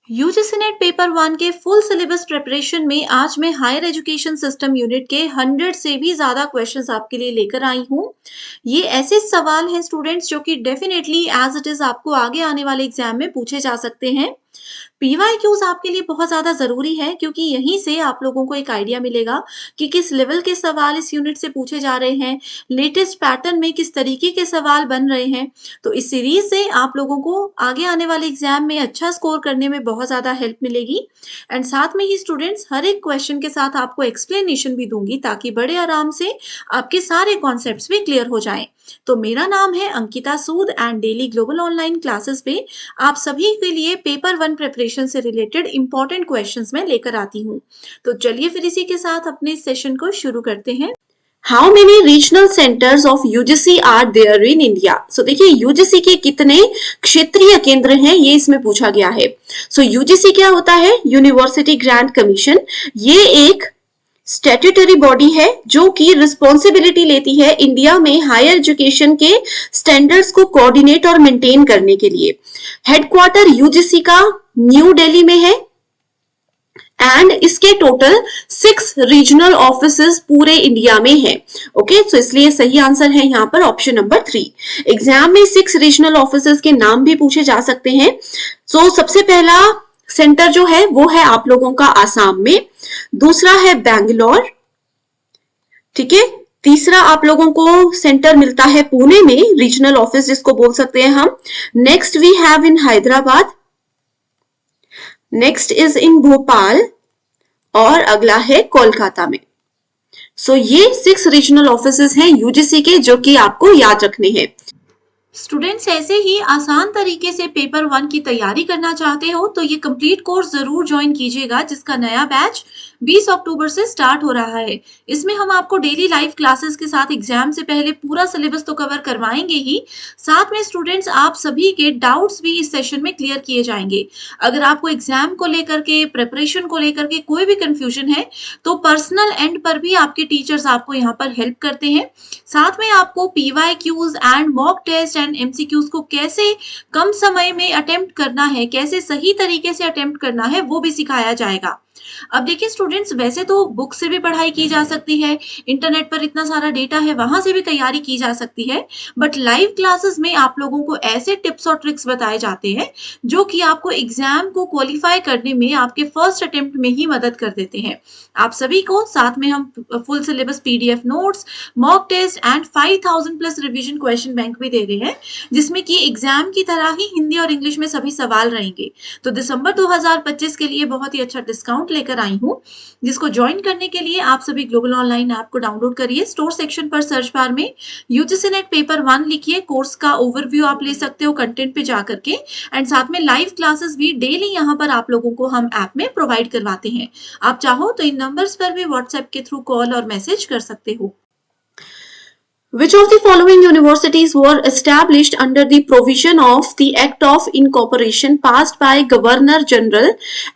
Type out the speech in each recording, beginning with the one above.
UGC net paper 1 के full syllabus preparation में आज मैं हायर एजुकेशन सिस्टम यूनिट के 100 से भी ज़्यादा क्वेश्चंस आपके लिए लेकर आई हूँ। ये ऐसे सवाल हैं स्टूडेंट्स जो कि डेफिनेटली एज इट इज़ आपको आगे आने वाले एग्जाम में पूछे जा सकते हैं। PYQs आपके लिए बहुत ज़्यादा ज़रूरी है क्योंकि यहीं से आप लोगों को एक आइडिया मिलेगा कि किस लेवल के सवाल इस यूनिट से पूछे जा रहे हैं, लेटेस्ट पैटर्न में किस तरीके के सवाल बन रहे हैं। तो इस सीरीज से आप लोगों को आगे आने वाले एग्जाम में अच्छा स्कोर करने में बहुत ज़्यादा हेल्प मिलेगी। एंड साथ में ही स्टूडेंट्स हर एक क्वेश्चन के साथ आपको एक्सप्लेनेशन भी दूंगी ताकि बड़े आराम से आपके सारे कॉन्सेप्ट्स भी क्लियर हो जाएं। तो मेरा नाम है Ankita Sood and daily global online classes पे आप सभी के लिए पेपर 1 प्रिपरेशन से रिलेटेड इंपॉर्टेंट क्वेश्चंस मैं लेकर आती हूँ। तो चलिए फिर इसी के साथ अपने सेशन को शुरू करते हैं। How many regional centers of UGC are there in India? So देखिए UGC के कितने क्षेत्रीय केंद्र हैं ये इसमें पूछा गया है। So UGC क्या होता है? University grant commission. ये एक स्टैट्यूटरी बॉडी है जो कि रिस्पॉन्सिबिलिटी लेती है इंडिया में हायर एजुकेशन के स्टैंडर्ड्स को कोऑर्डिनेट और मेंटेन करने के लिए। हेडक्वार्टर यूजीसी का न्यू दिल्ली में है एंड इसके टोटल 6 रीजनल ऑफिसेस पूरे इंडिया में है। ओके, सो इसलिए सही आंसर है यहाँ पर ऑप्शन नंबर 3। एग्जाम में 6 रीजनल ऑफिसेस के नाम भी पूछे जा सकते हैं। सो सबसे पहला सेंटर जो है वो है आप लोगों का आसाम में, दूसरा है बैंगलोर, ठीक है, तीसरा आप लोगों को सेंटर मिलता है पुणे में, रीजनल ऑफिस जिसको बोल सकते हैं हम। Next we have in Hyderabad, next is in Bhopal और अगला है कोलकाता में। सो ये 6 रीजनल ऑफिसेस हैं यूजीसी के जो कि आपको याद रखने हैं। स्टूडेंट्स ऐसे ही आसान तरीके से पेपर 1 की तैयारी करना चाहते हो तो ये कंप्लीट कोर्स जरूर ज्वाइन कीजिएगा जिसका नया बैच 20 अक्टूबर से स्टार्ट हो रहा है। इसमें हम आपको डेली लाइव क्लासेस के साथ एग्जाम से पहले पूरा सिलेबस तो कवर करवाएंगे ही, साथ में स्टूडेंट्स आप सभी के डाउट्स भी इस सेशन में क्लियर किए जाएंगे। अगर आपको एग्जाम को लेकर के, प्रिपरेशन को लेकर के कोई भी कंफ्यूजन है तो पर्सनल एंड पर भी आपके टीचर्स आपको यहाँ पर हेल्प करते हैं। साथ में आपको PYQs and mock test and MCQs को कैसे कम समय में अटेम्प्ट करना है, कैसे सही तरीके से अटेम्प्ट करना है वो भी सिखाया जाएगा। अब देखिए स्टूडेंट्स, वैसे तो बुक से भी पढ़ाई की जा सकती है, इंटरनेट पर इतना सारा डेटा है वहां से भी तैयारी की जा सकती है, बट लाइव क्लासेस में आप लोगों को ऐसे टिप्स और ट्रिक्स बताए जाते हैं जो कि आपको एग्जाम को क्वालिफाई करने में आपके फर्स्ट अटेम्प्ट में ही मदद कर देते हैं। आप सभी को साथ में हम full syllabus PDF notes, mock test and 5000 plus revision question bank भी दे रहे हैं जिसमें कि एग्जाम की तरह ही हिंदी और इंग्लिश में सभी सवाल रहेंगे। तो दिसंबर 2025 के लिए बहुत ही अच्छा डिस्काउंट लेकर आई हूँ जिसको ज्वाइन करने के लिए आप सभी ग्लोबल ऑनलाइन ऐप को डाउनलोड करिए। स्टोर सेक्शन पर सर्च बार में यूजीसी नेट पेपर 1 लिखिए, कोर्स का ओवरव्यू आप ले सकते हो कंटेंट पे जाकर के, एंड साथ में लाइव क्लासेस भी डेली यहाँ पर आप लोगों को हम ऐप में प्रोवाइड करवाते हैं। आप चाहो तो इन नंबर्स पर भी व्हाट्सएप के थ्रू कॉल और मैसेज कर सकते हो। Which of the following universities were established under the provision of the Act of Incorporation passed by Governor General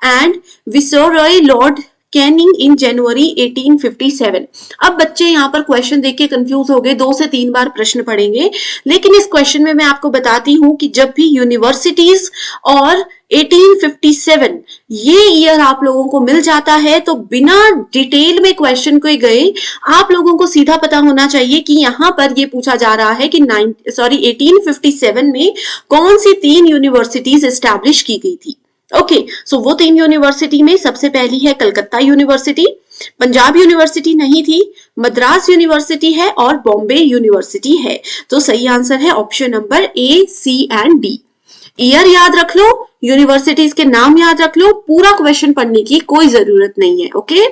and Viceroy Lord Canning in January 1857। अब बच्चे यहाँ पर क्वेश्चन देख के कंफ्यूज हो गए, 2 से 3 बार प्रश्न पढ़ेंगे, लेकिन इस क्वेश्चन में मैं आपको बताती हूँ कि जब भी यूनिवर्सिटीज और 1857 ये ईयर आप लोगों को मिल जाता है तो बिना डिटेल में क्वेश्चन को गए आप लोगों को सीधा पता होना चाहिए कि यहाँ पर ये पूछा जा रहा है कि 1857 में कौन सी 3 यूनिवर्सिटीज एस्टैब्लिश की गई थी। ओके, सो वो 3 यूनिवर्सिटी में सबसे पहली है कलकत्ता यूनिवर्सिटी, पंजाब यूनिवर्सिटी नहीं थी, मद्रास यूनिवर्सिटी है और बॉम्बे यूनिवर्सिटी है। तो सही आंसर है option number A, C and D। Year याद रख लो, यूनिवर्सिटीज के नाम याद रख लो, पूरा क्वेश्चन पढ़ने की कोई जरूरत नहीं है। Okay,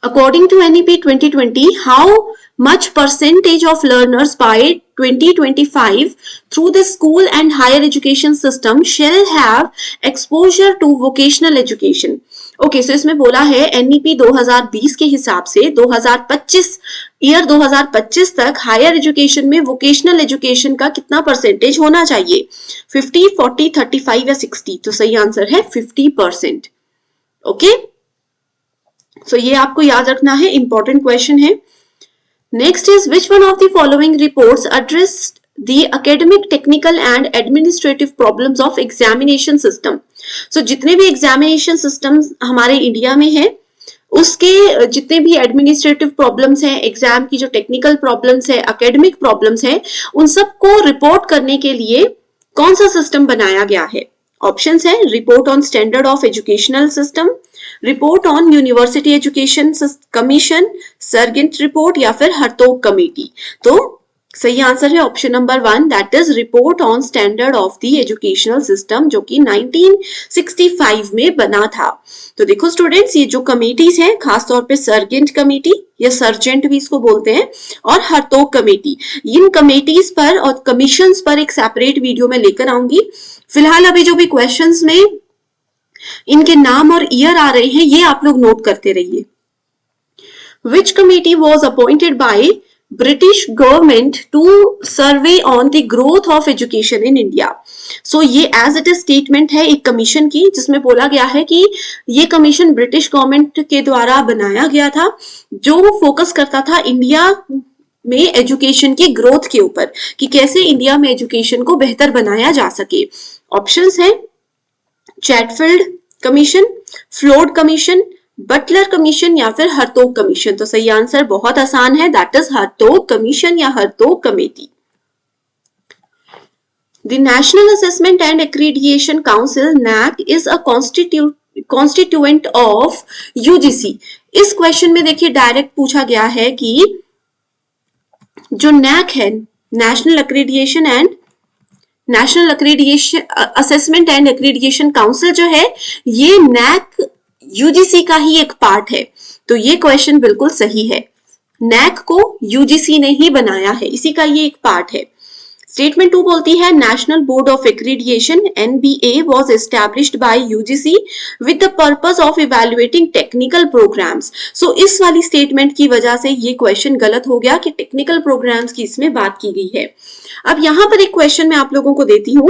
According to NEP 2020, how much percentage of learners by 2025 through the school and higher education system shall have exposure to vocational education? Okay, so इसमें बोला है NEP 2020 के हिसाब से 2025 तक हायर एजुकेशन में वोकेशनल एजुकेशन का कितना परसेंटेज होना चाहिए, 50, 40, 35 या 60? तो सही आंसर है 50%। ओके, सो ये आपको याद रखना है, इंपॉर्टेंट क्वेश्चन है। Next is which one of the following reports the academic, technical and administrative problems of examination system. So जितने भी examination systems हमारे इंडिया में है, उसके जितने भी एडमिनिस्ट्रेटिव प्रॉब्लम्स हैं, एग्जाम की जो टेक्निकल प्रॉब्लम्स है, एकेडमिक प्रॉब्लम्स है, उन सबको रिपोर्ट करने के लिए कौन सा सिस्टम बनाया गया है? ऑप्शंस है report on standard of educational system, report on university education commission, sergeant report या फिर हरतोग कमेटी। तो सही आंसर है option number 1, that is report on standard of the educational system, जो कि 1965 में बना था। तो देखो स्टूडेंट्स, ये जो कमेटीज हैं, खासतौर पे सर्गेंट कमेटी या सर्जेंट भी इसको बोलते हैं, और हरतोग कमेटी, इन कमेटीज पर और कमीशंस पर एक सेपरेट वीडियो में लेकर आऊंगी। फिलहाल अभी जो भी क्वेश्चंस में इनके नाम और ईयर आ रहे हैं, ये आप लोग नोट करते रहिए। Which committee was appointed by British government to survey on the growth of education in India? So ये as it is statement है एक कमीशन की, जिसमें बोला गया है कि ये कमीशन ब्रिटिश गवर्नमेंट के द्वारा बनाया गया था, जो फोकस करता था इंडिया में एजुकेशन की ग्रोथ के ऊपर, कि कैसे इंडिया में एजुकेशन को बेहतर बनाया जा सके। ऑप्शंस हैं Chatfield commission, Floud commission, Butler commission या फिर हरतोग कमीशन। तो सही आंसर बहुत आसान है, दैट इज हरतोग कमीशन या हरतोग committee. The national assessment and accreditation council NAC is a constituent of UGC। इस क्वेश्चन में देखिए डायरेक्ट पूछा गया है कि जो NAC है, national assessment and accreditation council जो है, ये NAC UGC का ही एक पार्ट है। तो ये क्वेश्चन बिल्कुल सही है, NAC को UGC ने ही बनाया है, इसी का ये एक पार्ट है। स्टेटमेंट 2 बोलती है national board of accreditation NBA was established by UGC with the purpose of evaluating technical programs। सो इस वाली स्टेटमेंट की वजह से ये क्वेश्चन गलत हो गया कि टेक्निकल प्रोग्राम्स की इसमें बात की गई है। अब यहां पर एक क्वेश्चन मैं आप लोगों को देती हूं,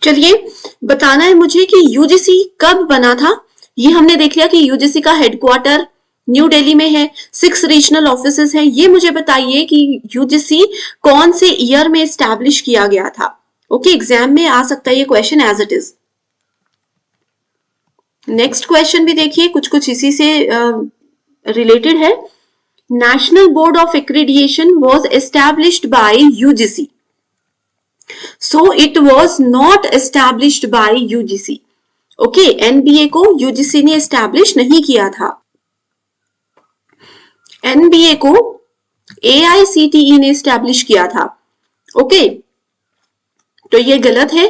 चलिए बताना है मुझे कि UGC कब बना था। ये हमने देख लिया कि UGC का हेडक्वार्टर न्यू दिल्ली में है, 6 रीजनल ऑफिसेस हैं। ये मुझे बताइए कि UGC कौन से ईयर में एस्टैब्लिश किया गया था। ओके, एग्जाम में आ सकता है ये question as it is. Next question भी देखिए, कुछ कुछ इसी से रिलेटेड है। National board of accreditation was established by UGC, so it was not established by UGC। Okay, NBA को UGC ने एस्टैब्लिश नहीं किया था, NBA को AICTE ने एस्टैब्लिश किया था। ओके, तो ये गलत है।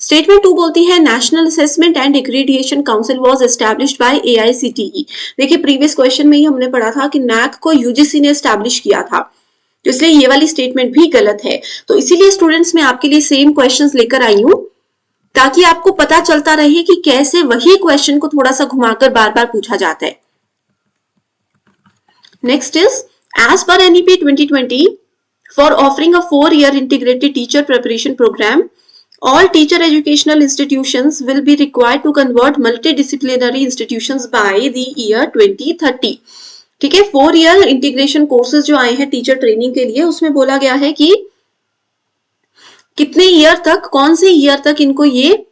स्टेटमेंट 2 बोलती है national assessment and accreditation council was established bye AICTE। देखिए प्रीवियस क्वेश्चन में ही हमने पढ़ा था कि NAC को UGC ने एस्टैब्लिश किया था, तो इसलिए ये वाली स्टेटमेंट भी गलत है। तो इसीलिए स्टूडेंट्स मैं आपके लिए सेम क्वेश्चंस लेकर आई हूं, ताकि आपको पता चलता रहे कि कैसे वही क्वेश्चन को थोड़ा सा घुमाकर बार बार पूछा जाता है। Next is as per NEP 2020 for offering a 4-year integrated teacher preparation program, all teacher educational institutions will be required to convert multidisciplinary institutions by the year 2030। ठीक है, 4-year इंटीग्रेशन कोर्सेज जो आए हैं टीचर ट्रेनिंग के लिए, उसमें बोला गया है कि कितने ईयर तक, कौन से ईयर तक इनको ये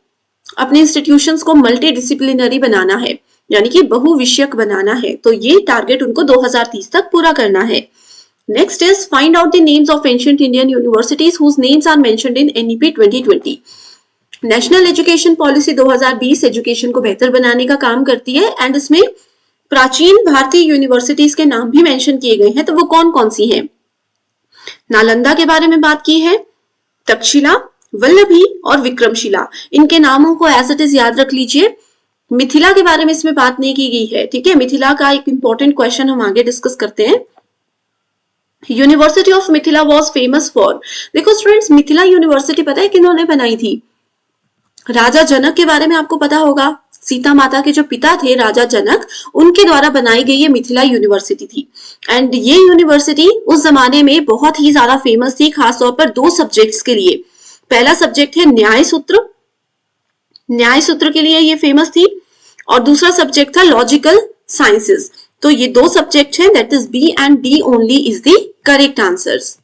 अपने इंस्टीट्यूशंस को मल्टी डिसिप्लिनरी बनाना है, यानी कि बहुविषयक बनाना है। तो ये टारगेट उनको 2030 तक पूरा करना है। Next is find out the names of ancient Indian universities whose names are mentioned in NEP 2020। National education policy 2020 education को बेहतर बनाने का काम करती है, एंड इसमें प्राचीन भारतीय यूनिवर्सिटीज के नाम भी मेंशन किए गए हैं। तो वो कौन कौन सी हैं? नालंदा के बारे में बात की है, तक्षशिला, वल्लभी और विक्रमशिला, इनके नामों को एज इट इज याद रख लीजिए। मिथिला के बारे में इसमें बात नहीं की गई है, ठीक है। मिथिला का एक इंपॉर्टेंट क्वेश्चन हम आगे डिस्कस करते हैं। University of Mithila was famous for, देखो स्टूडेंट्स मिथिला यूनिवर्सिटी पता है किन्होंने बनाई थी? राजा जनक के बारे में आपको पता होगा, सीता माता के जो पिता थे राजा जनक, उनके द्वारा बनाई गई ये मिथिला यूनिवर्सिटी थी। एंड ये यूनिवर्सिटी उस जमाने में बहुत ही ज्यादा फेमस थी, खासतौर पर 2 सब्जेक्ट्स के लिए। पहला सब्जेक्ट है न्याय सूत्र, न्याय सूत्र के लिए ये फेमस थी, और दूसरा सब्जेक्ट था लॉजिकल साइंसेस। तो ये 2 सब्जेक्ट हैं, that is B and D only is the correct answers.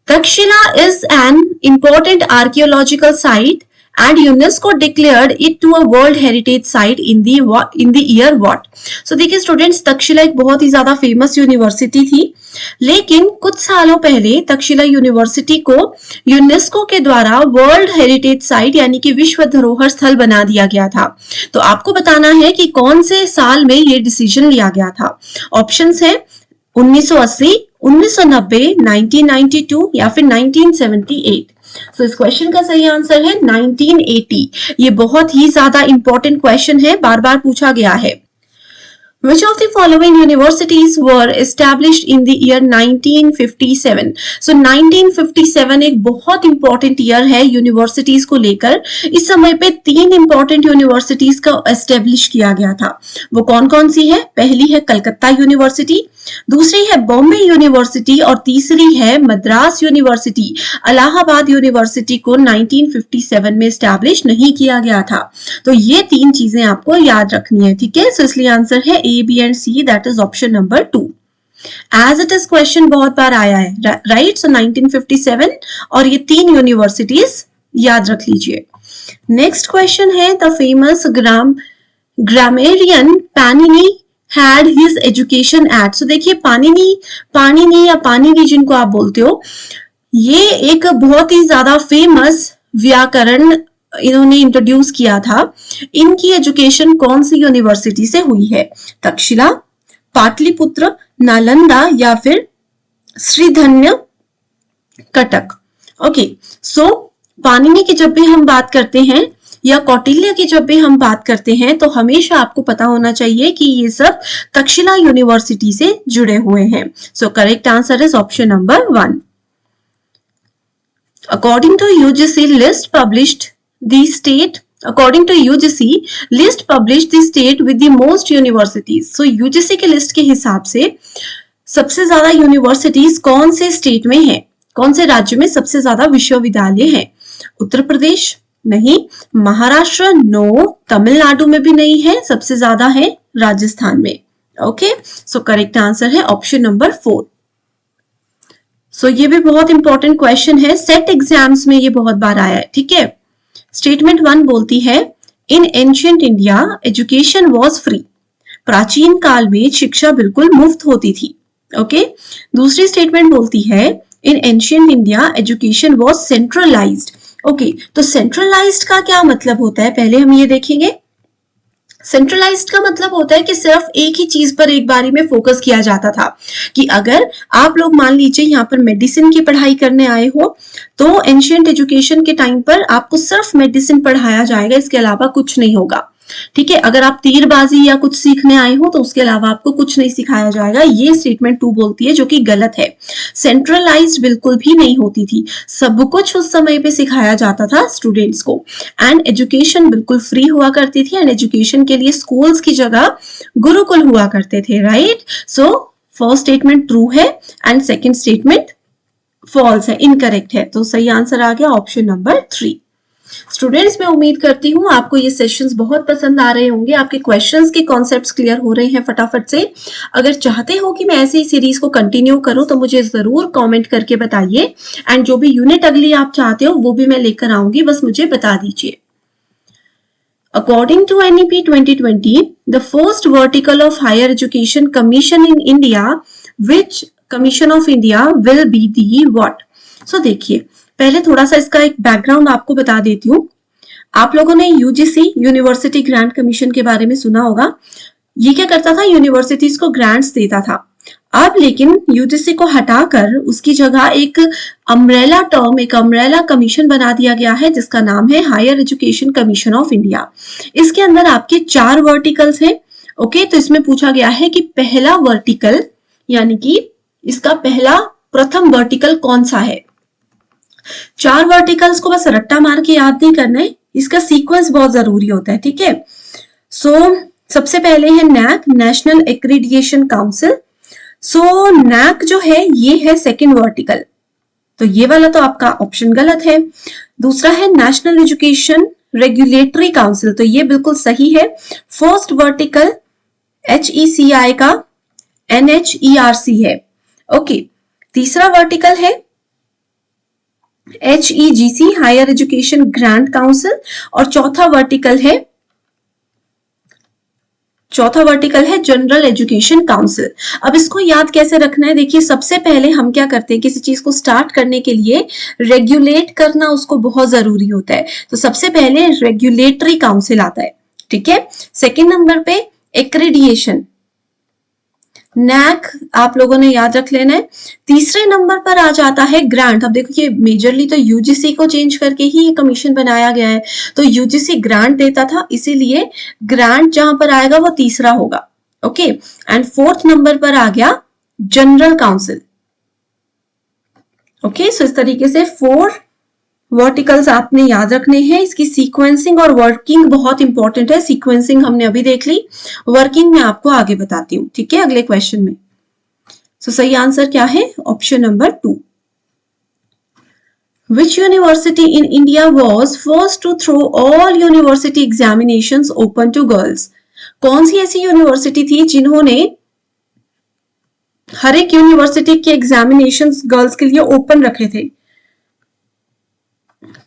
Takshashila is an important archaeological site and UNESCO declared it to a World Heritage Site in the year what? So देखिए students, Takshashila एक बहुत ही ज्यादा famous university थी, लेकिन कुछ सालों पहले Takshashila university को यूनेस्को के द्वारा वर्ल्ड हेरिटेज साइट यानी कि विश्व धरोहर स्थल बना दिया गया था। तो आपको बताना है कि कौन से साल में ये डिसीजन लिया गया था। ऑप्शंस हैं 1980, 1990, 1992 या फिर 1978। तो इस क्वेश्चन का सही आंसर है 1980। ये बहुत ही ज्यादा इंपॉर्टेंट क्वेश्चन है, बार बार पूछा गया है। Which of the following universities were established in the year 1957? So 1957 एक बहुत इंपॉर्टेंट ईयर है यूनिवर्सिटीज को लेकर। इस समय पे 3 इंपॉर्टेंट यूनिवर्सिटीज का एस्टेब्लिश किया गया था। वो कौन कौन सी है? पहली है कलकत्ता यूनिवर्सिटी, दूसरी है बॉम्बे यूनिवर्सिटी और तीसरी है मद्रास यूनिवर्सिटी। इलाहाबाद यूनिवर्सिटी को 1957 में एस्टैब्लिश नहीं किया गया था। तो ये 3 चीजें आपको याद रखनी है, ठीक है। सो इसलिए आंसर है A, B and C, that is option number 2। As it is question बहुत बार आया है, राइट। सो 1957 और ये 3 यूनिवर्सिटीज याद रख लीजिए। नेक्स्ट क्वेश्चन है the famous grammarian Panini had his education at। so देखिए पाणिनि या पाणिनि जिनको आप बोलते हो, ये एक बहुत ही ज्यादा फेमस व्याकरण इन्होंने इंट्रोड्यूस किया था। इनकी एजुकेशन कौन सी यूनिवर्सिटी से हुई है? तक्षशिला, पाटलिपुत्र, नालंदा या फिर श्रीधन्य कटक। ओके, सो पाणिनि की जब भी हम बात करते हैं या कौटिल्य की जब भी हम बात करते हैं तो हमेशा आपको पता होना चाहिए कि ये सब तक्षशिला यूनिवर्सिटी से जुड़े हुए हैं। सो correct answer is option number 1। According to UGC list published the state with the most universities। so UGC के लिस्ट के हिसाब से सबसे ज्यादा यूनिवर्सिटीज कौन से स्टेट में है, कौन से राज्य में सबसे ज्यादा विश्वविद्यालय है? उत्तर प्रदेश नहीं, महाराष्ट्र नो, तमिलनाडु में भी नहीं है, सबसे ज्यादा है राजस्थान में। ओके, सो करेक्ट आंसर है ऑप्शन नंबर 4। सो ये भी बहुत इंपॉर्टेंट क्वेश्चन है, सेट एग्जाम्स में ये बहुत बार आया है, ठीक है। स्टेटमेंट 1 बोलती है इन ancient India education was free. प्राचीन काल में शिक्षा बिल्कुल मुफ्त होती थी। ओके, दूसरी स्टेटमेंट बोलती है इन ancient India education was centralised. Okay, तो सेंट्रलाइज्ड का क्या मतलब होता है, पहले हम ये देखेंगे। सेंट्रलाइज्ड का मतलब होता है कि सिर्फ एक ही चीज पर एक बारी में फोकस किया जाता था, कि अगर आप लोग मान लीजिए यहाँ पर मेडिसिन की पढ़ाई करने आए हो तो एंशिएंट एजुकेशन के टाइम पर आपको सिर्फ मेडिसिन पढ़ाया जाएगा, इसके अलावा कुछ नहीं होगा, ठीक है। अगर आप तीरबाजी या कुछ सीखने आए हो तो उसके अलावा आपको कुछ नहीं सिखाया जाएगा। ये स्टेटमेंट 2 बोलती है, जो कि गलत है। सेंट्रलाइज्ड बिल्कुल भी नहीं होती थी, सब कुछ उस समय पे सिखाया जाता था स्टूडेंट्स को, एंड एजुकेशन बिल्कुल फ्री हुआ करती थी। एंड एजुकेशन के लिए स्कूल्स की जगह गुरुकुल हुआ करते थे, right. So first statement true है एंड सेकेंड स्टेटमेंट फॉल्स है, इनकरेक्ट है। तो सही आंसर आ गया ऑप्शन नंबर 3। स्टूडेंट्स, मैं उम्मीद करती हूँ आपको ये सेशंस बहुत पसंद आ रहे होंगे, आपके क्वेश्चंस के कॉन्सेप्ट्स क्लियर हो रहे हैं फटाफट से। अगर चाहते हो कि मैं ऐसी सीरीज को कंटिन्यू करूं तो मुझे जरूर कमेंट करके बताइए, एंड जो भी यूनिट अगली आप चाहते हो वो भी मैं लेकर आऊंगी, बस मुझे बता दीजिए। According to NEP 2020, the first vertical of higher education commission in India, which commission of India will be the what? So देखिए, पहले थोड़ा सा इसका एक बैकग्राउंड आपको बता देती हूँ। आप लोगों ने यूजीसी यूनिवर्सिटी ग्रांट कमीशन के बारे में सुना होगा। ये क्या करता था, यूनिवर्सिटीज को ग्रांट्स देता था। अब लेकिन यूजीसी को हटाकर उसकी जगह एक अम्ब्रेला टर्म, एक अम्ब्रेला कमीशन बना दिया गया है, जिसका नाम है higher education commission of India. इसके अंदर आपके 4 वर्टिकल्स हैं। ओके, तो इसमें पूछा गया है कि पहला वर्टिकल यानी कि इसका प्रथम वर्टिकल कौन सा है। 4 वर्टिकल्स को बस रट्टा मार के याद नहीं करना है, इसका सीक्वेंस बहुत जरूरी होता है, ठीक है। सो सबसे पहले है नैक, नेशनल एक्रीडिएशन काउंसिल। सो नैक जो है ये है सेकंड वर्टिकल, तो ये वाला तो आपका ऑप्शन गलत है। दूसरा है नेशनल एजुकेशन रेगुलेटरी काउंसिल, तो ये बिल्कुल सही है। फर्स्ट वर्टिकल HECI का NHERC है। ओके, तीसरा वर्टिकल है HEGC higher education grant council, और चौथा वर्टिकल है जनरल एजुकेशन काउंसिल। अब इसको याद कैसे रखना है, देखिए सबसे पहले हम क्या करते हैं, किसी चीज को स्टार्ट करने के लिए रेगुलेट करना उसको बहुत जरूरी होता है, तो सबसे पहले रेगुलेटरी काउंसिल आता है, ठीक है। सेकेंड नंबर पे एक्रेडिएशन, नैक आप लोगों ने याद रख लेना है। तीसरे नंबर पर आ जाता है ग्रांट। अब देखो ये मेजरली तो यूजीसी को चेंज करके ही ये कमीशन बनाया गया है, तो यूजीसी ग्रांट देता था, इसीलिए ग्रांट जहां पर आएगा वो तीसरा होगा, ओके। एंड फोर्थ नंबर पर आ गया जनरल काउंसिल, ओके। सो इस तरीके से 4 वर्टिकल्स आपने याद रखने हैं। इसकी सीक्वेंसिंग और वर्किंग बहुत इंपॉर्टेंट है। सीक्वेंसिंग हमने अभी देख ली, वर्किंग में आपको आगे बताती हूँ, ठीक है, अगले क्वेश्चन में। सो सही आंसर क्या है, option number 2। Which university in India was first to throw all university examinations open to girls? कौन सी ऐसी यूनिवर्सिटी थी जिन्होंने हर एक यूनिवर्सिटी के एग्जामिनेशंस गर्ल्स के लिए ओपन रखे थे?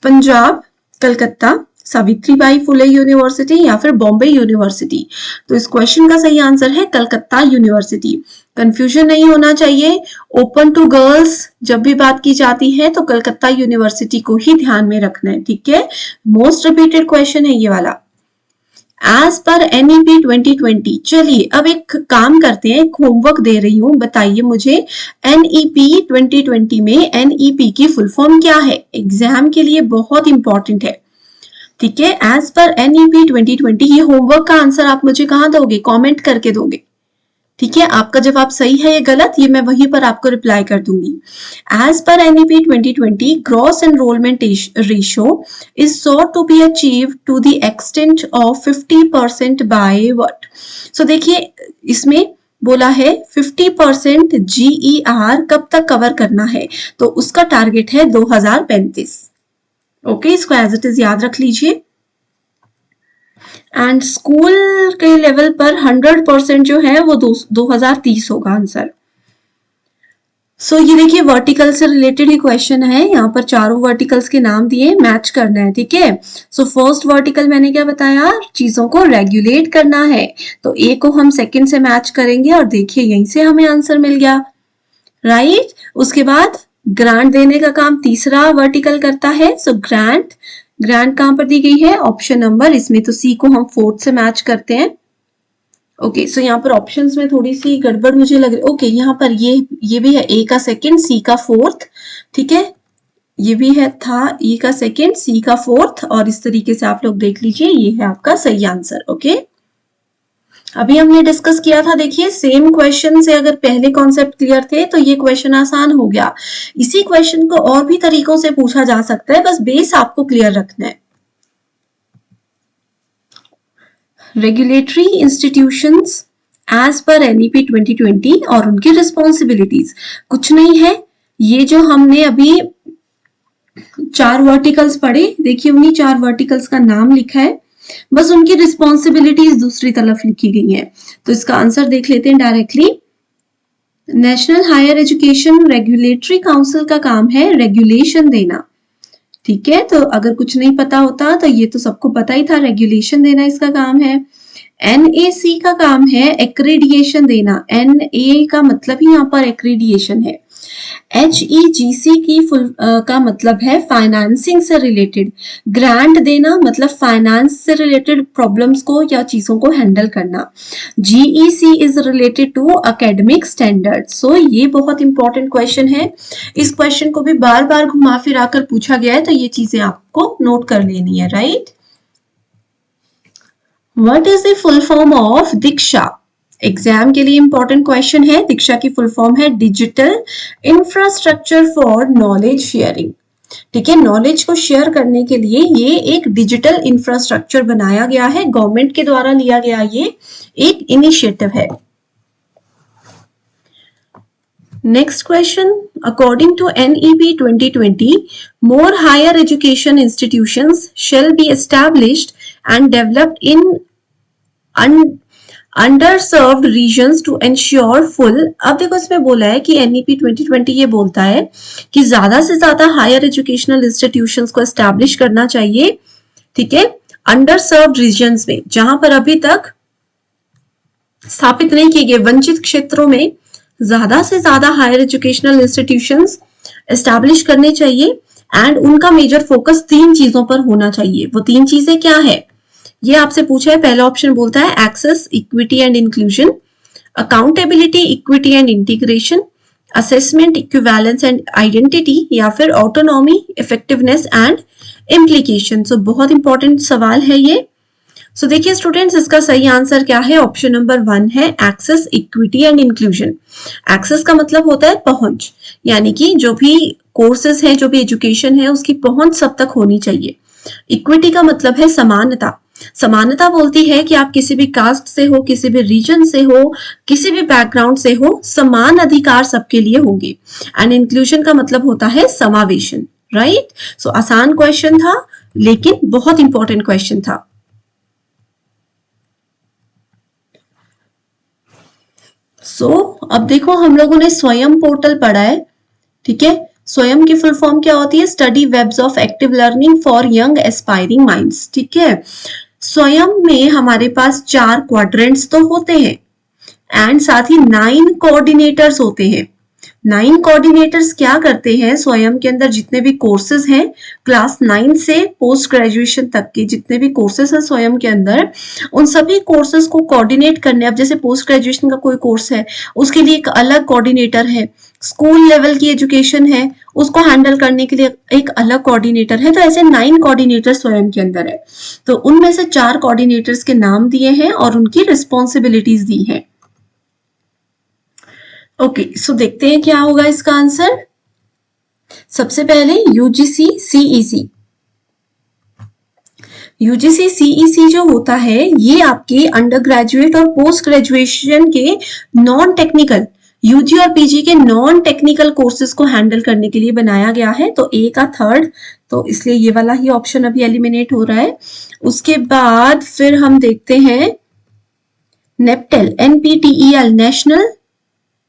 पंजाब, कलकत्ता, सावित्रीबाई फुले यूनिवर्सिटी या फिर बॉम्बे यूनिवर्सिटी। तो इस क्वेश्चन का सही आंसर है कलकत्ता यूनिवर्सिटी। कंफ्यूजन नहीं होना चाहिए, ओपन टू गर्ल्स जब भी बात की जाती है तो कलकत्ता यूनिवर्सिटी को ही ध्यान में रखना है, ठीक है। मोस्ट रिपीटेड क्वेश्चन है ये वाला। एज पर NEP 2020, चलिए अब एक काम करते हैं, एक होमवर्क दे रही हूं, बताइए मुझे NEP 2020 में NEP की फुल फॉर्म क्या है, एग्जाम के लिए बहुत इंपॉर्टेंट है, ठीक है। एज पर NEP 2020, ये होमवर्क का आंसर आप मुझे कहां दोगे, कमेंट करके दोगे, ठीक है। आपका जवाब सही है या गलत, ये मैं वहीं पर आपको रिप्लाई कर दूंगी। As per NEP 2020, gross enrolment ratio is sought to be achieved to the extent of 50% by what? So देखिए इसमें बोला है 50% GER कब तक कवर करना है, तो उसका टारगेट है 2035, ओके। इसको एज इट इज याद रख लीजिए। एंड स्कूल के लेवल पर 100% जो है वो 2030 होगा आंसर। सो ये देखिए वर्टिकल से रिलेटेड ही क्वेश्चन है, यहाँ पर चारों वर्टिकल्स के नाम दिए, मैच करना है, ठीक है। सो फर्स्ट वर्टिकल मैंने क्या बताया, चीजों को रेगुलेट करना है, तो ए को हम सेकंड से मैच करेंगे और देखिए यहीं से हमें आंसर मिल गया, राइट। उसके बाद ग्रांट देने का काम तीसरा वर्टिकल करता है, सो ग्रांट कहां पर दी गई है, ऑप्शन नंबर, इसमें तो सी को हम फोर्थ से मैच करते हैं, ओके। सो यहाँ पर ऑप्शंस में थोड़ी सी गड़बड़ मुझे लग रही, ओके। यहाँ पर ये भी है ए का सेकंड, सी का फोर्थ, ठीक है। ये भी है था ई का सेकंड, सी का फोर्थ, और इस तरीके से आप लोग देख लीजिए, ये है आपका सही आंसर, ओके। अभी हमने डिस्कस किया था, देखिए सेम क्वेश्चन से अगर पहले कॉन्सेप्ट क्लियर थे तो ये क्वेश्चन आसान हो गया। इसी क्वेश्चन को और भी तरीकों से पूछा जा सकता है, बस बेस आपको क्लियर रखना है। Regulatory institutions as per NEP 2020 और उनकी रिस्पॉन्सिबिलिटीज, कुछ नहीं है, ये जो हमने अभी 4 वर्टिकल्स पढ़े, देखिए उन्हीं 4 वर्टिकल्स का नाम लिखा है, बस उनकी रिस्पॉन्सिबिलिटीज दूसरी तरफ लिखी गई है। तो इसका आंसर देख लेते हैं directly. National higher education regulatory council का काम है रेगुलेशन देना, ठीक है। तो अगर कुछ नहीं पता होता तो ये तो सबको पता ही था, रेगुलेशन देना इसका काम है। NAC का काम है एक्रेडिएशन देना, NA का मतलब ही यहाँ पर एक्रेडिएशन है। HEGC की का मतलब है फाइनेंसिंग से रिलेटेड, ग्रांट देना मतलब फाइनेंस से रिलेटेड प्रॉब्लम्स को या चीजों को हैंडल करना। GEC is related to academic standard. So ये बहुत इंपॉर्टेंट क्वेश्चन है, इस क्वेश्चन को भी बार बार घुमा फिरा कर पूछा गया है, तो ये चीजें आपको नोट कर लेनी है, right. What is the full form of Diksha, exam के लिए इंपॉर्टेंट क्वेश्चन है। दीक्षा की फुल फॉर्म है digital infrastructure for knowledge sharing, ठीक है। नॉलेज को शेयर करने के लिए ये एक डिजिटल इंफ्रास्ट्रक्चर बनाया गया है, गवर्नमेंट के द्वारा लिया गया ये एक इनिशिएटिव है। Next question, according to NEP 2020, more higher education institutions shall be established and developed in underserved regions to ensure full. अब देखो इसमें बोला है कि एनईपी 2020 ये बोलता है कि ज्यादा से ज्यादा हायर एजुकेशनल इंस्टीट्यूशंस को एस्टैब्लिश करना चाहिए, ठीक है, अंडर सर्व्ड रीजन्स में, जहां पर अभी तक स्थापित नहीं किए गए वंचित क्षेत्रों में ज्यादा से ज्यादा हायर एजुकेशनल इंस्टीट्यूशंस एस्टैब्लिश करने चाहिए। एंड उनका मेजर फोकस 3 चीजों पर होना चाहिए। वो 3 चीजें क्या है, ये आपसे पूछा है। पहला ऑप्शन बोलता है access, equity and inclusion, accountability, equity and integration, assessment, equivalence and identity, या फिर autonomy, effectiveness and implication. So बहुत इंपॉर्टेंट सवाल है ये। सो देखिए स्टूडेंट्स, इसका सही आंसर क्या है, ऑप्शन नंबर 1 है access, equity and inclusion. Access का मतलब होता है पहुंच, यानी कि जो भी कोर्सेज है, जो भी एजुकेशन है, उसकी पहुंच सब तक होनी चाहिए। इक्विटी का मतलब है समानता। समानता बोलती है कि आप किसी भी कास्ट से हो, किसी भी रीजन से हो, किसी भी बैकग्राउंड से हो, समान अधिकार सबके लिए होंगे। एंड इंक्लूजन का मतलब होता है समावेशन, राइट। सो आसान क्वेश्चन था, लेकिन बहुत इंपॉर्टेंट क्वेश्चन था। अब देखो हम लोगों ने स्वयं पोर्टल पढ़ा है, ठीक है। स्वयं की फुल फॉर्म क्या होती है, study webs of active learning for young aspiring minds, ठीक है। स्वयं में हमारे पास 4 क्वाड्रेंट्स तो होते हैं एंड साथ ही 9 कोऑर्डिनेटर्स होते हैं। 9 कोऑर्डिनेटर्स क्या करते हैं, स्वयं के अंदर जितने भी कोर्सेज हैं, क्लास 9 से पोस्ट ग्रेजुएशन तक के जितने भी कोर्सेज हैं स्वयं के अंदर, उन सभी कोर्सेज को कोऑर्डिनेट करने, अब जैसे पोस्ट ग्रेजुएशन का कोई कोर्स है, उसके लिए एक अलग कोऑर्डिनेटर है। स्कूल लेवल की एजुकेशन है, उसको हैंडल करने के लिए एक अलग कोऑर्डिनेटर है। तो ऐसे 9 कोऑर्डिनेटर स्वयं के अंदर है। तो उनमें से 4 कोऑर्डिनेटर्स के नाम दिए हैं और उनकी रिस्पॉन्सिबिलिटीज दी हैं। ओके, सो देखते हैं क्या होगा इसका आंसर। सबसे पहले यूजीसी सीईसी। यूजीसी सीईसी जो होता है, ये आपके अंडर ग्रेजुएट और पोस्ट ग्रेजुएशन के नॉन टेक्निकल, यूजी और पीजी के नॉन टेक्निकल कोर्सेज को हैंडल करने के लिए बनाया गया है। तो ए का 3rd, तो इसलिए ये वाला ही ऑप्शन अभी एलिमिनेट हो रहा है। उसके बाद फिर हम देखते हैं NPTEL, NPTEL, national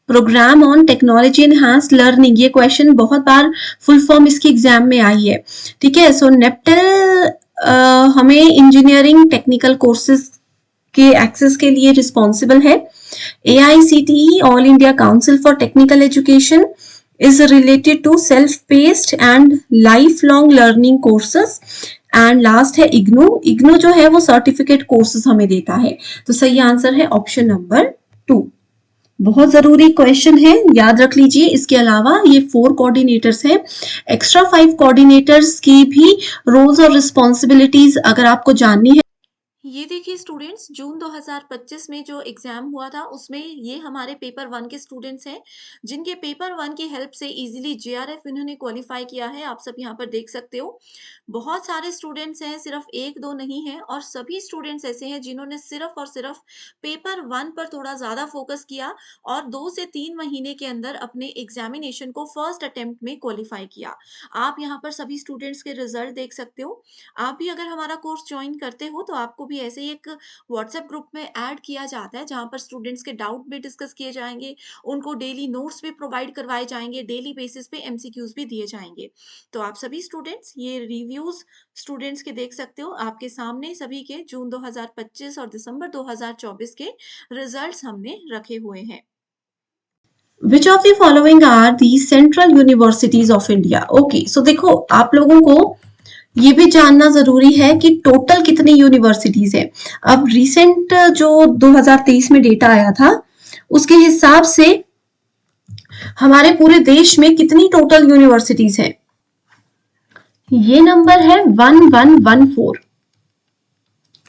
program on technology enhance learning. ये क्वेश्चन बहुत बार फुल फॉर्म इसकी एग्जाम में आई है, ठीक है। सो नेप्टेल हमें इंजीनियरिंग टेक्निकल कोर्सेज के एक्सेस के लिए रिस्पॉन्सिबल है। AICTE, all India council for technical education, is related to self-paced and lifelong learning courses। And last है इग्नू। इग्नू जो है वो सर्टिफिकेट कोर्सेज हमें देता है। तो सही आंसर है ऑप्शन नंबर 2। बहुत जरूरी क्वेश्चन है, याद रख लीजिए। इसके अलावा ये 4 कोऑर्डिनेटर्स हैं, एक्स्ट्रा 5 कोऑर्डिनेटर्स की भी रोल्स और रिस्पॉन्सिबिलिटीज अगर आपको जाननी है। ये देखिए स्टूडेंट्स, जून 2025 में जो एग्जाम हुआ था उसमें ये हमारे पेपर 1 के स्टूडेंट्स हैं, जिनके पेपर 1 की हेल्प से इजीली जेआरएफ इन्होंने क्वालिफाई किया है। आप सब यहाँ पर देख सकते हो, बहुत सारे स्टूडेंट्स हैं, सिर्फ 1-2 नहीं है। और सभी स्टूडेंट्स ऐसे हैं जिन्होंने सिर्फ और सिर्फ पेपर 1 पर थोड़ा ज्यादा फोकस किया और 2 से 3 महीने के अंदर अपने एग्जामिनेशन को फर्स्ट अटेम्प्ट में क्वालिफाई किया। आप यहाँ पर सभी स्टूडेंट्स के रिजल्ट देख सकते हो। आप भी अगर हमारा कोर्स ज्वाइन करते हो तो आपको भी ऐसे ही एक व्हाट्सएप ग्रुप में ऐड किया जाता है, जहां पर स्टूडेंट्स के डाउट भी डिस्कस किए जाएंगे, उनको डेली नोट्स भी प्रोवाइड करवाए जाएंगे, डेली बेसिस पे एमसीक्यूज भी दिए जाएंगे। तो आप सभी स्टूडेंट्स ये रिव्यूज स्टूडेंट्स के देख सकते हो, आपके सामने सभी के जून 2025 और दिसंबर 2024 के रिजल्ट्स हमने रखे हुए हैं। Which of the following are the central universities of India? Okay, so देखो आप लोगों को ये भी जानना जरूरी है कि टोटल कितनी यूनिवर्सिटीज है। अब रिसेंट जो 2023 में डेटा आया था उसके हिसाब से हमारे पूरे देश में कितनी टोटल यूनिवर्सिटीज है, ये नंबर है 1114।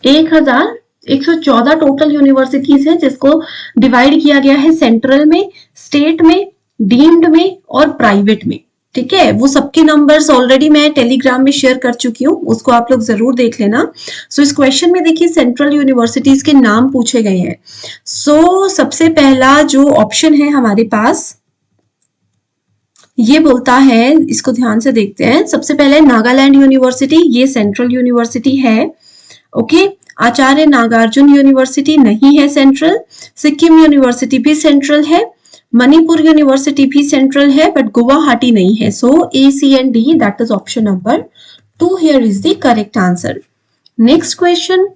1114 टोटल यूनिवर्सिटीज है, जिसको डिवाइड किया गया है सेंट्रल में, स्टेट में, डीम्ड में और प्राइवेट में, ठीक है। वो सबके नंबर्स ऑलरेडी मैं टेलीग्राम में शेयर कर चुकी हूँ, उसको आप लोग जरूर देख लेना। सो इस क्वेश्चन में देखिए सेंट्रल यूनिवर्सिटीज के नाम पूछे गए हैं। सो सबसे पहला जो ऑप्शन है हमारे पास, ये बोलता है, इसको ध्यान से देखते हैं। सबसे पहले नागालैंड यूनिवर्सिटी, ये सेंट्रल यूनिवर्सिटी है। ओके, आचार्य नागार्जुन यूनिवर्सिटी नहीं है सेंट्रल, सिक्किम यूनिवर्सिटी भी सेंट्रल है, मणिपुर यूनिवर्सिटी भी सेंट्रल है, बट गुवाहाटी नहीं है. So A, C and D, that is option number 2 here is the correct answer. Next question,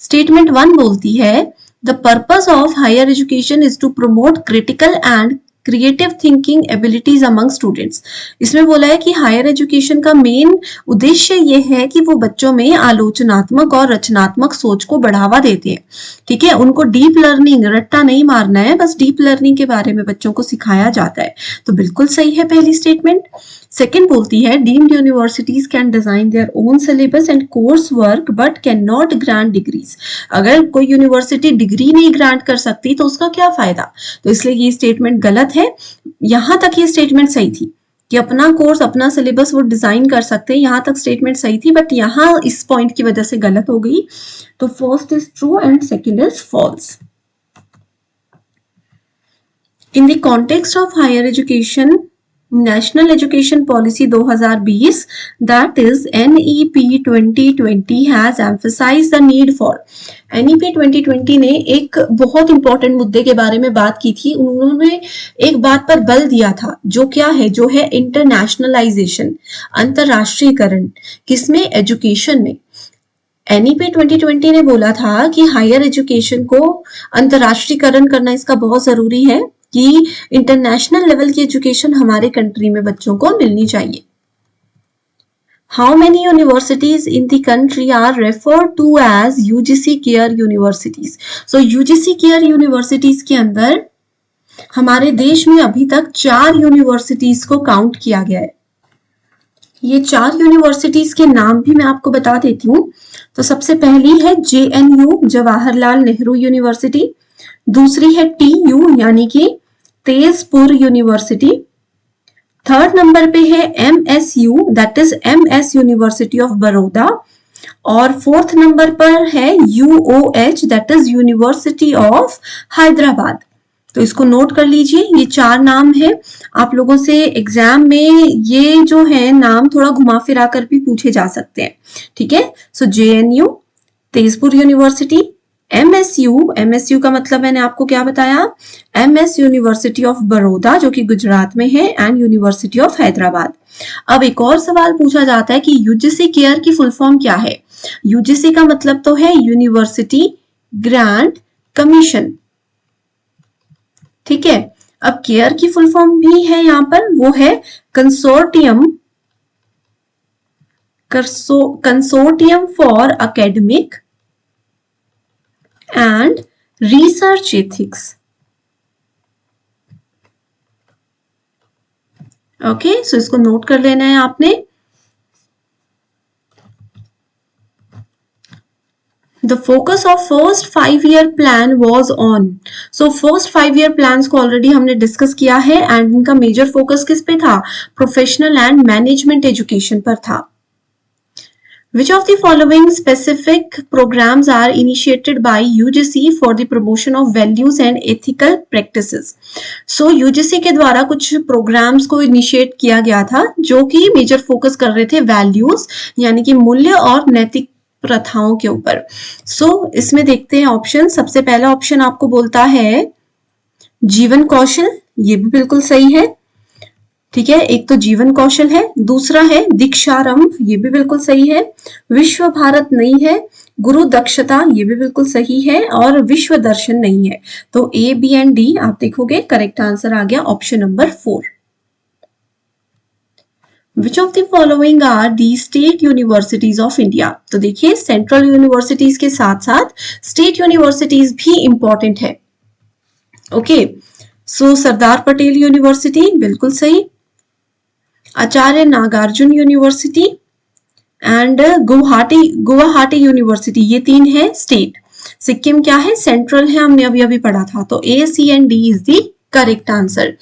statement 1 बोलती है the purpose of higher education is to promote critical and creative thinking abilities among students. इसमें बोला है कि higher education का main उद्देश्य ये है कि वो बच्चों में आलोचनात्मक और रचनात्मक सोच को बढ़ावा देते हैं. ठीक है, उनको डीप लर्निंग, रट्टा नहीं मारना है, बस डीप लर्निंग के बारे में बच्चों को सिखाया जाता है. तो बिल्कुल सही है पहली स्टेटमेंट. सेकेंड बोलती है deemed universities can design their own syllabus and course work but can not grant degrees. अगर कोई यूनिवर्सिटी डिग्री नहीं ग्रांट कर सकती तो उसका क्या फायदा. तो इसलिए ये स्टेटमेंट गलत है. यहां तक ये स्टेटमेंट सही थी कि अपना कोर्स, अपना सिलेबस वो डिजाइन कर सकते हैं, यहां तक स्टेटमेंट सही थी, बट यहां इस पॉइंट की वजह से गलत हो गई. तो first is true and second is false. In the context of higher education, National Education Policy 2020, that is NEP 2020 has emphasized the need for. NEP 2020 ने एक बहुत इंपॉर्टेंट मुद्दे के बारे में बात की थी. उन्होंने एक बात पर बल दिया था, जो क्या है, जो है इंटरनेशनलाइजेशन, अंतरराष्ट्रीयकरण. किसमें? एजुकेशन में. NEP 2020 ने बोला था कि हायर एजुकेशन को अंतरराष्ट्रीयकरण करना इसका बहुत जरूरी है, कि इंटरनेशनल लेवल की एजुकेशन हमारे कंट्री में बच्चों को मिलनी चाहिए. How many universities in the country are referred to as UGC care universities. So UGC care universities के अंदर हमारे देश में अभी तक 4 यूनिवर्सिटीज को काउंट किया गया है. ये 4 यूनिवर्सिटीज के नाम भी मैं आपको बता देती हूँ. तो सबसे पहली है JNU, जवाहरलाल नेहरू यूनिवर्सिटी. दूसरी है TU यानी कि तेजपुर यूनिवर्सिटी. थर्ड नंबर पे है MSU, that is MS university of Baroda. और फोर्थ नंबर पर है UOH, that is university of Hyderabad. तो इसको नोट कर लीजिए, ये 4 नाम है. आप लोगों से एग्जाम में ये जो है नाम थोड़ा घुमा फिरा कर भी पूछे जा सकते हैं. ठीक है, सो JNU, तेजपुर यूनिवर्सिटी, MSU का मतलब मैंने आपको क्या बताया, MS यूनिवर्सिटी ऑफ बड़ौदा जो कि गुजरात में है, एंड यूनिवर्सिटी ऑफ हैदराबाद. अब एक और सवाल पूछा जाता है कि UGC केयर की फुल फॉर्म क्या है. UGC का मतलब तो है यूनिवर्सिटी ग्रांट कमीशन. ठीक है, अब केयर की फुल फॉर्म भी है यहां पर, वो है consortium for academic and research ethics. Okay, so इसको नोट कर लेना है आपने. The focus of first 5-year plan was on. So first 5-year plans को already हमने discuss किया है, and इनका major focus किस पे था? Professional and management education पर था. Which of the following specific programs are initiated by UGC for the promotion of values and ethical practices? So UGC के द्वारा कुछ programs को initiate किया गया था जो कि major focus कर रहे थे values यानी कि मूल्य और नैतिक प्रथाओं के ऊपर. इसमें देखते हैं ऑप्शन. सबसे पहला ऑप्शन आपको बोलता है जीवन कौशल, ये भी बिल्कुल सही है. ठीक है, एक तो जीवन कौशल है, दूसरा है दीक्षारंभ, ये भी बिल्कुल सही है. विश्व भारत नहीं है. गुरु दक्षता, ये भी बिल्कुल सही है. और विश्व दर्शन नहीं है. तो A, B एंड D आप देखोगे करेक्ट आंसर आ गया option number 4. Which of the following are the state universities of India? तो देखिए सेंट्रल यूनिवर्सिटीज के साथ साथ स्टेट यूनिवर्सिटीज भी इंपॉर्टेंट है. Okay, so Sardar Patel university बिल्कुल सही, Acharya Nagarjuna university and Guwahati university, ये 3 है स्टेट. सिक्किम क्या है? सेंट्रल है, हमने अभी अभी पढ़ा था. तो A, C and D is the correct answer.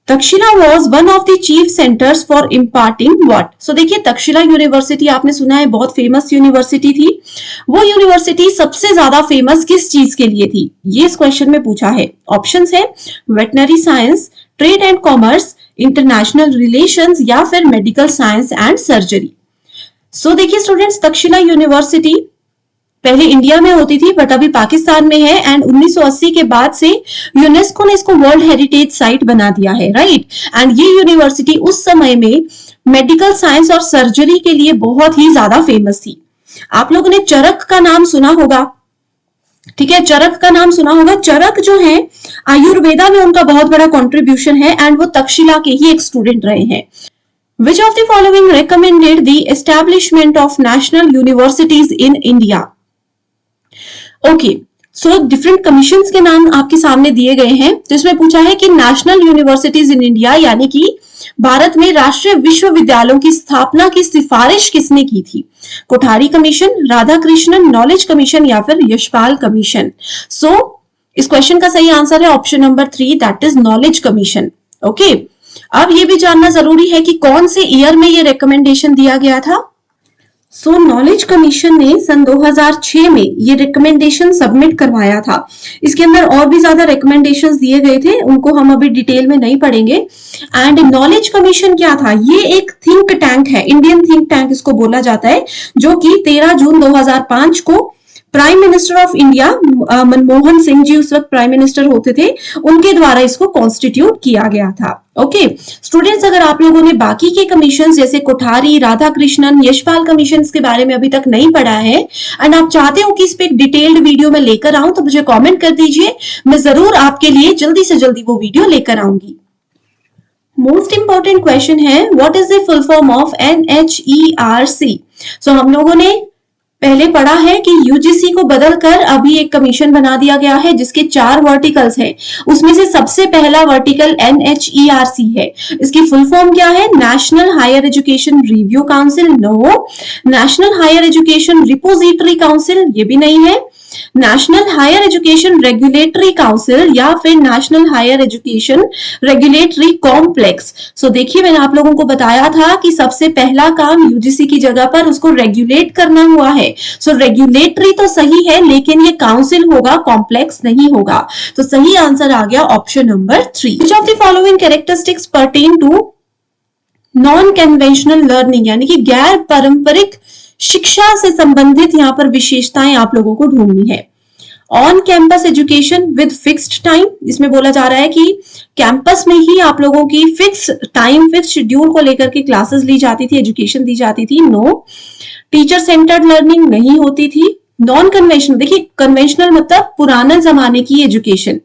Takshashila was one of the chief centers for imparting what? So देखिए तक्षशिला यूनिवर्सिटी आपने सुना है बहुत फेमस यूनिवर्सिटी थी. वो यूनिवर्सिटी सबसे ज्यादा फेमस किस चीज के लिए थी? ये इस क्वेश्चन में पूछा है. ऑप्शंस है veterinary science, trade and commerce, international relations या फिर मेडिकल साइंस एंड सर्जरी. सो देखिए स्टूडेंट्स, तक्षशिला यूनिवर्सिटी पहले इंडिया में होती थी बट अभी पाकिस्तान में है, एंड 1980 के बाद से यूनेस्को ने इसको वर्ल्ड हेरिटेज साइट बना दिया है, राइट। एंड ये यूनिवर्सिटी उस समय में मेडिकल साइंस और सर्जरी के लिए बहुत ही ज्यादा फेमस थी। आप लोगों ने चरक का नाम सुना होगा, ठीक है, चरक का नाम सुना होगा। चरक जो है आयुर्वेदा में उनका बहुत बड़ा कंट्रीब्यूशन है, एंड वो तक्षशिला के ही एक स्टूडेंट रहे हैं। Which of the following recommended the establishment of national universities in India? Okay, so different commissions के नाम आपके सामने दिए गए हैं। तो इसमें पूछा है कि नेशनल यूनिवर्सिटीज इन इंडिया यानी कि भारत में राष्ट्रीय विश्वविद्यालयों की स्थापना की सिफारिश किसने की थी? Kothari commission, Radhakrishnan knowledge commission या फिर यशपाल कमीशन? सो इस क्वेश्चन का सही आंसर है option number 3, that is knowledge commission. Okay, अब ये भी जानना जरूरी है कि कौन से ईयर में ये रिकमेंडेशन दिया गया था। सो नॉलेज कमीशन ने सन 2006 में ये रिकमेंडेशन सबमिट करवाया था। इसके अंदर और भी ज्यादा रिकमेंडेशंस दिए गए थे, उनको हम अभी डिटेल में नहीं पढ़ेंगे। एंड नॉलेज कमीशन क्या था? ये एक थिंक टैंक है, इंडियन थिंक टैंक इसको बोला जाता है, जो कि 13 जून 2005 को prime minister of India Manmohan Singh ji उस वक्त प्राइम मिनिस्टर होते थे, उनके द्वारा इसको कॉन्स्टिट्यूट किया गया था। ओके स्टूडेंट्स, अगर आप लोगों ने बाकी के कमीशन जैसे कोठारी, राधाकृष्णन, यशपाल कमीशन के बारे में अभी तक नहीं पढ़ा है एंड आप चाहते हो कि इस पे एक डिटेल्ड वीडियो में लेकर आऊं, तो मुझे कमेंट कर दीजिए, मैं जरूर आपके लिए जल्दी से जल्दी वो वीडियो लेकर आऊंगी। मोस्ट इंपॉर्टेंट क्वेश्चन है, what is the full form of NHERC? सो हम लोगों ने पहले पढ़ा है कि यूजीसी को बदलकर अभी एक कमीशन बना दिया गया है जिसके 4 वर्टिकल्स हैं। उसमें से सबसे पहला वर्टिकल NHERC है। इसकी फुल फॉर्म क्या है? National higher education review council? No. National higher education repository council? ये भी नहीं है। National higher education regulatory council या फिर national higher education regulatory complex? So देखिए, मैंने आप लोगों को बताया था कि सबसे पहला काम यूजीसी की जगह पर उसको रेगुलेट करना हुआ है। सो रेगुलेटरी तो सही है, लेकिन ये काउंसिल होगा, कॉम्प्लेक्स नहीं होगा। तो सही आंसर आ गया option number 3। Which of the following characteristics pertain to non conventional learning, यानी कि गैर पारंपरिक शिक्षा से संबंधित यहाँ पर विशेषताएं आप लोगों को ढूंढनी है। On campus education with fixed time, इसमें बोला जा रहा है कि कैंपस में ही आप लोगों की फिक्स टाइम, फिक्स शेड्यूल को लेकर के क्लासेस ली जाती थी, एजुकेशन दी जाती थी। नो। टीचर सेंटर्ड लर्निंग नहीं होती थी। नॉन कन्वेंशनल, देखिए कन्वेंशनल मतलब पुराने जमाने की एजुकेशन,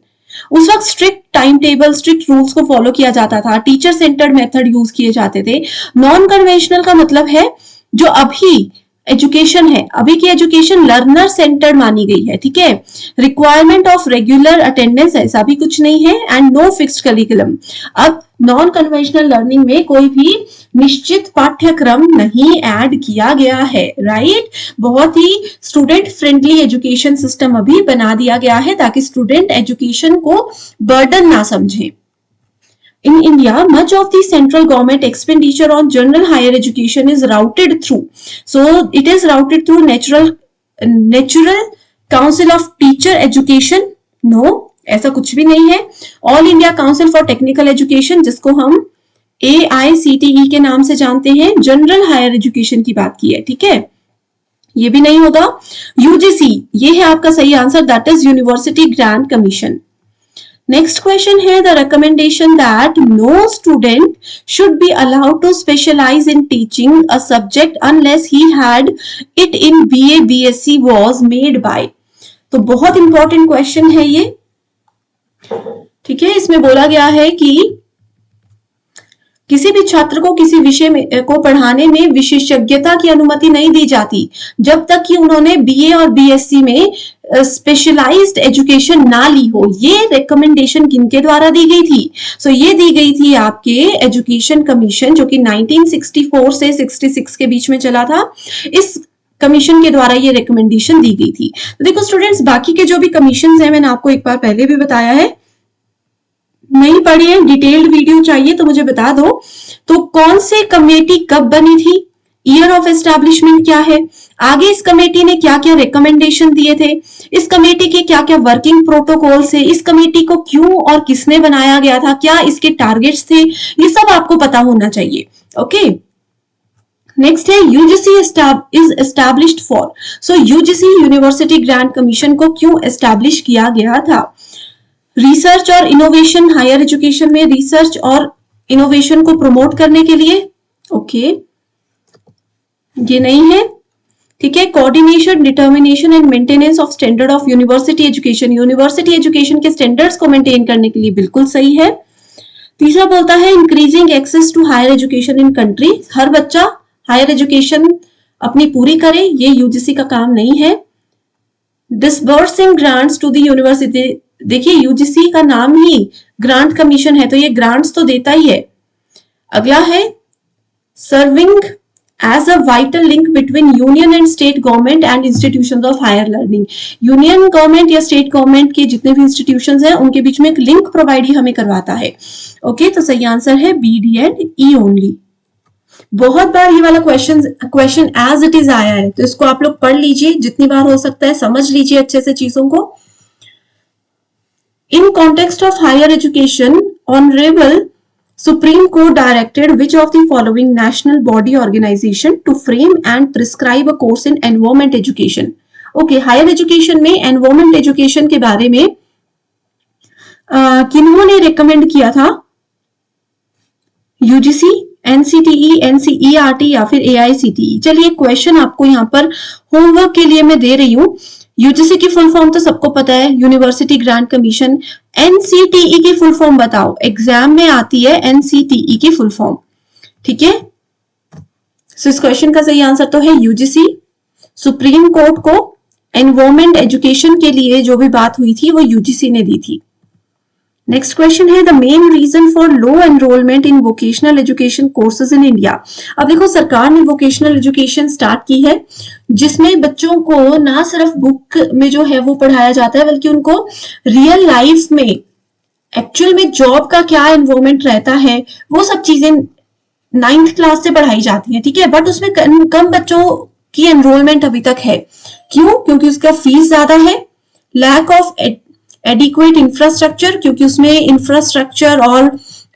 उस वक्त strict time table, strict rules को फॉलो किया जाता था, टीचर सेंटर्ड मेथड यूज किए जाते थे। नॉन कन्वेंशनल का मतलब है जो अभी एजुकेशन है, अभी की एजुकेशन लर्नर सेंटर्ड मानी गई है, ठीक है। रिक्वायरमेंट ऑफ रेगुलर अटेंडेंस ऐसा भी कुछ नहीं है, एंड नो फिक्स्ड करिकुलम। अब नॉन कन्वेंशनल लर्निंग में कोई भी निश्चित पाठ्यक्रम नहीं ऐड किया गया है, राइट। बहुत ही स्टूडेंट फ्रेंडली एजुकेशन सिस्टम अभी बना दिया गया है ताकि स्टूडेंट एजुकेशन को बर्डन ना समझे। In India, much of the central government expenditure on general higher education is routed through. So it is routed through Natural Council of Teacher Education. No, ऐसा कुछ भी नहीं है। All India Council for Technical Education, जिसको हम AICTE के नाम से जानते हैं, जनरल हायर एजुकेशन की बात की है, ठीक है। ये भी नहीं होगा। UGC, ये है आपका सही answer, that is university grant commission. Next question है, the recommendation that no student should be allowed to specialize in teaching a subject unless he had it in BA BSc was made by। तो बहुत important question है ये, ठीक है। इसमें बोला गया है कि किसी भी छात्र को किसी विषय को पढ़ाने में विशेषज्ञता की अनुमति नहीं दी जाती जब तक कि उन्होंने BA और BSc में स्पेशलाइज्ड एजुकेशन ना ली हो। ये रिकमेंडेशन किनके द्वारा दी गई थी? सो ये दी गई थी आपके एजुकेशन कमीशन, जो कि 1964 से 66 के बीच में चला था। इस कमीशन के द्वारा ये रिकमेंडेशन दी गई थी। तो देखो स्टूडेंट्स, बाकी के जो भी कमीशन है, मैंने आपको एक बार पहले भी बताया है, नहीं पढ़ी है, डिटेल्ड वीडियो चाहिए तो मुझे बता दो। तो कौन से कमेटी कब बनी थी, ईयर ऑफ एस्टैब्लिशमेंट क्या है, आगे इस कमेटी ने क्या क्या रिकमेंडेशन दिए थे, इस कमेटी के क्या क्या वर्किंग प्रोटोकॉल्स है, इस कमेटी को क्यों और किसने बनाया गया था, क्या इसके टारगेट्स थे, ये सब आपको पता होना चाहिए। ओके, नेक्स्ट है UGC is established for. So UGC university grant commission को क्यों एस्टैब्लिश किया गया था? रिसर्च और इनोवेशन, हायर एजुकेशन में रिसर्च और इनोवेशन को प्रमोट करने के लिए। ओके, ये नहीं है, ठीक है। Coordination, determination and maintenance of standard of university education, university education के स्टैंडर्ड्स को मेंटेन करने के लिए, बिल्कुल सही है। तीसरा बोलता है increasing access to higher education in country, हर बच्चा हायर एजुकेशन अपनी पूरी करे, ये यूजीसी का काम नहीं है। Disbursing grants to the university, देखिए यूजीसी का नाम ही ग्रांट कमीशन है, तो ये ग्रांट्स तो देता ही है। अगला है serving as a vital link between union and state government and institutions of higher learning, union government या स्टेट गवर्नमेंट के जितने भी इंस्टीट्यूशंस हैं उनके बीच में एक लिंक प्रोवाइड ही हमें करवाता है। ओके, तो सही आंसर है B, D and E only. बहुत बार ये वाला क्वेश्चन एज इट इज आया है, तो इसको आप लोग पढ़ लीजिए, जितनी बार हो सकता है समझ लीजिए अच्छे से चीजों को। In context of higher education, honourable Supreme Court directed which of the following national body organization to frame and prescribe a course in environment education? Okay, higher education में environment education के बारे में किन्होंने recommend किया था? UGC, NCTE, NCERT या फिर AICTE? चलिए question आपको यहाँ पर होमवर्क के लिए मैं दे रही हूँ। यूजीसी की फुल फॉर्म तो सबको पता है, यूनिवर्सिटी ग्रांट कमीशन। एनसीटीई की फुल फॉर्म बताओ, एग्जाम में आती है एनसीटीई की फुल फॉर्म, ठीक है। सो इस क्वेश्चन का सही आंसर तो है यूजीसी। सुप्रीम कोर्ट को एनवायरमेंट एजुकेशन के लिए जो भी बात हुई थी वो यूजीसी ने दी थी। नेक्स्ट क्वेश्चन है the main reason for low enrolment in vocational education courses in India. अब देखो सरकार ने वोकेशनल एजुकेशन स्टार्ट की है, जिसमें बच्चों को ना सिर्फ बुक में जो है वो पढ़ाया जाता है, बल्कि उनको रियल लाइफ में एक्चुअल में जॉब का क्या एनवायरमेंट रहता है वो सब चीजें 9th क्लास से पढ़ाई जाती है, ठीक है। बट उसमें कम बच्चों की एनरोलमेंट अभी तक है। क्यों? क्योंकि उसका फीस ज्यादा है। लैक ऑफ एडिक्वेट इंफ्रास्ट्रक्चर, क्योंकि उसमें इंफ्रास्ट्रक्चर और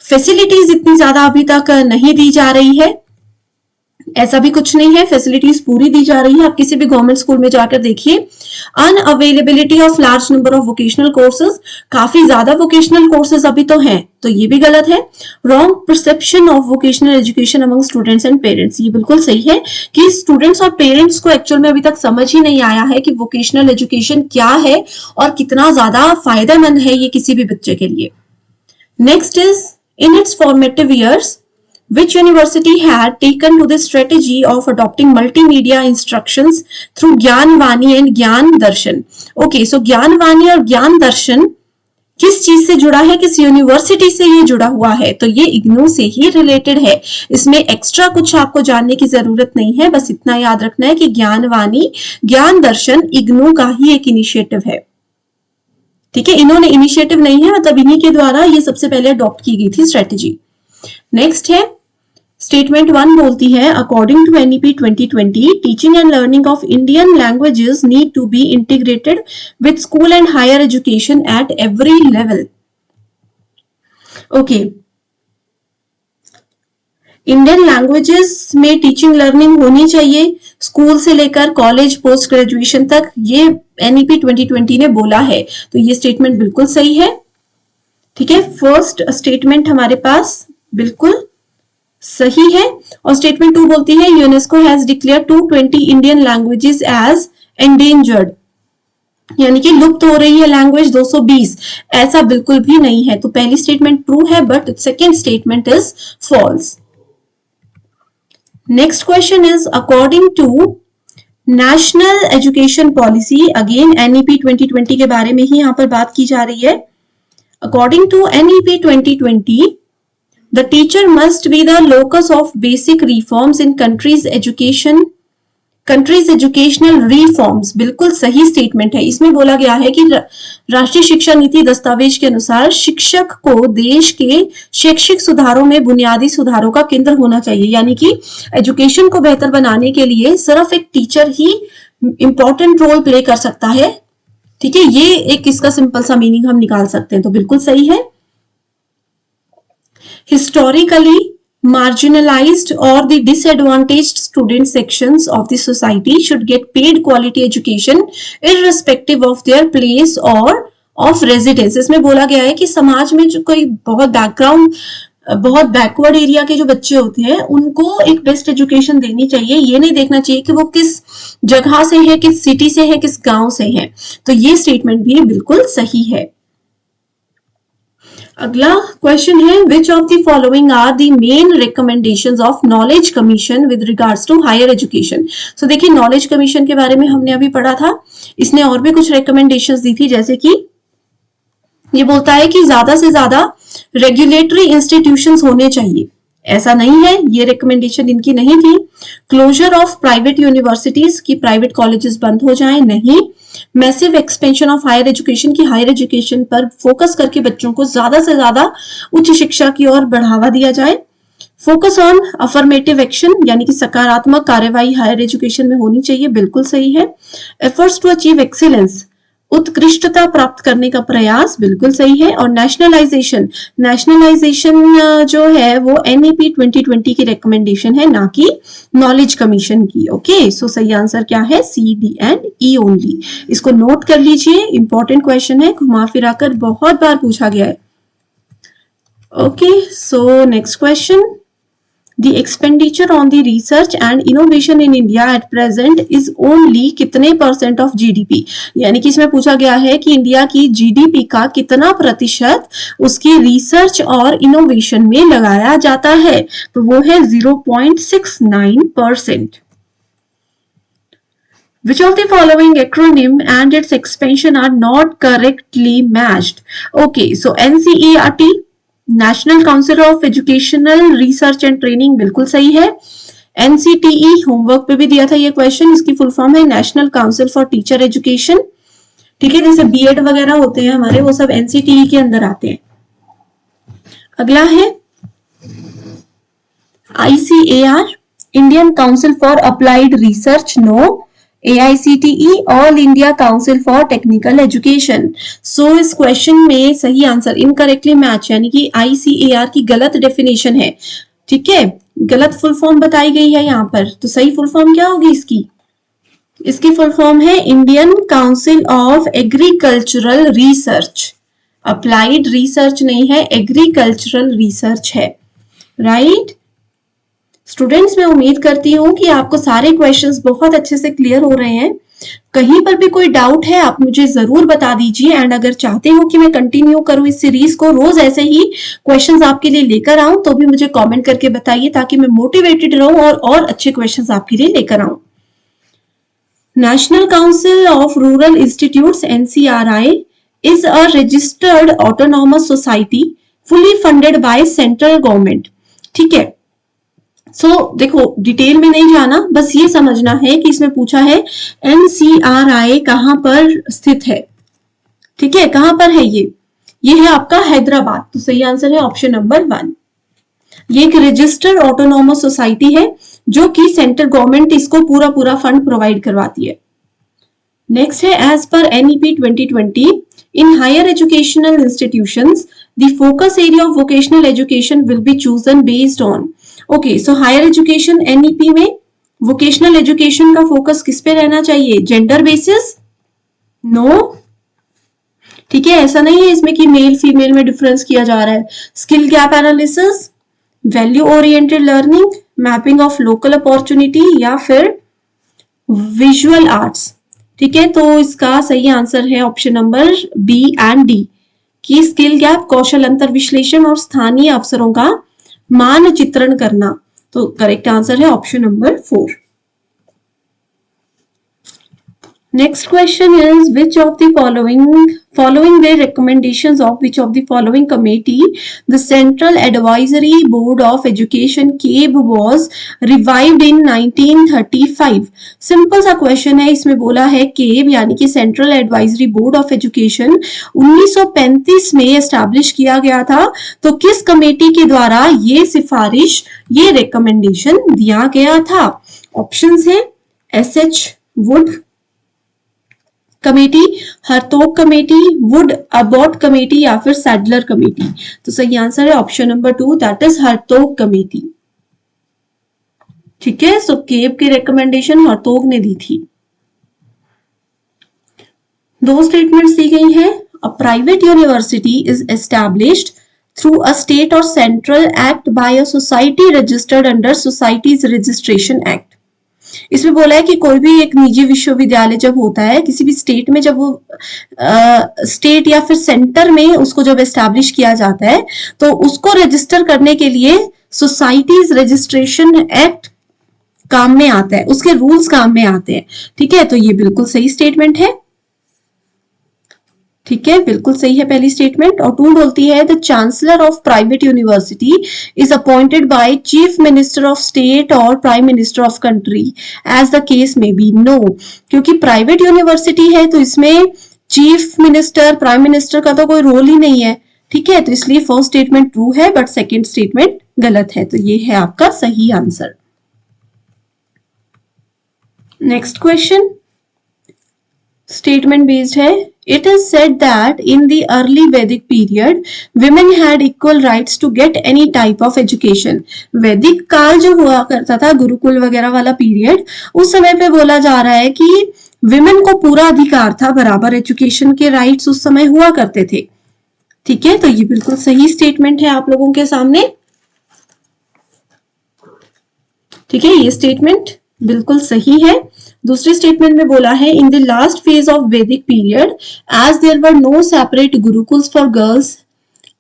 फैसिलिटीज इतनी ज्यादा अभी तक नहीं दी जा रही है। ऐसा भी कुछ नहीं है, फैसिलिटीज पूरी दी जा रही है। आप किसी भी गवर्नमेंट स्कूल में जाकर देखिए। Unavailability of large number of vocational courses, काफी ज्यादा वोकेशनल कोर्सेज अभी तो हैं, तो ये भी गलत है। Wrong perception of vocational education among students and parents, ये बिल्कुल सही है कि स्टूडेंट्स और पेरेंट्स को एक्चुअल में अभी तक समझ ही नहीं आया है कि वोकेशनल एजुकेशन क्या है और कितना ज्यादा फायदेमंद है ये किसी भी बच्चे के लिए। Next is in its formative years which university had taken to the strategy of adopting multimedia instructions through Gyanvani and ज्ञान दर्शन। ओके, सो ज्ञानवाणी और ज्ञान दर्शन किस चीज से जुड़ा है, किस यूनिवर्सिटी से ये जुड़ा हुआ है? तो ये इग्नू से ही रिलेटेड है। इसमें एक्स्ट्रा कुछ आपको जानने की जरूरत नहीं है, बस इतना याद रखना है कि ज्ञानवाणी ज्ञान दर्शन इग्नू का ही एक इनिशिएटिव है, ठीक है। इन्होंने इनिशिएटिव नहीं है, मतलब इन्हीं के द्वारा ये सबसे पहले अडॉप्ट की गई थी स्ट्रेटेजी। नेक्स्ट है स्टेटमेंट 1 बोलती है according to NEP 2020 teaching and learning of Indian languages need to be integrated with school and higher education at every level. Okay, Indian languages में टीचिंग लर्निंग होनी चाहिए स्कूल से लेकर कॉलेज पोस्ट ग्रेजुएशन तक, ये NEP 2020 ने बोला है, तो ये स्टेटमेंट बिल्कुल सही है, ठीक है। फर्स्ट स्टेटमेंट हमारे पास बिल्कुल सही है। और स्टेटमेंट 2 बोलती है UNESCO has declare 220 Indian languages as endangered, यानी कि लुप्त हो रही है लैंग्वेज 220। ऐसा बिल्कुल भी नहीं है, तो पहली स्टेटमेंट ट्रू है but second statement is false. Next question is according to national education policy, again NEP 2020 के बारे में ही यहां पर बात की जा रही है। According to NEP 2020 the teacher must be the locus of basic reforms in country's educational reforms, बिल्कुल सही स्टेटमेंट है। इसमें बोला गया है कि राष्ट्रीय शिक्षा नीति दस्तावेज के अनुसार शिक्षक को देश के शैक्षिक सुधारों में बुनियादी सुधारों का केंद्र होना चाहिए, यानी कि एजुकेशन को बेहतर बनाने के लिए सिर्फ एक टीचर ही इंपॉर्टेंट रोल प्ले कर सकता है, ठीक है। ये एक इसका सिंपल सा मीनिंग हम निकाल सकते हैं, तो बिल्कुल सही है। Historically, marginalized or the disadvantaged student sections of the society should get paid quality education irrespective of their place or of residence. इसमें बोला गया है कि समाज में जो कोई बहुत बैकवर्ड एरिया के जो बच्चे होते हैं उनको एक बेस्ट एजुकेशन देनी चाहिए। ये नहीं देखना चाहिए कि वो किस जगह से है, किस सिटी से है, किस गांव से है। तो ये स्टेटमेंट भी बिल्कुल सही है। अगला क्वेश्चन है, which of the following are the main recommendations of knowledge commission with regards to higher education. So देखिए, नॉलेज कमीशन के बारे में हमने अभी पढ़ा था। इसने और भी कुछ रिकमेंडेशंस दी थी, जैसे कि ये बोलता है कि ज्यादा से ज्यादा रेगुलेटरी इंस्टीट्यूशंस होने चाहिए। ऐसा नहीं है, ये रिकमेंडेशन इनकी नहीं थी। क्लोजर ऑफ प्राइवेट यूनिवर्सिटीज की प्राइवेट कॉलेजेस बंद हो जाएं, नहीं। Massive expansion of higher education की हायर एजुकेशन पर फोकस करके बच्चों को ज्यादा से ज्यादा उच्च शिक्षा की ओर बढ़ावा दिया जाए। फोकस ऑन अफर्मेटिव एक्शन यानी कि सकारात्मक कार्यवाही हायर एजुकेशन में होनी चाहिए, बिल्कुल सही है। एफर्ट्स टू अचीव एक्सीलेंस, उत्कृष्टता प्राप्त करने का प्रयास, बिल्कुल सही है। और नेशनलाइजेशन जो है वो NEP 2020 की रिकमेंडेशन है, ना कि नॉलेज कमीशन की। ओके, सो सही आंसर क्या है? C, D and E only. इसको नोट कर लीजिए, इंपॉर्टेंट क्वेश्चन है, घुमा फिराकर बहुत बार पूछा गया है। Okay, so next question, The expenditure on the research and innovation in India at present is only कितने % of GDP। यानी कि इसमें पूछा गया है कि इंडिया की GDP का कितना प्रतिशत उसकी रिसर्च और इनोवेशन में लगाया जाता है, तो वो है 0.69%। Which of the following acronym and its expansion are not correctly matched? Okay, so NCERT, national council of educational research and training, बिल्कुल सही है। NCTE, होमवर्क पे भी दिया था ये क्वेश्चन, इसकी फुल फॉर्म है national council for teacher education. ठीक है, जैसे BEd वगैरह होते हैं हमारे, वो सब NCTE के अंदर आते हैं। अगला है ICAR, Indian council for applied research, no. AICTE, all India council for technical education. So इस क्वेश्चन में सही आंसर इनकरेक्टली मैच, यानी कि ICAR की गलत डेफिनेशन है। ठीक है, गलत फुल फॉर्म बताई गई है यहाँ पर, तो सही फुल फॉर्म क्या होगी इसकी? इसकी फुल फॉर्म है Indian council of agricultural research. Applied research नहीं है, एग्रीकल्चरल रिसर्च है, राइट। स्टूडेंट्स, मैं उम्मीद करती हूँ कि आपको सारे क्वेश्चंस बहुत अच्छे से क्लियर हो रहे हैं। कहीं पर भी कोई डाउट है आप मुझे जरूर बता दीजिए, एंड अगर चाहते हो कि मैं कंटिन्यू करूं इस सीरीज को, रोज ऐसे ही क्वेश्चंस आपके लिए लेकर आऊं, तो भी मुझे कमेंट करके बताइए, ताकि मैं मोटिवेटेड रहूं और अच्छे क्वेश्चंस आपके लिए लेकर आऊं। National council of rural institutes NCRI is a registered autonomous society fully funded by central government. ठीक है, देखो डिटेल में नहीं जाना, बस ये समझना है कि इसमें पूछा है NCRI कहां पर स्थित है। ठीक है, कहां पर है ये है आपका हैदराबाद, तो सही आंसर है ऑप्शन नंबर 1। ये एक रजिस्टर्ड ऑटोनॉमस सोसाइटी है जो कि सेंट्रल गवर्नमेंट इसको पूरा फंड प्रोवाइड करवाती है। नेक्स्ट है, as per NEP 2020 in higher educational institutions the focus area of vocational education will be chosen based on. Okay, so higher education NEP में vocational education का फोकस किस पे रहना चाहिए? Gender basis? नो। ठीक है, ऐसा नहीं है इसमें कि मेल फीमेल में डिफरेंस किया जा रहा है। Skill gap analysis, value oriented learning, mapping of local opportunity, या फिर विजुअल आर्ट्स। ठीक है, तो इसका सही आंसर है option number B and D की स्किल गैप, कौशल अंतर विश्लेषण और स्थानीय अवसरों का मानचित्रण करना। तो करेक्ट आंसर है option number 4। Next question is, which of the following were recommendations of which of the following committee the Central Advisory Board of Education CAB was revived in 1935? Simple सा क्वेश्चन है, इसमें बोला है CAB यानी कि central advisory board of education 1935 में establish किया गया था। तो किस कमेटी के द्वारा ये सिफारिश, ये रिकमेंडेशन दिया गया था? ऑप्शंस हैं SH Wood committee, Hartog committee, Wood Abbott committee, या फिर सैडलर कमेटी। तो सही आंसर है option number 2, that is Hartog committee. ठीक है, सो केब की रिकमेंडेशन हरतोग ने दी थी। दो स्टेटमेंट्स दी गई हैं। A private university is established through a state और central act by a society registered under societies registration act. इसमें बोला है कि कोई भी एक निजी विश्वविद्यालय जब होता है किसी भी स्टेट में, जब वो स्टेट या फिर सेंटर में उसको जब एस्टैब्लिश किया जाता है तो उसको रजिस्टर करने के लिए सोसाइटीज रजिस्ट्रेशन एक्ट काम में आता है, उसके रूल्स काम में आते हैं। ठीक है, तो ये बिल्कुल सही स्टेटमेंट है। ठीक है, बिल्कुल सही है पहली स्टेटमेंट। और टू बोलती है the chancellor of private university is appointed by chief minister of state और prime minister of country as the case may be. No, क्योंकि प्राइवेट यूनिवर्सिटी है तो इसमें चीफ मिनिस्टर प्राइम मिनिस्टर का तो कोई रोल ही नहीं है। ठीक है, तो इसलिए फर्स्ट स्टेटमेंट ट्रू है बट सेकेंड स्टेटमेंट गलत है, तो ये है आपका सही answer. Next question statement based है। It is said that in the early Vedic period, women had equal rights to get any type of education. वैदिक काल जो हुआ करता था, गुरुकुल वगैरह वाला पीरियड, उस समय पे बोला जा रहा है कि विमेन को पूरा अधिकार था, बराबर एजुकेशन के राइट्स उस समय हुआ करते थे। ठीक है, तो ये बिल्कुल सही स्टेटमेंट है आप लोगों के सामने। ठीक है, ये स्टेटमेंट बिल्कुल सही है। दूसरी स्टेटमेंट में बोला है in the last phase of Vedic period as there were no separate gurukuls for girls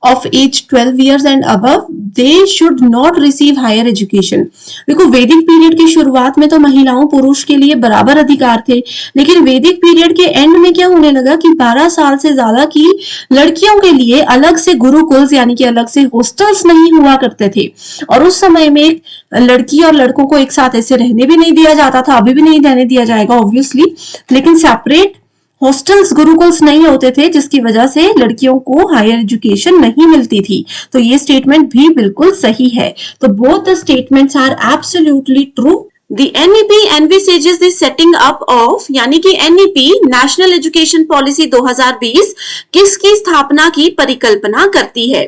of age 12 years and above, they should not receive higher education. देखो, वैदिक पीरियड की शुरुआत में तो महिलाओं पुरुष के लिए बराबर अधिकार थे, लेकिन वैदिक पीरियड के एंड में क्या होने लगा कि 12 साल से ज्यादा की लड़कियों के लिए अलग से गुरुकुल्स यानी कि अलग से हॉस्टल्स नहीं हुआ करते थे। और उस समय में लड़की और लड़कों को एक साथ ऐसे रहने भी नहीं दिया जाता था, अभी भी नहीं रहने दिया जाएगा ऑब्वियसली, लेकिन सेपरेट हॉस्टल्स गुरुकुल्स नहीं होते थे, जिसकी वजह से लड़कियों को हायर एजुकेशन नहीं मिलती थी। तो ये स्टेटमेंट भी बिल्कुल सही है। तो both the statements are absolutely true. The NEP envisages the setting up of यानी कि NEP नेशनल एजुकेशन पॉलिसी 2020 किसकी स्थापना की परिकल्पना करती है?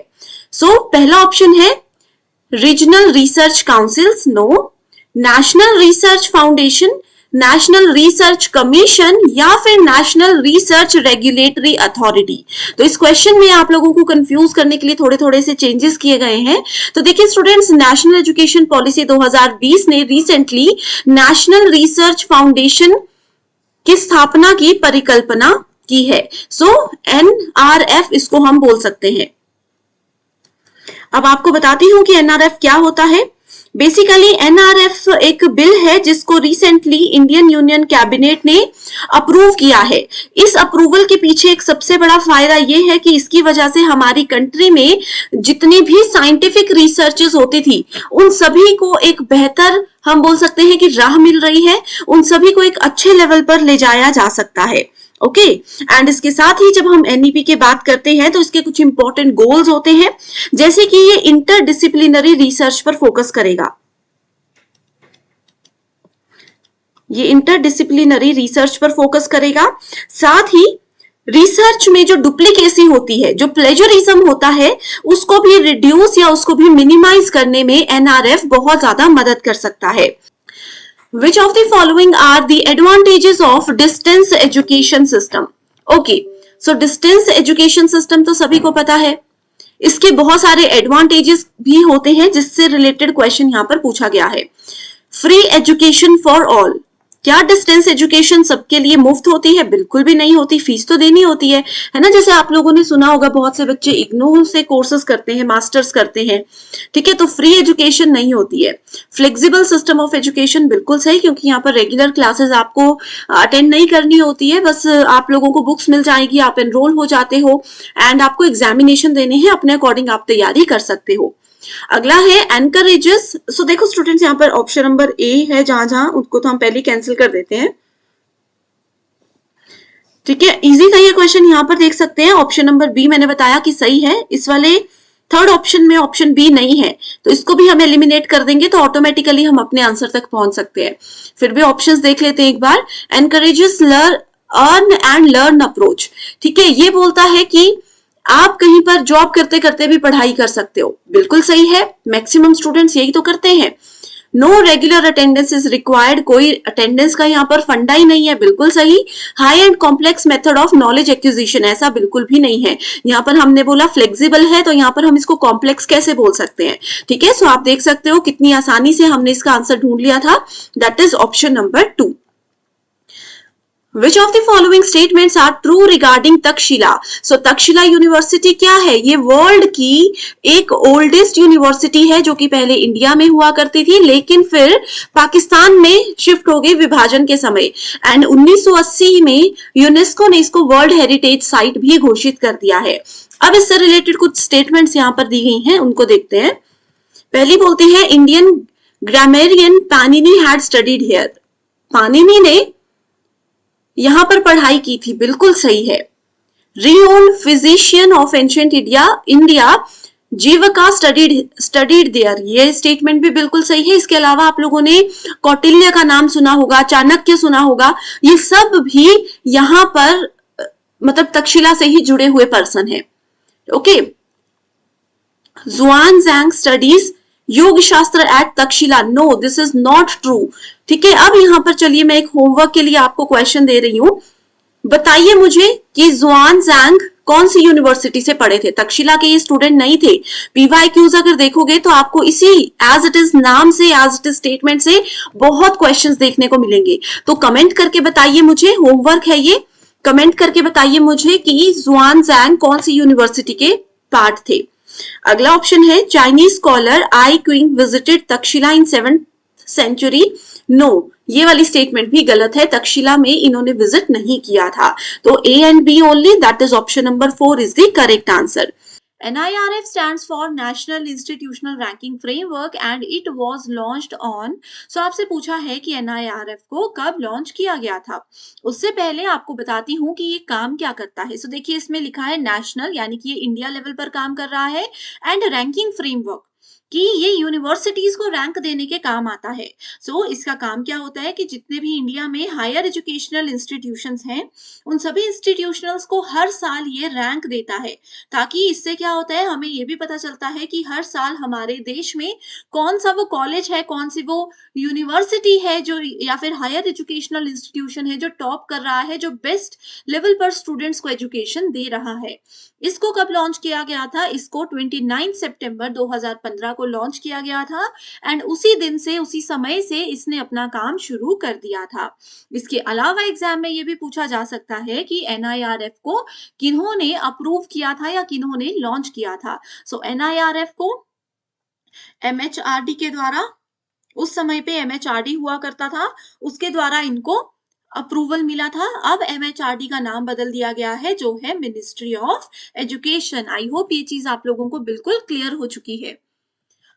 पहला ऑप्शन है regional research councils, no. National research foundation, national research commission या फिर नेशनल रिसर्च रेगुलेटरी अथॉरिटी। तो इस क्वेश्चन में आप लोगों को कंफ्यूज करने के लिए थोड़े थोड़े से चेंजेस किए गए हैं। तो देखिए स्टूडेंट्स, नेशनल एजुकेशन पॉलिसी 2020 ने रिसेंटली नेशनल रिसर्च फाउंडेशन की स्थापना की परिकल्पना की है। NRF इसको हम बोल सकते हैं। अब आपको बताती हूं कि NRF क्या होता है। बेसिकली NRF एक बिल है जिसको रिसेंटली इंडियन यूनियन कैबिनेट ने अप्रूव किया है। इस अप्रूवल के पीछे एक सबसे बड़ा फायदा ये है कि इसकी वजह से हमारी कंट्री में जितनी भी साइंटिफिक रिसर्चेस होती थी उन सभी को एक बेहतर, हम बोल सकते हैं कि राह मिल रही है, उन सभी को एक अच्छे लेवल पर ले जाया जा सकता है। ओके, एंड इसके साथ ही जब हम NEP की बात करते हैं तो इसके कुछ इंपॉर्टेंट गोल्स होते हैं, जैसे कि ये इंटरडिसिप्लिनरी रिसर्च पर फोकस करेगा। ये इंटरडिसिप्लिनरी रिसर्च पर फोकस करेगा। साथ ही रिसर्च में जो डुप्लीकेसी होती है, जो प्लेजरिज्म होता है, उसको भी रिड्यूस या उसको भी मिनिमाइज करने में NRF बहुत ज्यादा मदद कर सकता है। Which of the following are the advantages of distance education system? Okay, so distance education system तो सभी को पता है, इसके बहुत सारे एडवांटेजेस भी होते हैं जिससे रिलेटेड क्वेश्चन यहाँ पर पूछा गया है। फ्री एजुकेशन फॉर ऑल, क्या डिस्टेंस एजुकेशन सबके लिए मुफ्त होती है? बिल्कुल भी नहीं होती, फीस तो देनी होती है ना। जैसे आप लोगों ने सुना होगा बहुत से बच्चे इग्नू से कोर्सेज करते हैं, मास्टर्स करते हैं। ठीक है, तो फ्री एजुकेशन नहीं होती है। फ्लेक्सिबल सिस्टम ऑफ एजुकेशन, बिल्कुल सही, क्योंकि यहाँ पर रेगुलर क्लासेस आपको अटेंड नहीं करनी होती है, बस आप लोगों को बुक्स मिल जाएगी, आप एनरोल हो जाते हो एंड आपको एग्जामिनेशन देने हैं, अपने अकॉर्डिंग आप तैयारी कर सकते हो। अगला है एनकरेजेस। सो देखो स्टूडेंट्स, यहाँ पर ऑप्शन नंबर ए है, जहां जहां उसको तो हम पहले कैंसिल कर देते हैं। ठीक है, इजी था ये क्वेश्चन, यहाँ पर देख सकते हैं। ऑप्शन नंबर बी मैंने बताया कि सही है। इस वाले थर्ड ऑप्शन में ऑप्शन बी नहीं है, तो इसको भी हम एलिमिनेट कर देंगे तो ऑटोमेटिकली हम अपने आंसर तक पहुंच सकते हैं। फिर भी ऑप्शंस देख लेते हैं एक बार। Encourages earn and learn approach. ठीक है, ये बोलता है कि आप कहीं पर जॉब करते करते भी पढ़ाई कर सकते हो। बिल्कुल सही है, मैक्सिमम स्टूडेंट्स यही तो करते हैं। No regular attendance is required, कोई अटेंडेंस का यहाँ पर फंडा ही नहीं है, बिल्कुल सही। High and complex method of knowledge acquisition, ऐसा बिल्कुल भी नहीं है। यहाँ पर हमने बोला फ्लेक्सिबल है, तो यहाँ पर हम इसको कॉम्प्लेक्स कैसे बोल सकते हैं, ठीक है। सो आप देख सकते हो कितनी आसानी से हमने इसका आंसर ढूंढ लिया था, that is option number 2। Which of the following statements are true regarding Takshashila? So Takshashila university क्या है? ये वर्ल्ड की एक ओल्डेस्ट यूनिवर्सिटी है जो कि पहले इंडिया में हुआ करती थी, लेकिन फिर पाकिस्तान में शिफ्ट हो गई विभाजन के समय, एंड 1980 में यूनेस्को ने इसको वर्ल्ड हेरिटेज साइट भी घोषित कर दिया है। अब इससे रिलेटेड कुछ स्टेटमेंट्स यहाँ पर दी गई हैं, उनको देखते हैं। पहली बोलते हैं Indian grammarian Panini had studied here, Panini ने यहां पर पढ़ाई की थी, बिल्कुल सही है। Renowned physician of ancient India Jivaka studied there, ये स्टेटमेंट भी बिल्कुल सही है। इसके अलावा आप लोगों ने कौटिल्य का नाम सुना होगा, चाणक्य सुना होगा, ये सब भी यहां पर मतलब तक्षशिला से ही जुड़े हुए पर्सन है। ओके, जुआन जैंग स्टडीज योग शास्त्र at Takshashila, no this is not true, ठीक है। अब यहां पर चलिए मैं एक होमवर्क के लिए आपको क्वेश्चन दे रही हूं, बताइए मुझे कि जुआन जैंग कौन सी यूनिवर्सिटी से पढ़े थे? तक्षशिला के ये स्टूडेंट नहीं थे। PYQs अगर देखोगे तो आपको इसी एज इट इज नाम से, एज इट इज स्टेटमेंट से बहुत क्वेश्चंस देखने को मिलेंगे। तो कमेंट करके बताइए मुझे, होमवर्क है ये, कमेंट करके बताइए मुझे कि जुआन जैंग कौन सी यूनिवर्सिटी के पार्ट थे। अगला ऑप्शन है चाइनीज स्कॉलर आई क्विंग विजिटेड तक्षशिला इन 7th सेंचुरी, नो ये वाली स्टेटमेंट भी गलत है, तक्षशिला में इन्होंने विजिट नहीं किया था। तो A and B only, that is option number 4 is the correct answer. NIRF stands for National Institutional Ranking Framework and it was launched on, so आपसे पूछा है कि NIRF को कब लॉन्च किया गया था। उससे पहले आपको बताती हूँ कि ये काम क्या करता है। सो देखिए इसमें लिखा है नेशनल, यानी कि ये इंडिया लेवल पर काम कर रहा है, एंड रैंकिंग फ्रेमवर्क कि ये यूनिवर्सिटीज को रैंक देने के काम आता है। सो इसका काम क्या होता है कि जितने भी इंडिया में हायर एजुकेशनल इंस्टीट्यूशंस हैं, उन सभी इंस्टीट्यूशनल्स को हर साल ये रैंक देता है, ताकि इससे क्या होता है हमें ये भी पता चलता है कि हर साल हमारे देश में कौन सा वो कॉलेज है, कौन सी वो यूनिवर्सिटी है जो, या फिर हायर एजुकेशनल इंस्टीट्यूशन है जो टॉप कर रहा है, जो बेस्ट लेवल पर स्टूडेंट्स को एजुकेशन दे रहा है। इसको कब लॉन्च किया गया था? इसको 29 सितंबर 2015 को लॉन्च किया गया था, एंड उसी दिन से, उसी समय से इसने अपना काम शुरू कर दिया था। इसके अलावा एग्जाम में ये भी पूछा जा सकता है कि NIRF को किन्होंने अप्रूव किया था या किन्होंने लॉन्च किया था। सो NIRF को MHRD के द्वारा, उस समय पे MHRD हुआ करता था, उसके द्वारा इनको अप्रूवल मिला था। अब MHRD का नाम बदल दिया गया है, जो है ministry of education. I hope ये चीज आप लोगों को बिल्कुल क्लियर हो चुकी है।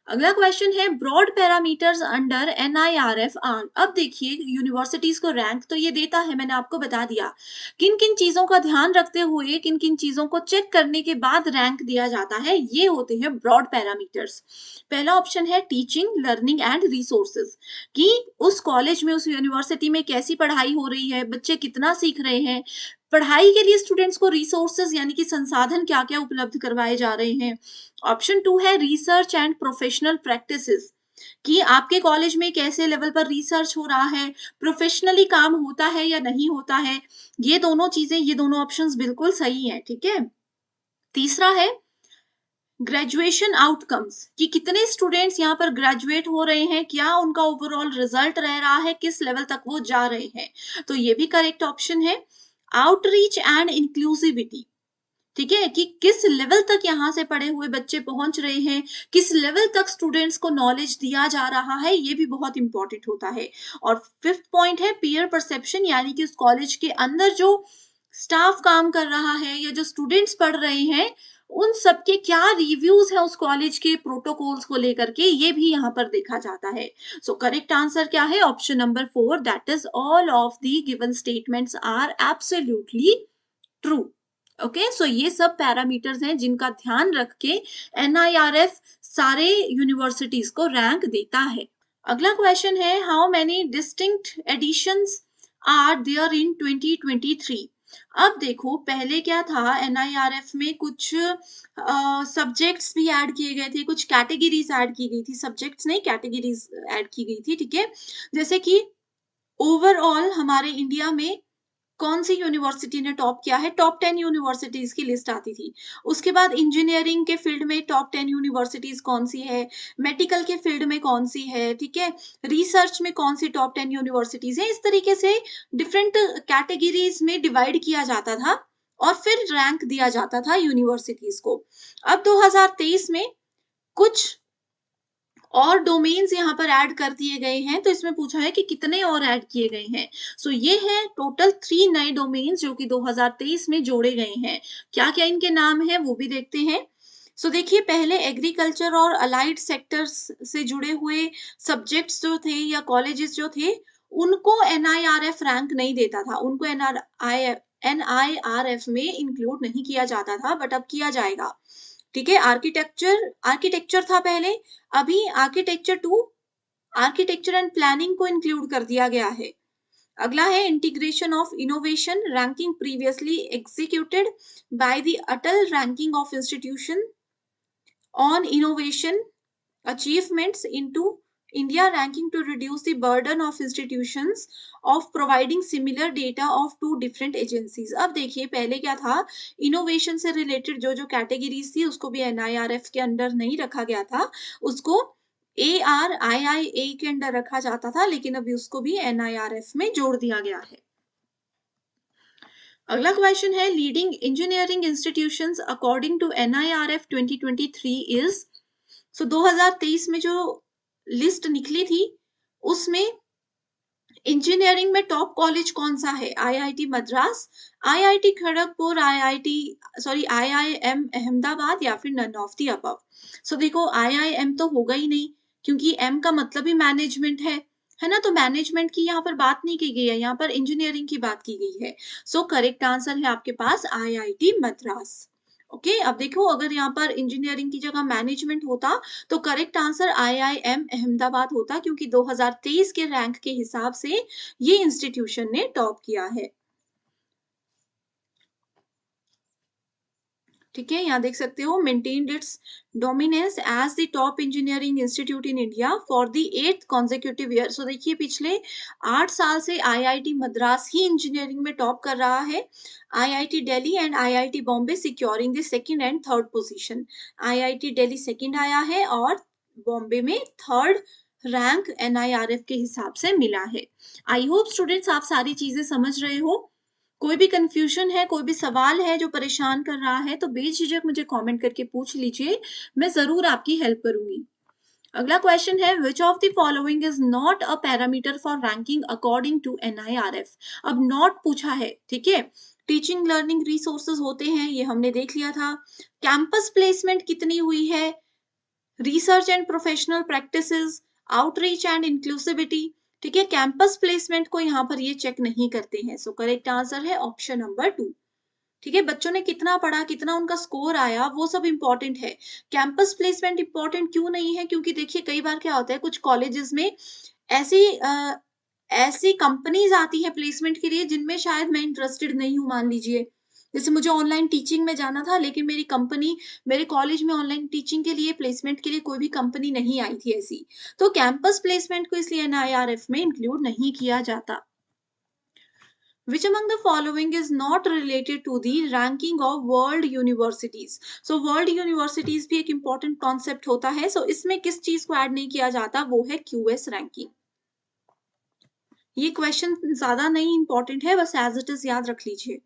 अगला क्वेश्चन है broad parameters under NIRF are. अब देखिए यूनिवर्सिटीज को रैंक तो ये देता है, मैंने आपको बता दिया किन किन चीजों का ध्यान रखते हुए, किन किन चीजों को चेक करने के बाद रैंक दिया जाता है, ये होते हैं ब्रॉड पैरामीटर्स। पहला ऑप्शन है टीचिंग, लर्निंग एंड रिसोर्सेज, कि उस कॉलेज में, उस यूनिवर्सिटी में कैसी पढ़ाई हो रही है, बच्चे कितना सीख रहे हैं, पढ़ाई के लिए स्टूडेंट्स को रिसोर्सेज यानी कि संसाधन क्या क्या उपलब्ध करवाए जा रहे हैं। ऑप्शन 2 है रिसर्च एंड प्रोफेशनल प्रैक्टिसेस, कि आपके कॉलेज में कैसे लेवल पर रिसर्च हो रहा है, प्रोफेशनली काम होता है या नहीं होता है। ये दोनों चीजें, ये दोनों ऑप्शंस बिल्कुल सही है, ठीक है। तीसरा है ग्रेजुएशन आउटकम्स, कि कितने स्टूडेंट्स यहाँ पर ग्रेजुएट हो रहे हैं, क्या उनका ओवरऑल रिजल्ट रह रहा है, किस लेवल तक वो जा रहे हैं, तो ये भी करेक्ट ऑप्शन है। आउटरीच एंड इंक्लूसिविटी, ठीक है, कि किस लेवल तक यहाँ से पढ़े हुए बच्चे पहुंच रहे हैं, किस लेवल तक स्टूडेंट्स को नॉलेज दिया जा रहा है, ये भी बहुत इंपॉर्टेंट होता है। और 5th पॉइंट है पीयर परसेप्शन, यानी कि उस कॉलेज के अंदर जो स्टाफ काम कर रहा है या जो स्टूडेंट्स पढ़ रहे हैं, उन सबके क्या रिव्यूज है उस कॉलेज के प्रोटोकॉल्स को लेकर के, ये भी यहाँ पर देखा जाता है। सो करेक्ट आंसर क्या है? Option number 4, that is all of the given statements are absolutely true. Okay, so ये सब पैरामीटर्स हैं जिनका ध्यान रख के NIRF सारे यूनिवर्सिटीज को रैंक देता है। अगला क्वेश्चन है how many distinct editions are there in 2023। अब देखो पहले क्या था, एनआईआरएफ में कुछ सब्जेक्ट्स भी ऐड किए गए थे, कुछ कैटेगरीज ऐड की गई थी, सब्जेक्ट्स नहीं कैटेगरीज ऐड की गई थी, ठीक है। जैसे कि ओवरऑल हमारे इंडिया में कौन सी यूनिवर्सिटी ने टॉप किया है, टॉप 10 यूनिवर्सिटीज की लिस्ट आती थी। उसके बाद इंजीनियरिंग के फील्ड में टॉप 10 यूनिवर्सिटीज कौन सी है, मेडिकल के फील्ड में कौन सी है, ठीक है, रिसर्च में कौन सी टॉप 10 यूनिवर्सिटीज है। इस तरीके से डिफरेंट कैटेगरीज में डिवाइड किया जाता था और फिर रैंक दिया जाता था यूनिवर्सिटीज को। अब 2023 में कुछ और डोमेन्स यहाँ पर ऐड कर दिए गए हैं, तो इसमें पूछा है कि कितने और ऐड किए गए हैं। सो ये है टोटल 3 नए डोमेन्स जो कि 2023 में जोड़े गए हैं। क्या क्या इनके नाम है वो भी देखते हैं। सो देखिए पहले एग्रीकल्चर और अलाइड सेक्टर्स से जुड़े हुए सब्जेक्ट्स जो थे या कॉलेजेस जो थे उनको एनआईआरएफ रैंक नहीं देता था, उनको एनआईआरएफ में इंक्लूड नहीं किया जाता था, बट अब किया जाएगा, ठीक है। आर्किटेक्चर था पहले, अभी आर्किटेक्चर एंड प्लानिंग को इंक्लूड कर दिया गया है। अगला है integration of innovation ranking previously executed by the Atal ranking of institution on innovation achievements into India ranking to reduce the burden of institutions of providing similar data of two different agencies। अब देखिए पहले क्या था, innovation से related जो जो categories थी उसको भी एनआईआरएफ के अंडर नहीं रखा गया था, उसको ARIIA के अंडर रखा जाता था, लेकिन अभी उसको भी एनआईआरएफ में जोड़ दिया गया है। अगला क्वेश्चन है leading engineering institutions according to NIRF 2023 is. So 2023 में जो लिस्ट निकली थी उसमें इंजीनियरिंग में टॉप कॉलेज कौन सा है, IIT Madras, IIT Kharagpur, IIM Ahmedabad या फिर नन ऑफ द अबव। सो देखो आईआईएम तो होगा ही नहीं क्योंकि एम का मतलब ही मैनेजमेंट है ना, तो मैनेजमेंट की यहाँ पर बात नहीं की गई है, यहाँ पर इंजीनियरिंग की बात की गई है। सो करेक्ट आंसर है आपके पास आईआईटी मद्रास। ओके अब देखो अगर यहाँ पर इंजीनियरिंग की जगह मैनेजमेंट होता तो करेक्ट आंसर आईआईएम अहमदाबाद होता, क्योंकि 2023 के रैंक के हिसाब से ये इंस्टीट्यूशन ने टॉप किया है। ठीक है, यहाँ देख सकते हो maintained its dominance as the top engineering institute in India for the 8th consecutive year. So देखिए पिछले 8 साल से आईआईटी मद्रास ही इंजीनियरिंग में टॉप कर रहा है, IIT Delhi and IIT Bombay securing the second and third position. IIT Delhi second आया है और बॉम्बे में थर्ड रैंक एनआईआरएफ के हिसाब से मिला है। आई होप स्टूडेंट्स आप सारी चीजें समझ रहे हो। कोई भी कंफ्यूजन है, कोई भी सवाल है जो परेशान कर रहा है तो बेझिझक मुझे कमेंट करके पूछ लीजिए, मैं जरूर आपकी हेल्प करूंगी। अगला क्वेश्चन है which of the following is not a parameter for ranking according to NIRF. अब नॉट पूछा है, ठीक है। टीचिंग लर्निंग रिसोर्सेज होते हैं, ये हमने देख लिया था। कैंपस प्लेसमेंट कितनी हुई है, research and professional practices, outreach and inclusivity, ठीक है। कैंपस प्लेसमेंट को यहाँ पर ये चेक नहीं करते हैं, सो करेक्ट आंसर है ऑप्शन नंबर 2। ठीक है, बच्चों ने कितना पढ़ा, कितना उनका स्कोर आया, वो सब इंपॉर्टेंट है। कैंपस प्लेसमेंट इंपॉर्टेंट क्यों नहीं है, क्योंकि देखिए कई बार क्या होता है कुछ कॉलेजेस में ऐसी ऐसी कंपनीज आती है प्लेसमेंट के लिए जिनमें शायद मैं इंटरेस्टेड नहीं हूँ, मान लीजिए जैसे मुझे ऑनलाइन टीचिंग में जाना था लेकिन मेरे कॉलेज में ऑनलाइन टीचिंग के लिए प्लेसमेंट के लिए कोई भी कंपनी नहीं आई थी ऐसी, तो कैंपस प्लेसमेंट को इसलिए एनआईआरएफ में इंक्लूड नहीं किया जाता। Which among the following is not related to the ranking of world universities? So world universities भी एक important concept होता है, so इसमें किस चीज को ऐड नहीं किया जाता, वो है QS ranking। ये क्वेश्चन ज्यादा नहीं इंपॉर्टेंट है, बस एज इट इज याद रख लीजिए।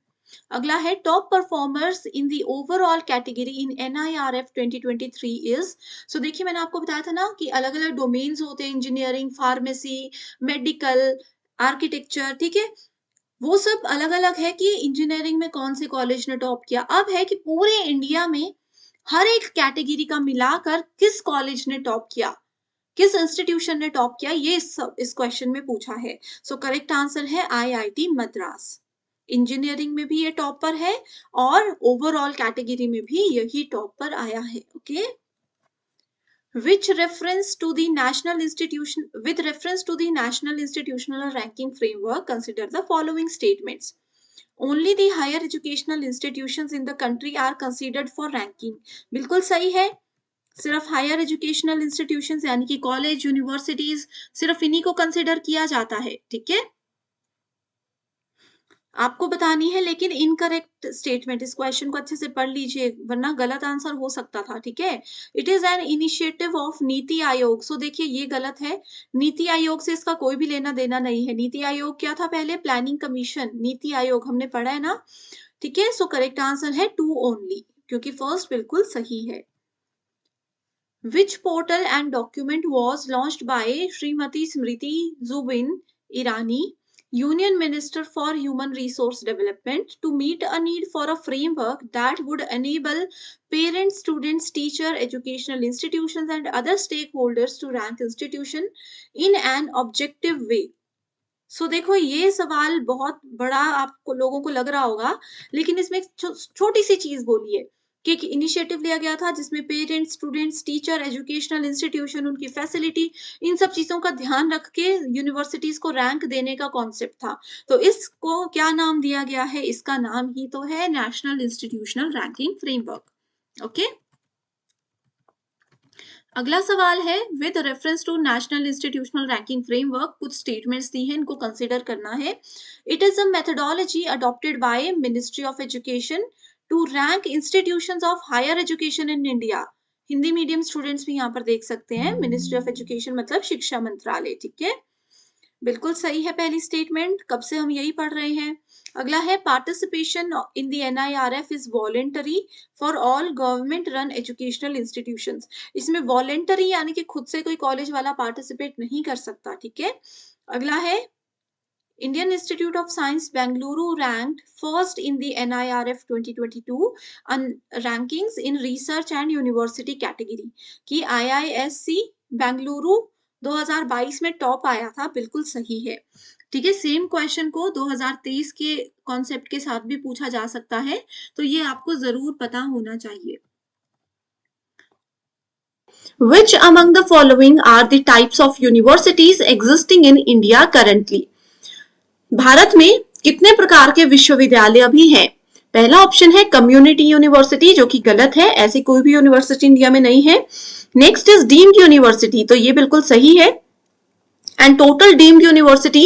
अगला है top performers in the overall category in NIRF 2023 is. So देखिए मैंने आपको बताया था ना कि अलग अलग डोमेन्स होते हैं, इंजीनियरिंग, फार्मेसी, मेडिकल, आर्किटेक्चर, ठीक है, वो सब अलग अलग है कि इंजीनियरिंग में कौन से कॉलेज ने टॉप किया। अब है कि पूरे इंडिया में हर एक कैटेगरी का मिलाकर किस कॉलेज ने टॉप किया, किस इंस्टीट्यूशन ने टॉप किया, ये इस क्वेश्चन में पूछा है। सो करेक्ट आंसर है आईआईटी मद्रास। इंजीनियरिंग में भी ये टॉप पर है और ओवरऑल कैटेगरी में भी यही टॉप पर आया है। Okay with reference to the national institutional ranking framework, consider the following statements। Only the higher educational institutions in the country are considered for ranking. बिल्कुल सही है, सिर्फ हायर एजुकेशनल इंस्टीट्यूशंस यानी कि कॉलेज, यूनिवर्सिटीज, सिर्फ इन्हीं को कंसिडर किया जाता है। ठीक है, आपको बतानी है लेकिन इनकरेक्ट स्टेटमेंट, इस क्वेश्चन को अच्छे से पढ़ लीजिए वरना गलत आंसर हो सकता था। ठीक है, it is an initiative of NITI Aayog. सो देखिए ये गलत है, नीति आयोग से इसका कोई भी लेना देना नहीं है। नीति आयोग क्या था पहले? Planning commission. नीति आयोग हमने पढ़ा है ना। ठीक है, सो करेक्ट आंसर है 2 ओनली, क्योंकि फर्स्ट बिल्कुल सही है। Which portal and document was launched by Srimati Smriti Zubin Irani, Union Minister for Human Resource Development, to meet a need for a framework that would enable parents, students, teachers, educational institutions, and other stakeholders to rank institution in an objective way? सो देखो ये सवाल बहुत बड़ा आपको लोगों को लग रहा होगा, लेकिन इसमें छोटी सी चीज बोली है कि एक इनिशिएटिव लिया गया था जिसमें parents, students, teacher, educational institution, उनकी फैसिलिटी, इन सब चीजों का ध्यान रख के यूनिवर्सिटीज को रैंक देने का कॉन्सेप्ट था। तो इसको क्या नाम दिया गया है? इसका नाम ही तो है national institutional ranking framework. Okay, अगला सवाल है with reference to national institutional ranking framework, कुछ स्टेटमेंट्स दी हैं, इनको कंसीडर करना है। It is a methodology adopted by ministry of education to rank institutions of higher education in India. Hindi medium students भी यहाँ पर देख सकते हैं, मिनिस्ट्री ऑफ एजुकेशन मतलब शिक्षा मंत्रालय। ठीक है, बिल्कुल सही है पहली स्टेटमेंट, कब से हम यही पढ़ रहे हैं। अगला है participation in the NIRF is voluntary for all government run educational institutions. इसमें वॉलेंटरी यानी कि खुद से कोई कॉलेज वाला पार्टिसिपेट नहीं कर सकता। ठीक है, अगला है Indian Institute of Science Bengaluru ranked first in the NIRF 2022 rankings in research and university category कि IISc बेंगलुरु 2022 में टॉप आया था। बिल्कुल सही है। ठीक है, सेम क्वेश्चन को 2023 के कॉन्सेप्ट के साथ भी पूछा जा सकता है, तो ये आपको जरूर पता होना चाहिए। Which among the following are the types of universities existing in India currently? Bharat में कितने प्रकार के विश्वविद्यालय अभी हैं? पहला ऑप्शन है कम्युनिटी यूनिवर्सिटी, जो कि गलत है, ऐसी कोई भी यूनिवर्सिटी इंडिया में नहीं है। नेक्स्ट इज डीम्ड यूनिवर्सिटी, तो ये बिल्कुल सही है। एंड टोटल डीम्ड यूनिवर्सिटी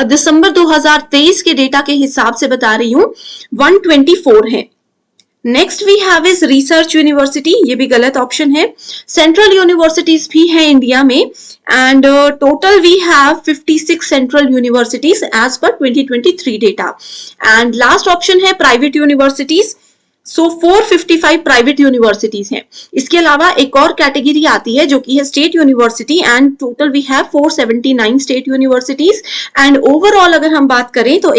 दिसंबर 2023 के डेटा के हिसाब से बता रही हूं 124 है। Next we have is research university, ये भी गलत ऑप्शन है। सेंट्रल यूनिवर्सिटीज भी है इंडिया में and total we have 56 central universities as per 2023 data. And last option है private universities, so 455 private universities हैं। इसके अलावा एक और कैटेगरी आती है जो कि है state university and total we have 479 state universities and overall अगर हम बात करें तो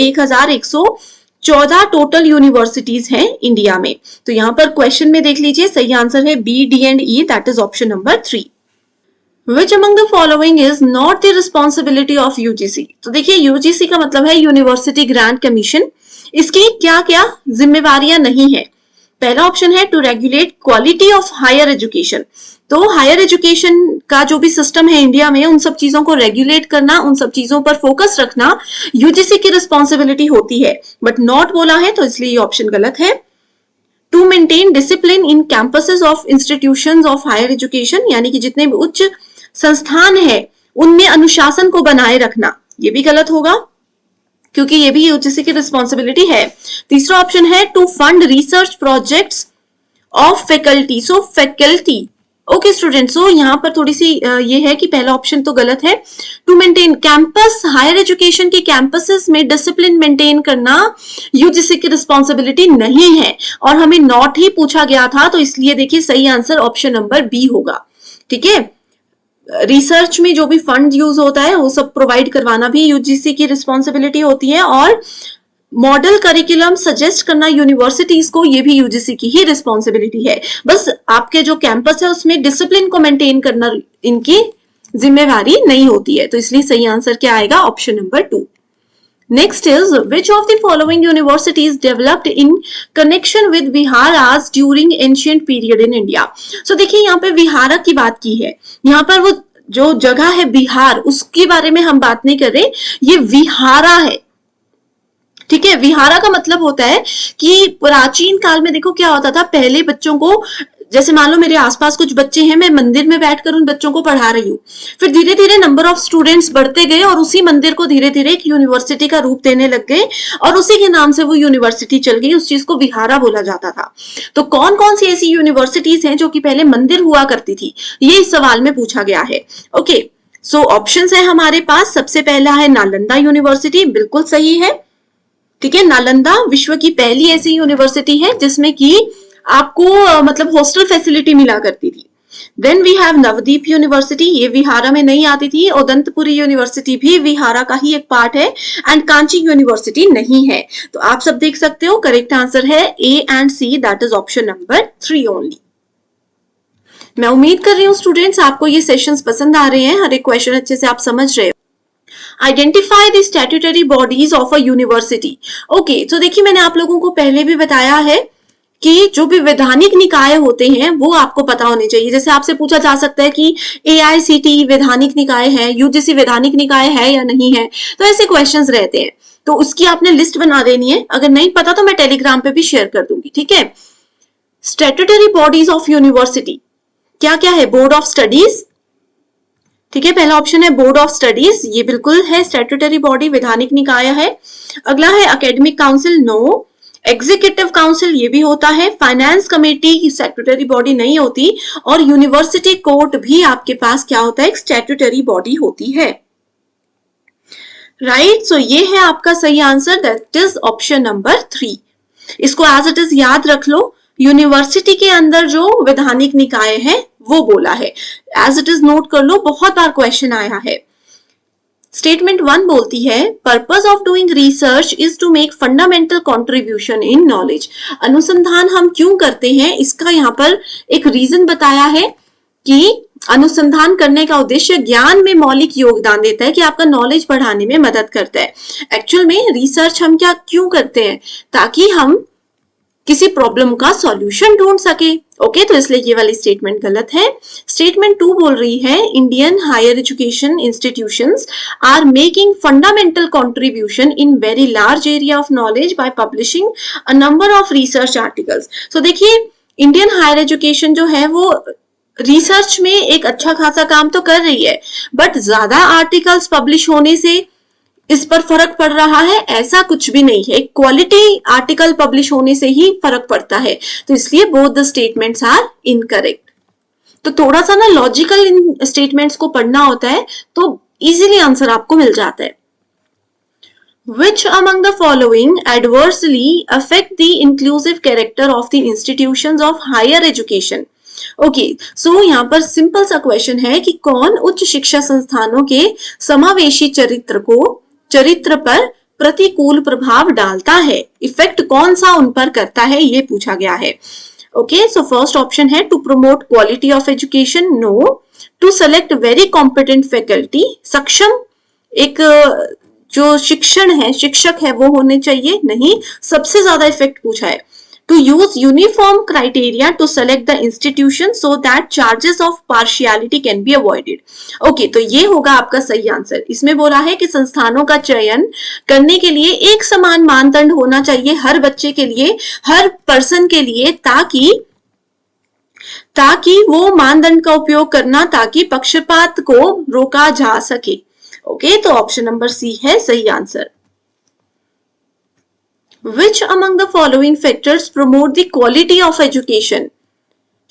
1114 टोटल यूनिवर्सिटीज हैं इंडिया में। तो यहां पर क्वेश्चन में देख लीजिए, सही आंसर है B, D and E, that is option number 3। Which among the following is not the responsibility of UGC? तो देखिए UGC का मतलब है यूनिवर्सिटी ग्रांट कमीशन, इसकी क्या क्या जिम्मेवारियां नहीं है। पहला ऑप्शन है to regulate quality of higher education, तो हायर एजुकेशन का जो भी सिस्टम है इंडिया में उन सब चीजों को रेगुलेट करना, उन सब चीजों पर फोकस रखना यूजीसी की रिस्पॉन्सिबिलिटी होती है, बट नॉट बोला है तो इसलिए ये ऑप्शन गलत है। To maintain discipline in campuses of institutions of higher education, यानी कि जितने भी उच्च संस्थान है उनमें अनुशासन को बनाए रखना, ये भी गलत होगा क्योंकि ये भी यूजीसी की रिस्पॉन्सिबिलिटी है। तीसरा ऑप्शन है to fund research projects of faculty, so faculty okay student, so यहाँ पर थोड़ी सी ये है कि पहला ऑप्शन तो गलत है। To maintain campus, higher education के कैंपसेस में डिसिप्लिन मेंटेन करना यूजीसी की रिस्पॉन्सिबिलिटी नहीं है और हमें नॉट ही पूछा गया था, तो इसलिए देखिए सही आंसर ऑप्शन नंबर बी होगा। ठीक है, रिसर्च में जो भी फंड यूज होता है वो सब प्रोवाइड करवाना भी यूजीसी की रिस्पॉन्सिबिलिटी होती है और मॉडल करिकुलम सजेस्ट करना यूनिवर्सिटीज को, ये भी यूजीसी की ही रिस्पॉन्सिबिलिटी है। बस आपके जो कैंपस है उसमें डिसिप्लिन को मेंटेन करना इनकी जिम्मेवारी नहीं होती है, तो इसलिए सही आंसर क्या आएगा? Option number 2। Next is which of the following universities developed in connection with Viharas during ancient period in India? So देखिए यहाँ पे विहारा की बात की है, यहाँ पर वो जो जगह है बिहार उसके बारे में हम बात नहीं कर रहे, ये विहारा है। ठीक है। विहारा का मतलब होता है कि प्राचीन काल में देखो क्या होता था, पहले बच्चों को, जैसे मान लो मेरे आसपास कुछ बच्चे हैं, मैं मंदिर में बैठकर उन बच्चों को पढ़ा रही हूँ, फिर धीरे धीरे नंबर ऑफ स्टूडेंट्स बढ़ते गए और उसी मंदिर को धीरे धीरे एक यूनिवर्सिटी का रूप देने लग गए और उसी के नाम से वो यूनिवर्सिटी चल गई, उस चीज को विहारा बोला जाता था। तो कौन कौन सी ऐसी यूनिवर्सिटीज हैं जो कि पहले मंदिर हुआ करती थी, ये इस सवाल में पूछा गया है। ओके, सो ऑप्शंस है हमारे पास। सबसे पहला है नालंदा यूनिवर्सिटी, बिल्कुल सही है। ठीक है, नालंदा विश्व की पहली ऐसी यूनिवर्सिटी है जिसमें कि आपको मतलब हॉस्टल फैसिलिटी मिला करती थी। Then we have Navdeep university, ये विहारा में नहीं आती थी। उदंतपुरी यूनिवर्सिटी भी विहारा का ही एक पार्ट है। एंड कांची यूनिवर्सिटी नहीं है। तो आप सब देख सकते हो करेक्ट आंसर है A and C, that is option number 3 only. मैं उम्मीद कर रही हूँ स्टूडेंट्स आपको ये सेशंस पसंद आ रहे हैं, हर एक क्वेश्चन अच्छे से आप समझ रहे हो। Identify the statutory bodies of a university. Okay, तो देखिए मैंने आप लोगों को पहले भी बताया है कि जो भी वैधानिक निकाय होते हैं वो आपको पता होने चाहिए। जैसे आपसे पूछा जा सकता है कि AICTE वैधानिक निकाय है, UGC वैधानिक निकाय है या नहीं है, तो ऐसे क्वेश्चंस रहते हैं। तो उसकी आपने लिस्ट बना देनी है, अगर नहीं पता तो मैं टेलीग्राम पे भी शेयर कर दूंगी। ठीक है, स्टैट्यूटरी बॉडीज ऑफ यूनिवर्सिटी क्या क्या है? बोर्ड ऑफ स्टडीज, ठीक है, पहला ऑप्शन है बोर्ड ऑफ स्टडीज, ये बिल्कुल है स्टैट्यूटरी बॉडी, वैधानिक निकाय है। अगला है academic council, no. Executive council ये भी होता है। फाइनेंस कमेटी स्टैट्यूटरी बॉडी नहीं होती। और यूनिवर्सिटी कोर्ट भी आपके पास क्या होता है? एक स्टैट्यूटरी बॉडी होती है। राइट, सो ये है आपका सही answer, that is option number 3। इसको एज इट इज याद रख लो। यूनिवर्सिटी के अंदर जो वैधानिक निकाय है वो बोला है, एज इट इज नोट कर लो, बहुत बार क्वेश्चन आया है। स्टेटमेंट 1 बोलती है purpose of doing research is to make fundamental contribution in knowledge. अनुसंधान हम क्यों करते हैं, इसका यहाँ पर एक रीजन बताया है कि अनुसंधान करने का उद्देश्य ज्ञान में मौलिक योगदान देता है, कि आपका नॉलेज बढ़ाने में मदद करता है। एक्चुअल में रिसर्च हम क्या क्यों करते हैं? ताकि हम किसी प्रॉब्लम का सॉल्यूशन ढूंढ सके। ओके, तो इसलिए ये वाली स्टेटमेंट गलत है। स्टेटमेंट 2 बोल रही है Indian higher education institutions are making fundamental contribution in very large area of knowledge by publishing a number of research articles. So देखिए, इंडियन हायर एजुकेशन जो है वो रिसर्च में एक अच्छा खासा काम तो कर रही है, बट ज्यादा आर्टिकल्स पब्लिश होने से इस पर फर्क पड़ रहा है, ऐसा कुछ भी नहीं है। क्वालिटी आर्टिकल पब्लिश होने से ही फर्क पड़ता है। तो इसलिए both the statements are incorrect. तो थोड़ा सा ना लॉजिकल इन स्टेटमेंट्स को पढ़ना होता है तो इजीली आंसर आपको मिल जाता है। Which among the following adversely affect the inclusive character of the institutions of higher education? Okay, so यहाँ पर सिंपल सा क्वेश्चन है कि कौन उच्च शिक्षा संस्थानों के समावेशी चरित्र पर प्रतिकूल प्रभाव डालता है, इफेक्ट कौन सा उन पर करता है, ये पूछा गया है। ओके, सो फर्स्ट ऑप्शन है to promote quality of education, no. To select very competent faculty, सक्षम एक जो शिक्षक है वो होने चाहिए, नहीं। सबसे ज्यादा इफेक्ट पूछा है to use uniform criteria to select the institution so that charges of partiality can be avoided. Okay, तो ये होगा आपका सही आंसर। इसमें बोला है कि संस्थानों का चयन करने के लिए एक समान मानदंड होना चाहिए हर बच्चे के लिए, हर पर्सन के लिए, ताकि वो मानदंड का उपयोग करना, ताकि पक्षपात को रोका जा सके। ओके, तो ऑप्शन नंबर सी है सही answer. Which among the following factors promote the quality of education?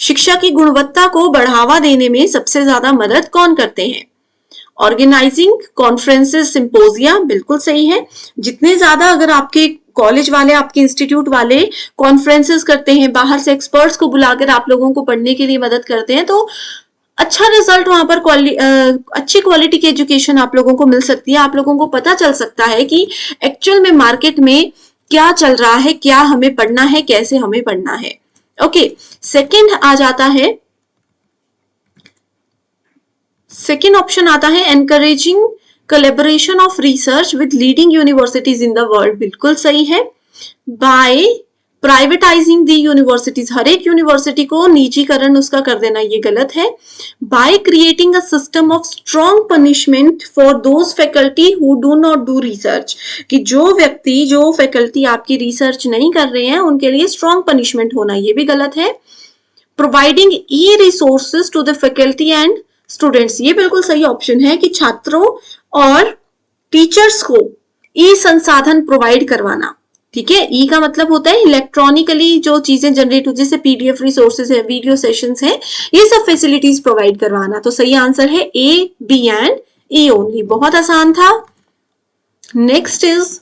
शिक्षा की गुणवत्ता को बढ़ावा देने में सबसे ज्यादा मदद कौन करते हैं? ऑर्गेनाइजिंग कॉन्फ्रेंसेस, सिंपोजिया, बिल्कुल सही है। जितने ज्यादा अगर आपके कॉलेज वाले, आपके इंस्टीट्यूट वाले कॉन्फ्रेंसेस करते हैं, बाहर से एक्सपर्ट्स को बुलाकर आप लोगों को पढ़ने के लिए मदद करते हैं, तो अच्छा रिजल्ट वहां पर अच्छी क्वालिटी की एजुकेशन आप लोगों को मिल सकती है। आप लोगों को पता चल सकता है कि एक्चुअल में मार्केट में क्या चल रहा है, क्या हमें पढ़ना है, कैसे हमें पढ़ना है। ओके, सेकंड आ जाता है, सेकंड ऑप्शन आता है encouraging collaboration of research with leading universities in the world, बिल्कुल सही है। बाय प्राइवेटाइजिंग दी यूनिवर्सिटीज, हर एक यूनिवर्सिटी को निजीकरण उसका कर देना, ये गलत है। By creating a system of strong punishment for those faculty who do not do research, कि जो व्यक्ति, जो फैकल्टी आपकी रिसर्च नहीं कर रहे हैं उनके लिए स्ट्रॉन्ग पनिशमेंट होना, ये भी गलत है। Providing e resources to the faculty and students, ये बिल्कुल सही ऑप्शन है कि छात्रों और टीचर्स को ई संसाधन प्रोवाइड करवाना। ठीक है, ई का मतलब होता है इलेक्ट्रॉनिकली जो चीजें जनरेट होती है, जैसे पीडीएफ रिसोर्सेज है, वीडियो सेशंस है, ये सब फैसिलिटीज प्रोवाइड करवाना। तो सही आंसर है ए, बी एंड ई ओनली। बहुत आसान था। नेक्स्ट इज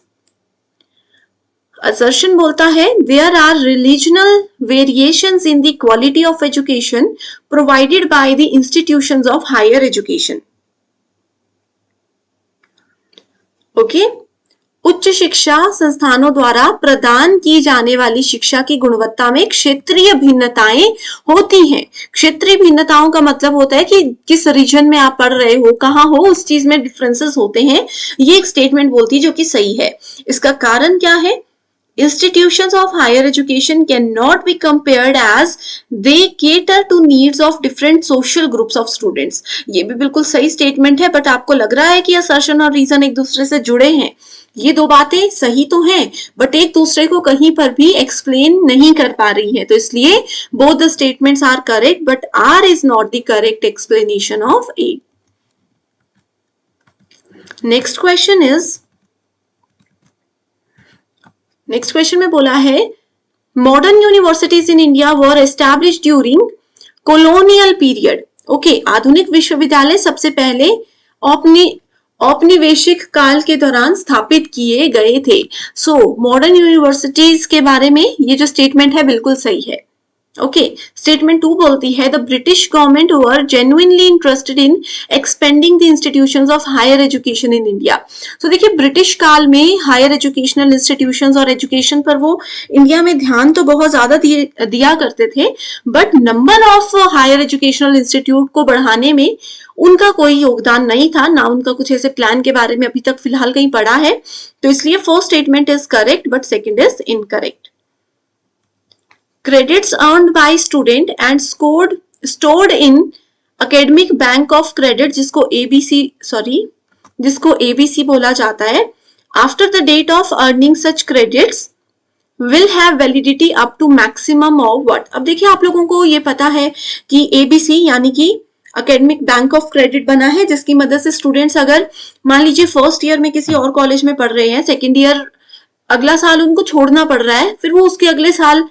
assertion बोलता है there are regional variations in the quality of education provided by the institutions of higher education. Okay? उच्च शिक्षा संस्थानों द्वारा प्रदान की जाने वाली शिक्षा की गुणवत्ता में क्षेत्रीय भिन्नताएं होती हैं। क्षेत्रीय भिन्नताओं का मतलब होता है कि किस रीजन में आप पढ़ रहे हो, कहाँ हो, उस चीज में डिफरेंसेस होते हैं। ये एक स्टेटमेंट बोलती है जो कि सही है। इसका कारण क्या है? Institutions of higher education cannot be compared as they cater to needs of different social groups of students. ये भी बिल्कुल सही स्टेटमेंट है, बट आपको लग रहा है कि assertion और reason एक दूसरे से जुड़े हैं। ये दो बातें सही तो हैं, बट एक दूसरे को कहीं पर भी एक्सप्लेन नहीं कर पा रही है, तो इसलिए both the statements are correct, but R is not the correct explanation of A. Next question is, next question में बोला है modern universities in India were established during colonial period. Okay, आधुनिक विश्वविद्यालय सबसे पहले औपनिवेशिक काल के दौरान स्थापित किए गए थे। सो मॉडर्न यूनिवर्सिटीज के बारे में ये जो स्टेटमेंट है बिल्कुल सही है। ओके, स्टेटमेंट 2 बोलती है the British government were genuinely interested in expanding the institutions of higher education in India. तो देखिए, ब्रिटिश काल में हायर एजुकेशनल इंस्टीट्यूशंस और एजुकेशन पर वो इंडिया में ध्यान तो बहुत ज्यादा दिया करते थे, but number of higher educational institute को बढ़ाने में उनका कोई योगदान नहीं था, ना उनका कुछ ऐसे प्लान के बारे में अभी तक फिलहाल कहीं पढ़ा है। तो इसलिए first statement is correct, but second is incorrect. Credits earned by student and stored in academic bank of credit, जिसको ABC बोला जाता है, after the date of earning such credits will have validity up to maximum of what? अब देखिए, आप लोगों को ये पता है कि ABC यानी कि अकेडमिक बैंक ऑफ क्रेडिट बना है, जिसकी मदद से स्टूडेंट्स अगर मान लीजिए फर्स्ट ईयर में किसी और कॉलेज में पढ़ रहे हैं, सेकेंड ईयर अगला साल उनको छोड़ना पड़ रहा है, फिर वो उसके अगले साल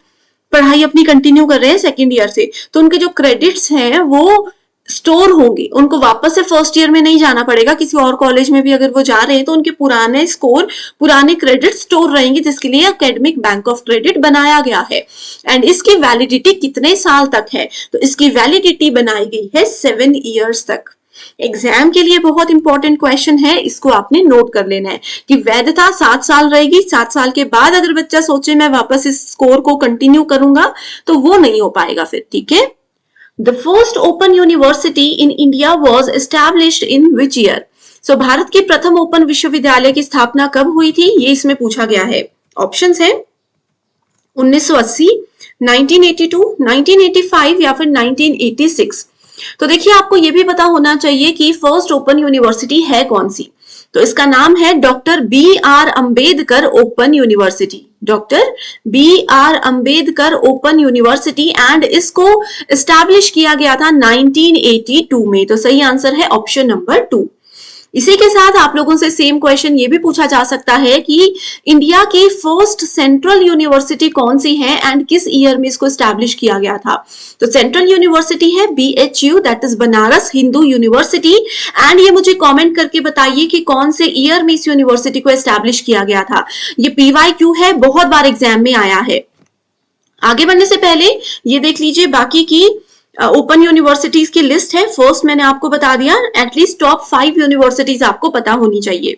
पढ़ाई अपनी कंटिन्यू कर रहे हैं सेकेंड ईयर से, तो उनके जो क्रेडिट्स हैं वो स्टोर होंगे, उनको वापस से फर्स्ट ईयर में नहीं जाना पड़ेगा। किसी और कॉलेज में भी अगर वो जा रहे हैं तो उनके पुराने स्कोर, पुराने क्रेडिट स्टोर रहेंगे, जिसके लिए एकेडमिक बैंक ऑफ क्रेडिट बनाया गया है। एंड इसकी वैलिडिटी कितने साल तक है? तो इसकी वैलिडिटी बनाई गई है 7 ईयर्स तक। एग्जाम के लिए बहुत इंपॉर्टेंट क्वेश्चन है, इसको आपने नोट कर लेना है कि वैधता 7 साल रहेगी। 7 साल के बाद अगर बच्चा सोचे मैं वापस इस स्कोर को कंटिन्यू करूंगा तो वो नहीं हो पाएगा फिर। ठीक है, the first open university in India was established in which year? So Bharat की प्रथम ओपन विश्वविद्यालय की स्थापना कब हुई थी, ये इसमें पूछा गया है। ऑप्शंस है 1980, 1982, 1985 या फिर 1986। तो देखिए, आपको यह भी पता होना चाहिए कि फर्स्ट ओपन यूनिवर्सिटी है कौन सी। तो इसका नाम है doctor B.R. Ambedkar open university, doctor B.R. Ambedkar open university, and इसको एस्टैब्लिश किया गया था 1982 में। तो सही आंसर है ऑप्शन नंबर 2। इसी के साथ आप लोगों से सेम क्वेश्चन ये भी पूछा जा सकता है कि इंडिया की फर्स्ट सेंट्रल यूनिवर्सिटी कौन सी है एंड किस ईयर में इसको एस्टैब्लिश किया गया था। तो सेंट्रल यूनिवर्सिटी है BHU, that is Banaras Hindu university. And ये मुझे कमेंट करके बताइए कि कौन से ईयर में इस यूनिवर्सिटी को एस्टैब्लिश किया गया था। ये PYQ है, बहुत बार एग्जाम में आया है। आगे बढ़ने से पहले ये देख लीजिए बाकी की ओपन यूनिवर्सिटीज की लिस्ट है। फर्स्ट मैंने आपको बता दिया, एटलीस्ट टॉप 5 यूनिवर्सिटीज आपको पता होनी चाहिए।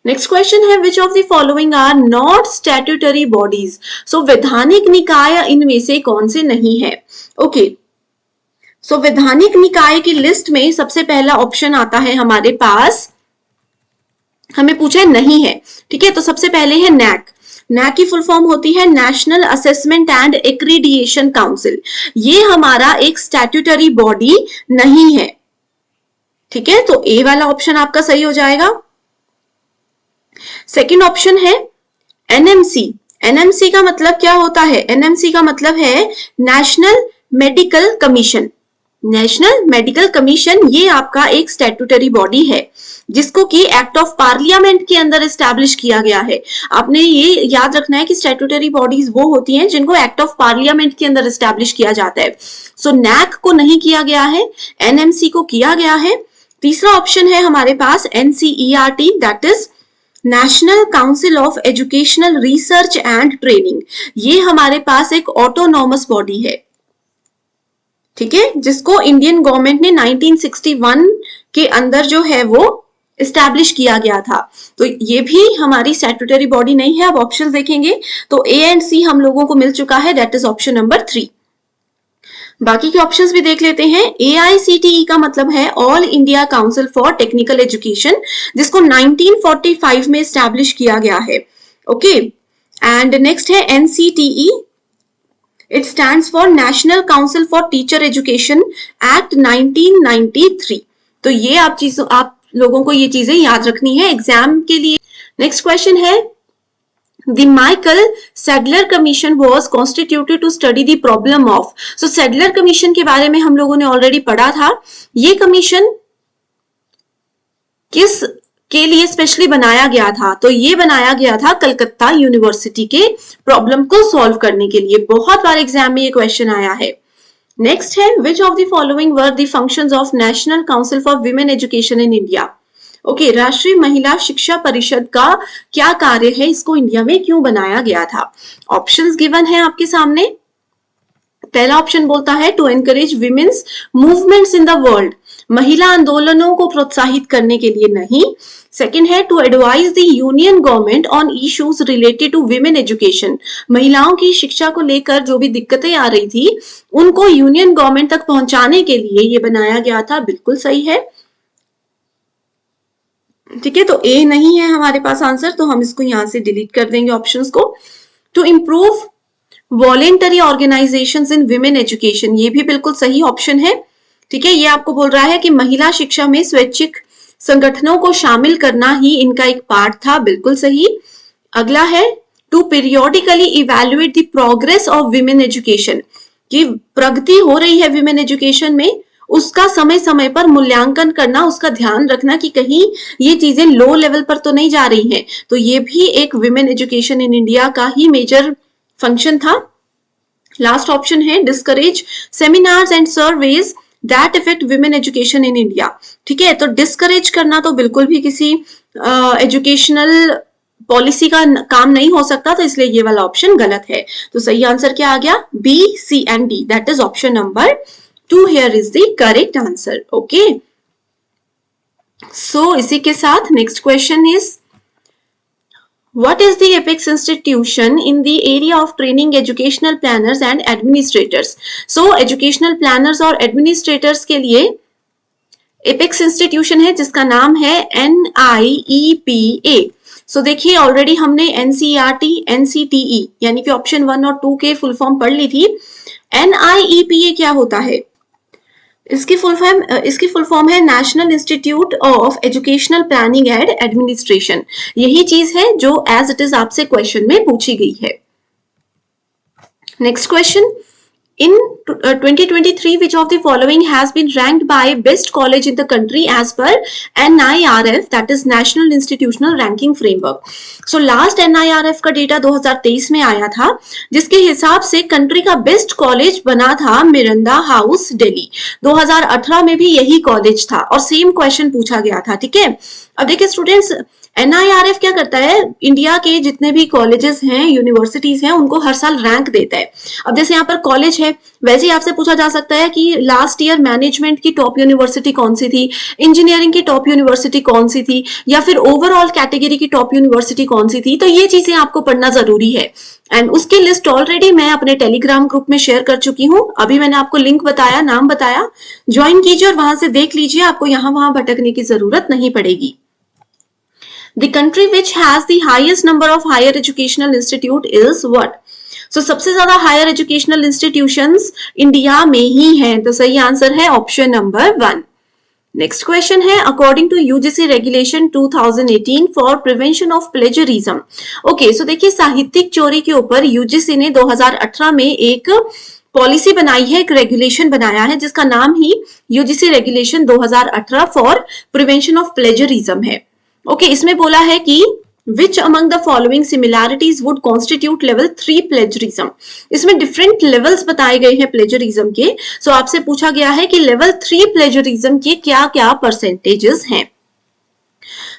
नेक्स्ट क्वेश्चन है which of the following are not statutory bodies? So वैधानिक निकाय इनमें से कौन से नहीं है? ओके, सो वैधानिक निकाय की लिस्ट में सबसे पहला ऑप्शन आता है हमारे पास, हमें पूछा है नहीं है। ठीक है, तो सबसे पहले है NAC। NAC की फुल फॉर्म होती है national assessment and accreditation council. ये हमारा एक स्टैट्यूटरी बॉडी नहीं है, ठीक है, तो ए वाला ऑप्शन आपका सही हो जाएगा। सेकंड ऑप्शन है एनएमसी। एनएमसी का मतलब क्या होता है? एनएमसी का मतलब है national medical commission. National medical commission ये आपका एक स्टैट्यूटरी बॉडी है जिसको कि एक्ट ऑफ पार्लियामेंट के अंदर एस्टैब्लिश किया गया है। आपने ये याद रखना है कि स्टैट्यूटरी बॉडीज वो होती हैं जिनको एक्ट ऑफ पार्लियामेंट के अंदर एस्टैब्लिश किया जाता है। सो नैक को नहीं किया गया है, एनएमसी को किया गया है। तीसरा ऑप्शन है हमारे पास NCERT, that is national council of educational research and training. ये हमारे पास एक ऑटोनॉमस बॉडी है, ठीक है, जिसको इंडियन गवर्नमेंट ने 1961 के अंदर जो है वो एस्टैब्लिश किया गया था। तो ये भी हमारी स्टैट्यूटरी बॉडी नहीं है। अब ऑप्शन देखेंगे तो ए एंड सी हम लोगों को मिल चुका है, दैट इज ऑप्शन नंबर 3। बाकी के ऑप्शंस भी देख लेते हैं। AICTE का मतलब है all India council for technical education, जिसको 1945 में एस्टैब्लिश किया गया है। ओके, एंड नेक्स्ट है NCTE, it stands for national council for teacher education act 1993। तो ये आप लोगों को ये चीजें याद रखनी है एग्जाम के लिए। नेक्स्ट क्वेश्चन है The Michael Sadler Commission was constituted to study the problem of। So Sadler Commission के बारे में हम लोगों ने ऑलरेडी पढ़ा था। ये कमीशन किस के लिए स्पेशली बनाया गया था? तो ये बनाया गया था कलकत्ता यूनिवर्सिटी के प्रॉब्लम को सॉल्व करने के लिए। बहुत बार एग्जाम में ये क्वेश्चन आया है। नेक्स्ट है which of the following were the functions of national council for women education in India. Okay, राष्ट्रीय महिला शिक्षा परिषद का क्या कार्य है, इसको इंडिया में क्यों बनाया गया था? ऑप्शंस गिवन है आपके सामने। पहला ऑप्शन बोलता है to encourage women's movements in the world, महिला आंदोलनों को प्रोत्साहित करने के लिए नहीं। सेकंड है to advise the union government on issues related to women education, महिलाओं की शिक्षा को लेकर जो भी दिक्कतें आ रही थी उनको यूनियन गवर्नमेंट तक पहुंचाने के लिए ये बनाया गया था। बिल्कुल सही है, ठीक है, तो ए नहीं है हमारे पास आंसर, तो हम इसको यहां से डिलीट कर देंगे ऑप्शंस को। To improve voluntary organisations in women education, ये भी बिल्कुल सही ऑप्शन है, ठीक है। ये आपको बोल रहा है कि महिला शिक्षा में स्वैच्छिक संगठनों को शामिल करना ही इनका एक पार्ट था। बिल्कुल सही। अगला है to periodically evaluate the progress of women education, कि प्रगति हो रही है विमेन एजुकेशन में, उसका समय समय पर मूल्यांकन करना, उसका ध्यान रखना कि कहीं ये चीजें लो लेवल पर तो नहीं जा रही हैं। तो ये भी एक विमेन एजुकेशन इन इंडिया का ही मेजर फंक्शन था। लास्ट ऑप्शन है discourage seminars and surveys that effect women education in India, ठीक है। तो डिस्करेज करना तो बिल्कुल भी किसी एजुकेशनल पॉलिसी का काम नहीं हो सकता, तो इसलिए ये वाला ऑप्शन गलत है। तो सही आंसर क्या आ गया? B, C and D, that is option number 2 here is the correct answer. Okay. So इसी के साथ next question is what is the apex institution in the area of training educational planners and administrators? So educational planners और administrators के लिए apex institution है जिसका नाम है NIEPA. So देखिए ऑलरेडी हमने NCERT, NCTE यानी कि ऑप्शन 1 और 2 के फुल फॉर्म पढ़ ली थी। NIEPA क्या होता है? इसकी फुल फॉर्म है national institute of educational planning and administration. यही चीज है जो एज इट इज आपसे क्वेश्चन में पूछी गई है। Next question, in 2023 which of the following has been ranked by best college in the country as per NIRF, that is National Institutional Ranking Framework. So last NIRF का data 2023 में आया था, जिसके हिसाब से कंट्री का बेस्ट कॉलेज बना था मिरंदा हाउस दिल्ली। 2018 में भी यही कॉलेज था और सेम क्वेश्चन पूछा गया था, ठीक है। अब देखिए स्टूडेंट्स, NIRF क्या करता है, इंडिया के जितने भी कॉलेजेस हैं, यूनिवर्सिटीज हैं, उनको हर साल रैंक देता है। अब जैसे यहाँ पर कॉलेज है, वैसे ही आपसे पूछा जा सकता है कि लास्ट ईयर मैनेजमेंट की टॉप यूनिवर्सिटी कौन सी थी, इंजीनियरिंग की टॉप यूनिवर्सिटी कौन सी थी, या फिर ओवरऑल कैटेगरी की टॉप यूनिवर्सिटी कौन सी थी। तो ये चीजें आपको पढ़ना जरूरी है एंड उसकी लिस्ट ऑलरेडी मैं अपने टेलीग्राम ग्रुप में शेयर कर चुकी हूँ। अभी मैंने आपको लिंक बताया, नाम बताया, ज्वाइन कीजिए और वहां से देख लीजिए, आपको यहाँ वहां भटकने की जरूरत नहीं पड़ेगी। The country which has the highest number of higher educational institute is what? So सबसे ज्यादा हायर एजुकेशनल इंस्टीट्यूशंस इंडिया में ही हैं, तो सही आंसर है ऑप्शन नंबर 1. नेक्स्ट क्वेश्चन है, according to UGC regulation 2018 for prevention of plagiarism. Okay, so देखिए साहित्यिक चोरी के ऊपर यूजीसी ने 2018 में एक पॉलिसी बनाई है, एक रेगुलेशन बनाया है जिसका नाम ही UGC regulation 2018 for prevention of plagiarism है. ओके, इसमें बोला है कि Which among the following similarities would constitute level 3 plagiarism? इसमें डिफरेंट लेवल्स बताए गए हैं प्लेजरिज्म के. सो आपसे पूछा गया है कि लेवल 3 प्लेजरिज्म के क्या क्या परसेंटेजेस हैं.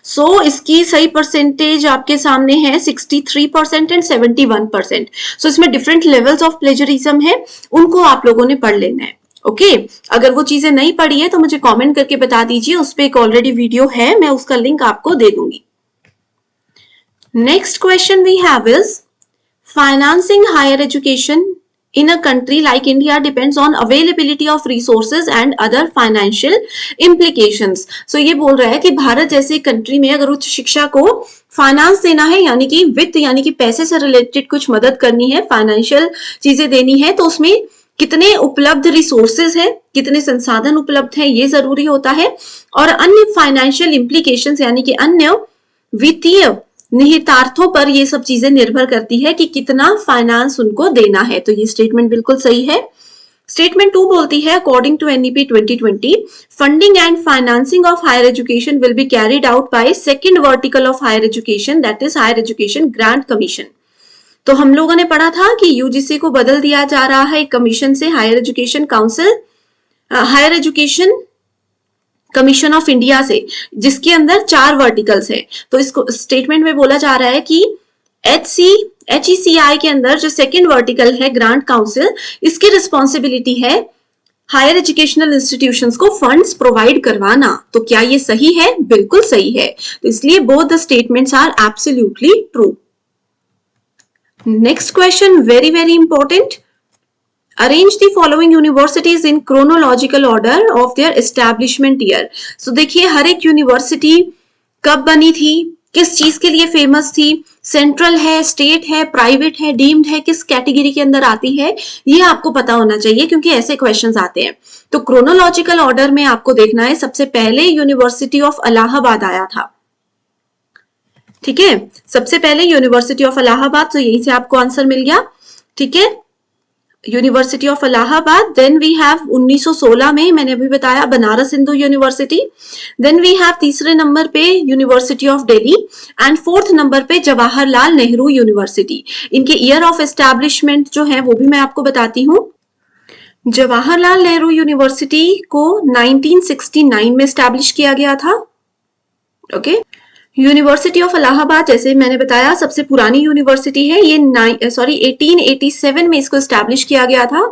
सो इसकी सही परसेंटेज आपके सामने है 63% एंड 71%. सो इसमें डिफरेंट लेवल्स ऑफ प्लेजरिज्म है, उनको आप लोगों ने पढ़ लेना है. ओके, अगर वो चीजें नहीं पढ़ी है तो मुझे कमेंट करके बता दीजिए, उस पर एक ऑलरेडी वीडियो है, मैं उसका लिंक आपको दे दूंगी. Next question we have is, financing higher education in a country like India depends on availability of resources and other financial implications. So ये बोल रहा है कि भारत जैसे कंट्री में अगर उच्च शिक्षा को फाइनेंस देना है, यानी कि वित्त यानी कि पैसे से रिलेटेड कुछ मदद करनी है, फाइनेंशियल चीजें देनी है, तो उसमें कितने उपलब्ध रिसोर्सेज हैं, कितने संसाधन उपलब्ध हैं, ये जरूरी होता है. और अन्य फाइनेंशियल इम्प्लीकेशंस यानी कि अन्य वित्तीय निहितार्थों पर ये सब चीजें निर्भर करती है कि कितना फाइनेंस उनको देना है. तो ये स्टेटमेंट बिल्कुल सही है. स्टेटमेंट 2 बोलती है, according to NEP 2020 funding and financing of higher education will be carried out by second vertical of higher education, that is higher education grant commission. तो हम लोगों ने पढ़ा था कि यूजीसी को बदल दिया जा रहा है कमीशन से higher education council, higher education commission of India से, जिसके अंदर 4 वर्टिकल्स है. तो इसको स्टेटमेंट में बोला जा रहा है कि HECI के अंदर जो सेकंड वर्टिकल है ग्रांट काउंसिल, इसकी रिस्पॉन्सिबिलिटी है हायर एजुकेशनल इंस्टीट्यूशंस को फंड्स प्रोवाइड करवाना. तो क्या ये सही है? बिल्कुल सही है. तो इसलिए both the statements are absolutely true. Next question very very important. Arrange the following universities in chronological order of their establishment year. So देखिए हर एक यूनिवर्सिटी कब बनी थी, किस चीज के लिए फेमस थी, सेंट्रल है, स्टेट है, प्राइवेट है, डीम्ड है, किस कैटेगरी के अंदर आती है, ये आपको पता होना चाहिए क्योंकि ऐसे क्वेश्चंस आते हैं. तो क्रोनोलॉजिकल ऑर्डर में आपको देखना है, सबसे पहले यूनिवर्सिटी ऑफ इलाहाबाद आया था. ठीक है, सबसे पहले यूनिवर्सिटी ऑफ इलाहाबाद, तो यहीं से आपको आंसर मिल गया. ठीक है, university of Allahabad. Then we have 1916 में मैंने अभी बताया Banaras Hindu university. Then we have तीसरे नंबर पे university of Delhi and fourth number पे जवाहरलाल नेहरू यूनिवर्सिटी. इनके ईयर ऑफ एस्टैब्लिशमेंट जो है वो भी मैं आपको बताती हूँ. जवाहरलाल नेहरू यूनिवर्सिटी को 1969 में एस्टैब्लिश किया गया था. ओके, यूनिवर्सिटी ऑफ इलाहाबाद जैसे मैंने बताया सबसे पुरानी यूनिवर्सिटी है, ये 1887 में इसको एस्टैब्लिश किया गया था.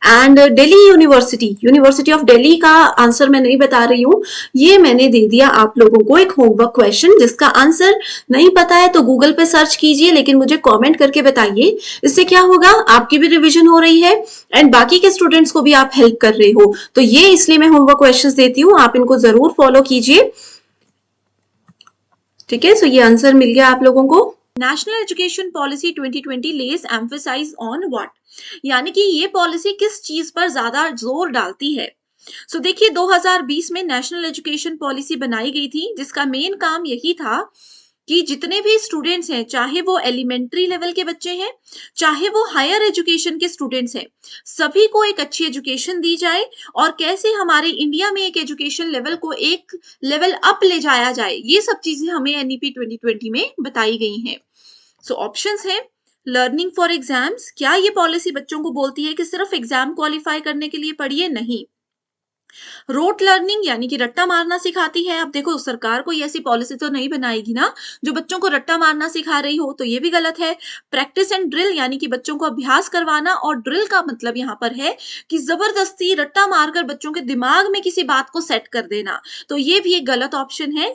And Delhi university of Delhi का आंसर मैं नहीं बता रही हूँ, ये मैंने दे दिया आप लोगों को एक होमवर्क क्वेश्चन, जिसका आंसर नहीं पता है तो गूगल पे सर्च कीजिए, लेकिन मुझे कॉमेंट करके बताइए. इससे क्या होगा, आपकी भी रिविजन हो रही है एंड बाकी के स्टूडेंट्स को भी आप हेल्प कर रहे हो. तो ये इसलिए मैं होमवर्क क्वेश्चन देती हूँ, आप इनको जरूर फॉलो कीजिए. ठीक है, सो ये आंसर मिल गया आप लोगों को. National education policy 2020 lays emphasise on what, यानी कि ये पॉलिसी किस चीज पर ज्यादा जोर डालती है. सो देखिए 2020 में नेशनल एजुकेशन पॉलिसी बनाई गई थी, जिसका मेन काम यही था कि जितने भी स्टूडेंट्स हैं, चाहे वो एलिमेंट्री लेवल के बच्चे हैं, चाहे वो हायर एजुकेशन के स्टूडेंट्स हैं, सभी को एक अच्छी एजुकेशन दी जाए और कैसे हमारे इंडिया में एक एजुकेशन लेवल को एक लेवल अप ले जाया जाए, ये सब चीजें हमें एनईपी 2020 में बताई गई हैं. सो ऑप्शंस हैं, लर्निंग फॉर एग्जाम्स, क्या ये पॉलिसी बच्चों को बोलती है कि सिर्फ एग्जाम क्वालिफाई करने के लिए पढ़िए? नहीं. रोट लर्निंग यानी कि रट्टा मारना सिखाती है. अब देखो सरकार कोई ऐसी पॉलिसी तो नहीं बनाएगी ना जो बच्चों को रट्टा मारना सिखा रही हो, तो ये भी गलत है. प्रैक्टिस एंड ड्रिल यानी कि बच्चों को अभ्यास करवाना, और ड्रिल का मतलब यहाँ पर है कि जबरदस्ती रट्टा मारकर बच्चों के दिमाग में किसी बात को सेट कर देना, तो ये भी एक गलत ऑप्शन है.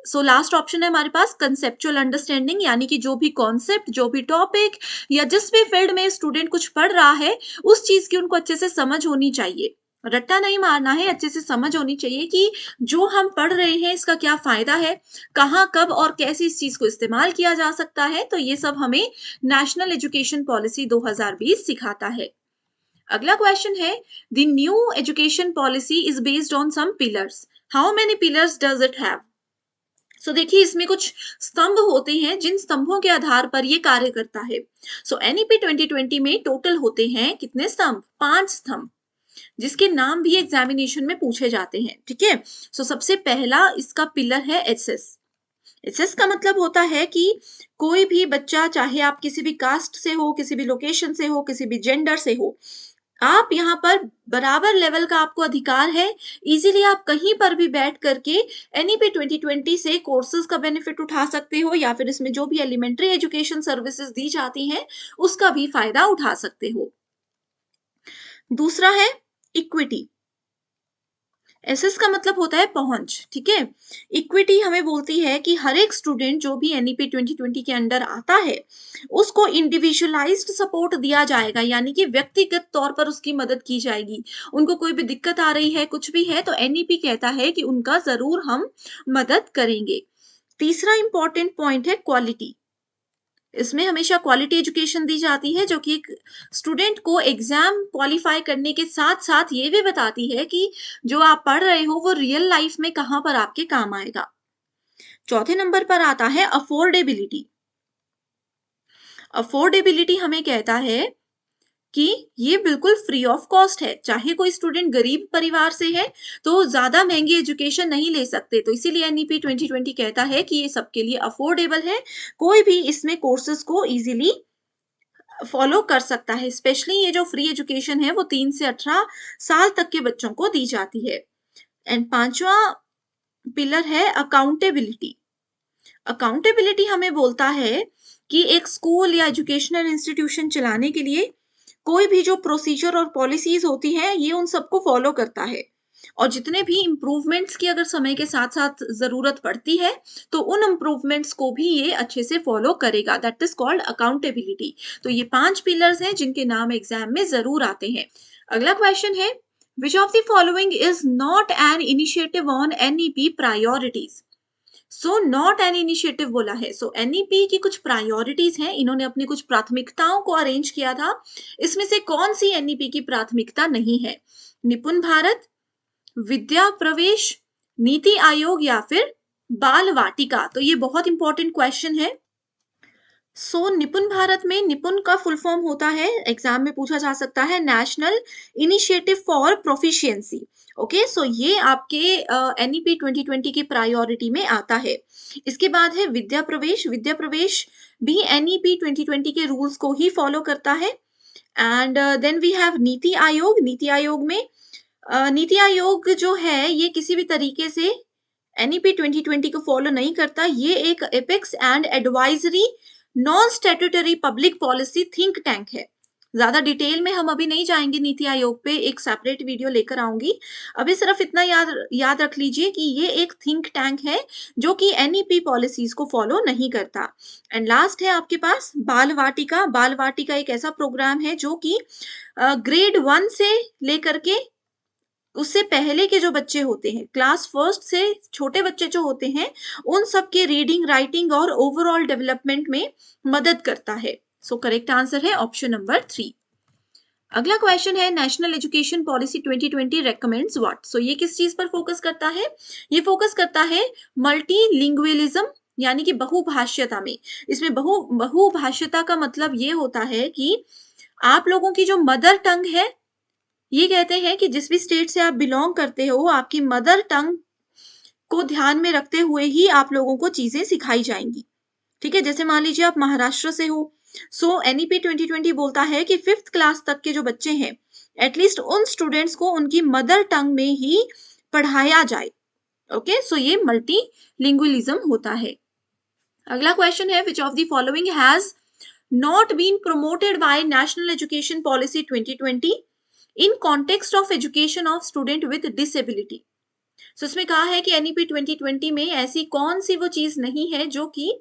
सो लास्ट ऑप्शन है हमारे पास कंसेप्चुअल अंडरस्टैंडिंग, यानी कि जो भी कॉन्सेप्ट, जो भी टॉपिक या जिस भी फील्ड में स्टूडेंट कुछ पढ़ रहा है उस चीज की उनको अच्छे से समझ होनी चाहिए. रट्टा नहीं मारना है, अच्छे से समझ होनी चाहिए कि जो हम पढ़ रहे हैं इसका क्या फायदा है, कहाँ कब और कैसे इस चीज को इस्तेमाल किया जा सकता है। तो ये सब हमें नेशनल एजुकेशन पॉलिसी 2020 सिखाता है। अगला क्वेश्चन है, the new education policy is based on some pillars, how many pillars does it have. So देखिए इसमें कुछ स्तंभ होते हैं जिन स्तंभों के आधार पर ये कार्य करता है। सो एनईपी 2020 में टोटल होते हैं कितने स्तंभ, 5 स्तंभ, जिसके नाम भी एग्जामिनेशन में पूछे जाते हैं। ठीक है, सो सबसे पहला इसका पिलर है एचएस। एचएस का मतलब होता है कि कोई भी बच्चा, चाहे आप किसी भी कास्ट से हो, किसी भी लोकेशन से हो, किसी भी जेंडर से हो, आप यहाँ पर बराबर लेवल का आपको अधिकार है। इजीली आप कहीं पर भी बैठ करके एनईपी 2020 से कोर्सेज का बेनिफिट उठा सकते हो, या फिर इसमें जो भी एलिमेंट्री एजुकेशन सर्विसेज दी जाती हैं उसका भी फायदा उठा सकते हो। दूसरा है इक्विटी। एसएस का मतलब होता है पहुंच। ठीक है, इक्विटी हमें बोलती है कि हर एक स्टूडेंट जो भी एनईपी 2020 के अंडर आता है उसको इंडिविजुअलाइज्ड सपोर्ट दिया जाएगा, यानी कि व्यक्तिगत तौर पर उसकी मदद की जाएगी। उनको कोई भी दिक्कत आ रही है, कुछ भी है, तो एनईपी कहता है कि उनका जरूर हम मदद करेंगे। तीसरा इंपॉर्टेंट पॉइंट है क्वालिटी। इसमें हमेशा क्वालिटी एजुकेशन दी जाती है जो कि एक स्टूडेंट को एग्जाम क्वालिफाई करने के साथ साथ ये भी बताती है कि जो आप पढ़ रहे हो वो रियल लाइफ में कहाँ पर आपके काम आएगा। चौथे नंबर पर आता है अफोर्डेबिलिटी। अफोर्डेबिलिटी हमें कहता है कि ये बिल्कुल फ्री ऑफ कॉस्ट है। चाहे कोई स्टूडेंट गरीब परिवार से है तो ज्यादा महंगी एजुकेशन नहीं ले सकते, तो इसीलिए एनईपी 2020 कहता है कि ये सबके लिए अफोर्डेबल है, कोई भी इसमें कोर्सेज को इजीली फॉलो कर सकता है। स्पेशली ये जो फ्री एजुकेशन है वो 3 से 18 साल तक के बच्चों को दी जाती है। एंड पांचवा पिलर है अकाउंटेबिलिटी। अकाउंटेबिलिटी हमें बोलता है कि एक स्कूल या एजुकेशनल इंस्टीट्यूशन चलाने के लिए कोई भी जो प्रोसीजर और पॉलिसीज होती हैं ये उन सबको फॉलो करता है, और जितने भी इम्प्रूवमेंट्स की अगर समय के साथ साथ जरूरत पड़ती है तो उन इम्प्रूवमेंट्स को भी ये अच्छे से फॉलो करेगा। That is called accountability. तो ये 5 पिलर्स हैं जिनके नाम एग्जाम में जरूर आते हैं। अगला क्वेश्चन है, which of the following is not an initiative on NEP priorities. So not an initiative बोला है। सो एनईपी की कुछ प्रायोरिटीज हैं, इन्होंने अपनी कुछ प्राथमिकताओं को अरेंज किया था। इसमें से कौन सी एनईपी की प्राथमिकता नहीं है, निपुण भारत, विद्या प्रवेश, नीति आयोग या फिर बाल वाटिका। तो ये बहुत इंपॉर्टेंट क्वेश्चन है। सो निपुण भारत में निपुण का फुल फॉर्म होता है, एग्जाम में पूछा जा सकता है, national initiative for proficiency. Okay, so ये आपके एनईपी 2020 की प्रायोरिटी में आता है। इसके बाद है विद्या प्रवेश। विद्या प्रवेश भी एनईपी 2020 के रूल्स को ही फॉलो करता है। And then we have NITI Aayog. NITI Aayog में नीति आयोग जो है ये किसी भी तरीके से एनईपी 2020 को फॉलो नहीं करता। ये एक apex and advisory non statutory public policy think tank है। ज्यादा डिटेल में हम अभी नहीं जाएंगे, नीति आयोग पे एक सेपरेट वीडियो लेकर आऊंगी। अभी सिर्फ इतना याद रख लीजिए कि ये एक थिंक टैंक है जो कि एनईपी पॉलिसीज को फॉलो नहीं करता। एंड लास्ट है आपके पास बाल वाटिका। बाल वाटिका एक ऐसा प्रोग्राम है जो कि ग्रेड 1 से लेकर के उससे पहले के जो बच्चे होते हैं, क्लास फर्स्ट से छोटे बच्चे जो होते हैं, उन सब के रीडिंग, राइटिंग और ओवरऑल डेवलपमेंट में मदद करता है। सो करेक्ट आंसर है ऑप्शन नंबर 3। अगला क्वेश्चन है, national education policy 2020 recommends what. So ये किस चीज पर फोकस करता है, ये फोकस करता है मल्टीलिंगुअलिज्म यानी कि बहुभाषीयता में। इसमें बहुभाषीयता का मतलब ये होता है कि आप लोगों की जो मदर टंग है, ये कहते हैं कि जिस भी स्टेट से आप बिलोंग करते हो आपकी मदर टंग को ध्यान में रखते हुए ही आप लोगों को चीजें सिखाई जाएंगी। ठीक है, जैसे मान लीजिए आप महाराष्ट्र से हो, सो एनईपी 2020 बोलता है कि 5th क्लास तक के जो बच्चे हैं एटलीस्ट उन स्टूडेंट्स को उनकी मदर टंग में ही पढ़ाया जाए। ओके, सो ये मल्टी लिंगुअलिज्म होता है। अगला क्वेश्चन है, which of the following has not been promoted by national education policy 2020 in context of education of student with disability. So इसमें कहा है कि एनईपी 2020 में ऐसी कौन सी वो चीज नहीं है जो कि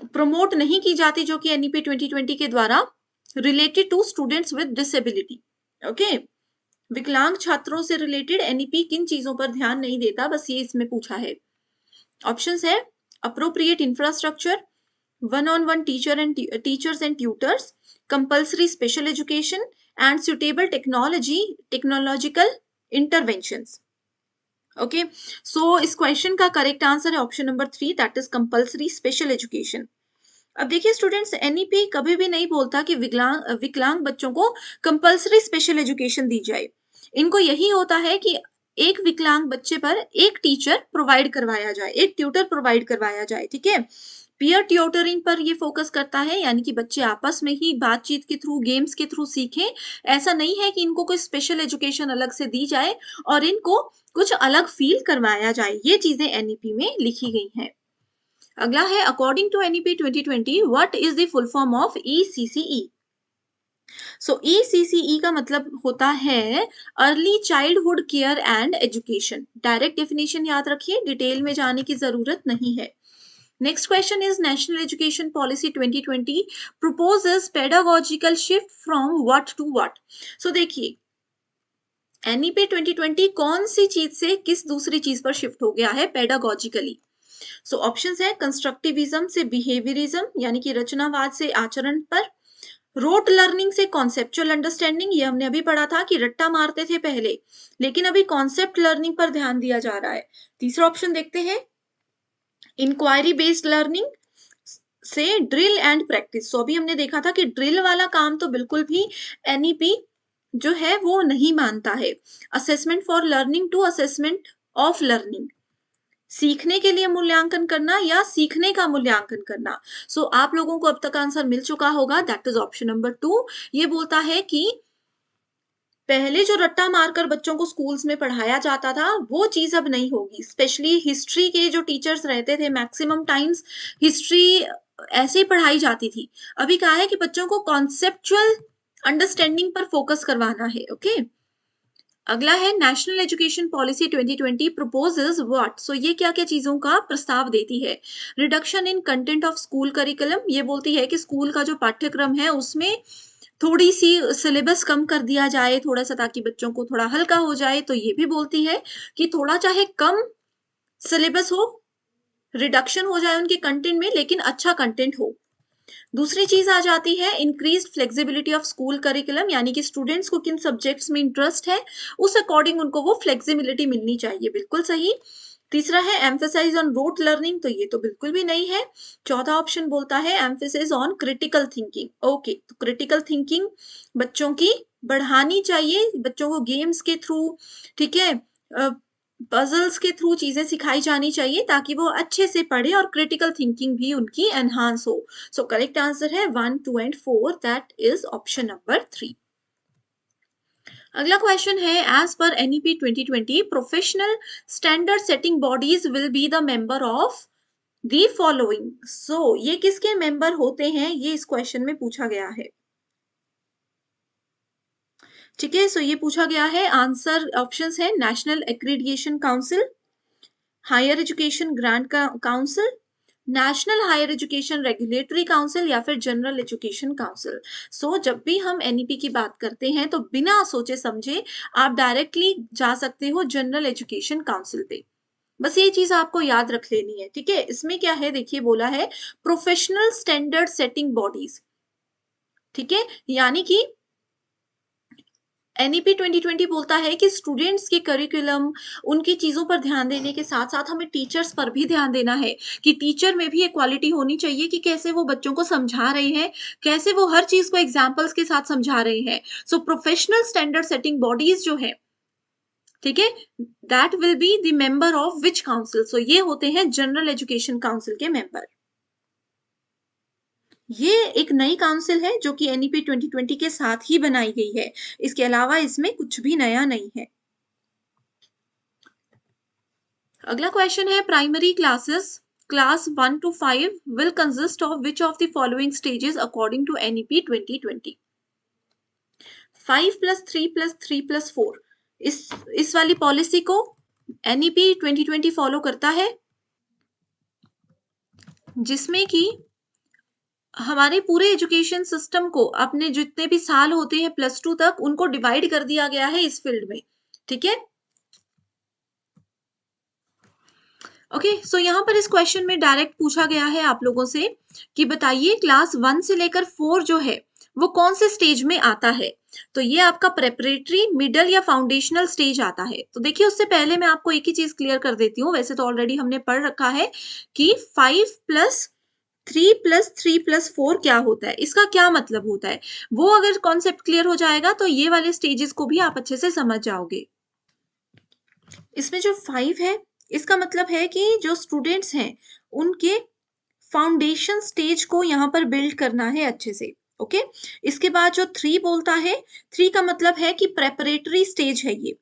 प्रमोट नहीं की जाती, जो कि एनईपी 2020 के द्वारा related to students with disability. Okay. विकलांग छात्रों से रिलेटेड एनईपी किन चीजों पर ध्यान नहीं देता, बस ये इसमें पूछा है। ऑप्शंस है appropriate infrastructure, one on one teachers and tutors, compulsory special education and suitable technological interventions. Okay, so इस क्वेश्चन का करेक्ट आंसर है option number 3, that is compulsory special education. अब देखिए स्टूडेंट्स, एनईपी कभी भी नहीं बोलता कि विकलांग बच्चों को कंपल्सरी स्पेशल एजुकेशन दी जाए। इनको यही होता है कि एक विकलांग बच्चे पर एक टीचर प्रोवाइड करवाया जाए, एक ट्यूटर प्रोवाइड करवाया जाए, ठीक है। पीयर ट्यूटरिंग पर ये फोकस करता है, यानी कि बच्चे आपस में ही बातचीत के थ्रू, गेम्स के थ्रू सीखें। ऐसा नहीं है कि इनको कोई स्पेशल एजुकेशन अलग से दी जाए और इनको कुछ अलग फील करवाया जाए। ये चीजें एनईपी में लिखी गई हैं। अगला है according to NEP 2020 what is the full form of ECCE. So ECCE का मतलब होता है early childhood care and education. Direct definition याद रखिए, डिटेल में जाने की जरूरत नहीं है। Next question is national education policy 2020 proposes pedagogical shift from what to what। So देखिए एनईपी 2020 कौन सी चीज से किस दूसरी चीज पर शिफ्ट हो गया है पेडागोजिकली। सो ऑप्शंस है कंस्ट्रक्टिविज्म से बिहेवियरिज्म, यानी कि रचनावाद से आचरण पर, रोट लर्निंग से कॉन्सेप्चुअल अंडरस्टैंडिंग, ये हमने अभी पढ़ा था कि रट्टा मारते थे पहले, लेकिन अभी कॉन्सेप्ट लर्निंग पर ध्यान दिया जा रहा है। तीसरा ऑप्शन देखते हैं इंक्वायरी बेस्ड लर्निंग से ड्रिल एंड प्रैक्टिस। सो अभी हमने देखा था कि ड्रिल वाला काम तो बिल्कुल भी एनईपी जो है वो नहीं मानता है। Assessment for learning to assessment of learning, सीखने के लिए मूल्यांकन करना या सीखने का मूल्यांकन करना। सो आप लोगों को अब तक आंसर मिल चुका होगा, दैट इज ऑप्शन नंबर 2। ये बोलता है कि पहले जो रट्टा मारकर बच्चों को स्कूल्स में पढ़ाया जाता था वो चीज अब नहीं होगी। स्पेशली हिस्ट्री के जो टीचर्स रहते थे, मैक्सिमम टाइम्स हिस्ट्री ऐसे ही पढ़ाई जाती थी। अभी कहा है कि बच्चों को कॉन्सेप्चुअल अंडरस्टैंडिंग पर फोकस करवाना है। ओके, अगला है national education policy 2020 proposes what. So ये क्या क्या चीजों का प्रस्ताव देती है। Reduction in content of school curriculum, ये बोलती है कि स्कूल का जो पाठ्यक्रम है उसमें थोड़ी सी सिलेबस कम कर दिया जाए थोड़ा सा, ताकि बच्चों को थोड़ा हल्का हो जाए। तो ये भी बोलती है कि थोड़ा चाहे कम सिलेबस हो, रिडक्शन हो जाए उनके कंटेंट में, लेकिन अच्छा कंटेंट हो। दूसरी चीज आ जाती है increased flexibility of school curriculum, यानी कि स्टूडेंट्स को किन सब्जेक्ट्स में इंटरेस्ट है उस अकॉर्डिंग उनको वो फ्लेक्सिबिलिटी मिलनी चाहिए, बिल्कुल सही। तीसरा है एम्फेसाइज ऑन रोट लर्निंग, तो ये तो बिल्कुल भी नहीं है। चौथा ऑप्शन बोलता है emphasis on critical thinking. Okay, तो क्रिटिकल थिंकिंग बच्चों की बढ़ानी चाहिए, बच्चों को गेम्स के थ्रू, ठीक है, पजल्स के थ्रू चीजें सिखाई जानी चाहिए ताकि वो अच्छे से पढ़े और क्रिटिकल थिंकिंग भी उनकी एनहांस हो। सो करेक्ट आंसर है 1, 2 and 4, that is option number 3। अगला क्वेश्चन है एज पर NEP 2020 professional standard setting bodies will be the member of the following. So ये किसके मेंबर होते हैं, ये इस क्वेश्चन में पूछा गया है। ठीक है, सो ये पूछा गया है, आंसर ऑप्शंस है national accreditation council, higher education grant council, national higher education regulatory council या फिर जनरल एजुकेशन काउंसिल। सो जब भी हम एनईपी की बात करते हैं तो बिना सोचे समझे आप डायरेक्टली जा सकते हो जनरल एजुकेशन काउंसिल पे। बस ये चीज आपको याद रख लेनी है, ठीक है। इसमें क्या है देखिए, बोला है प्रोफेशनल स्टैंडर्ड सेटिंग बॉडीज, ठीक है, यानी कि एनईपी 2020 बोलता है कि स्टूडेंट्स के करिकुलम, उनकी चीजों पर ध्यान देने के साथ साथ हमें टीचर्स पर भी ध्यान देना है कि टीचर में भी एक क्वालिटी होनी चाहिए कि कैसे वो बच्चों को समझा रहे हैं, कैसे वो हर चीज को एग्जाम्पल्स के साथ समझा रहे हैं। So professional standard setting bodies जो है, ठीक है, that will be the member of which council. So ये होते हैं जनरल एजुकेशन काउंसिल के मेंबर। ये एक नई काउंसिल है जो कि एनईपी 2020 के साथ ही बनाई गई है, इसके अलावा इसमें कुछ भी नया नहीं है। अगला क्वेश्चन है primary classes class 1 to 5 will consist of which of the following stages according to NEP 2020। 5 + 3 + 3 + 4, इस वाली पॉलिसी को NEP 2020 फॉलो करता है, जिसमें कि हमारे पूरे एजुकेशन सिस्टम को, अपने जितने भी साल होते हैं +2 तक, उनको डिवाइड कर दिया गया है इस फील्ड में। ठीक है, ओके। सो यहाँ पर इस क्वेश्चन में डायरेक्ट पूछा गया है आप लोगों से कि बताइए क्लास 1 से लेकर 4 जो है वो कौन से स्टेज में आता है। तो ये आपका प्रेपरेटरी, मिडल या फाउंडेशनल स्टेज आता है। तो देखिए, उससे पहले मैं आपको एक ही चीज क्लियर कर देती हूँ, वैसे तो ऑलरेडी हमने पढ़ रखा है कि 5+3+3+4 क्या होता है, इसका क्या मतलब होता है। वो अगर कॉन्सेप्ट क्लियर हो जाएगा तो ये वाले स्टेजेस को भी आप अच्छे से समझ जाओगे। इसमें जो 5 है, इसका मतलब है कि जो स्टूडेंट्स हैं उनके फाउंडेशन स्टेज को यहाँ पर बिल्ड करना है अच्छे से। ओके, इसके बाद जो 3 बोलता है, 3 का मतलब है कि प्रेपरेटरी स्टेज है ये।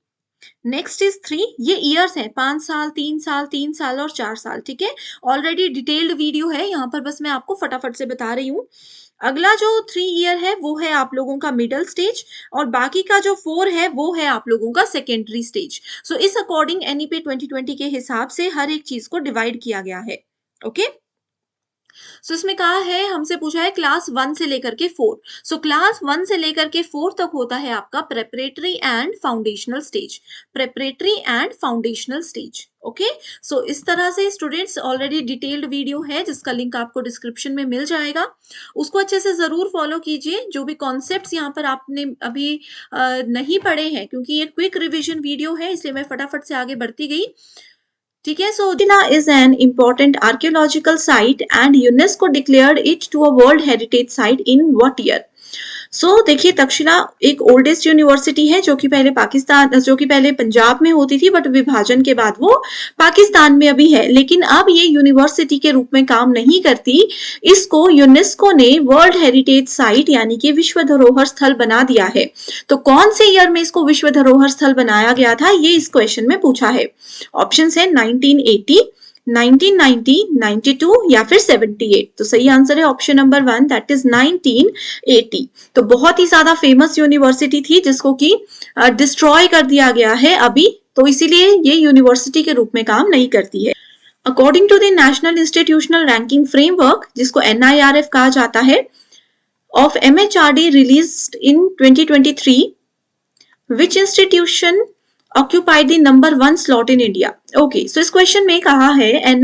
नेक्स्ट इज 3, ये ईयर्स है, 5 साल, 3 साल, 3 साल और 4 साल। ठीक है, ऑलरेडी डिटेल्ड वीडियो है, यहाँ पर बस मैं आपको फटाफट से बता रही हूँ। अगला जो 3 ईयर है वो है आप लोगों का मिडल स्टेज, और बाकी का जो 4 है वो है आप लोगों का सेकेंडरी स्टेज। सो इस अकॉर्डिंग एनईपी 2020 के हिसाब से हर एक चीज को डिवाइड किया गया है। ओके, सो इसमें कहा है, हमसे पूछा है क्लास 1 से लेकर के 4। सो क्लास 1 से लेकर के 4 तक होता है आपका preparatory and foundational stage, preparatory and foundational stage. Okay, so इस तरह से स्टूडेंट्स, ऑलरेडी डिटेल्ड वीडियो है जिसका लिंक आपको डिस्क्रिप्शन में मिल जाएगा, उसको अच्छे से जरूर फॉलो कीजिए। जो भी कॉन्सेप्ट्स यहाँ पर आपने अभी नहीं पढ़े हैं, क्योंकि ये क्विक रिविजन वीडियो है इसलिए मैं फटाफट से आगे बढ़ती गई। ठीक है, so China is an important archaeological site and UNESCO declared it to a World Heritage Site in what year? देखिए, तक्षशिला एक ओल्डेस्ट यूनिवर्सिटी है जो कि पहले पंजाब में होती थी, बट विभाजन के बाद वो पाकिस्तान में अभी है, लेकिन अब ये यूनिवर्सिटी के रूप में काम नहीं करती। इसको यूनेस्को ने वर्ल्ड हेरिटेज साइट यानी कि विश्व धरोहर स्थल बना दिया है। तो कौन से ईयर में इसको विश्व धरोहर स्थल बनाया गया था, ये इस क्वेश्चन में पूछा है। ऑप्शन है 1980, 1990, 92 या फिर 78। तो सही आंसर है ऑप्शन नंबर 1, दैट इज 1980। तो बहुत ही ज्यादा फेमस यूनिवर्सिटी थी जिसको कि डिस्ट्रॉय कर दिया गया है अभी, तो इसीलिए ये यूनिवर्सिटी के रूप में काम नहीं करती है। According to the national institutional ranking framework, जिसको NIRF कहा जाता है, of MHRD released in 2023, which institution occupied the number 1 slot in India? Okay, so इस क्वेश्चन में कहा है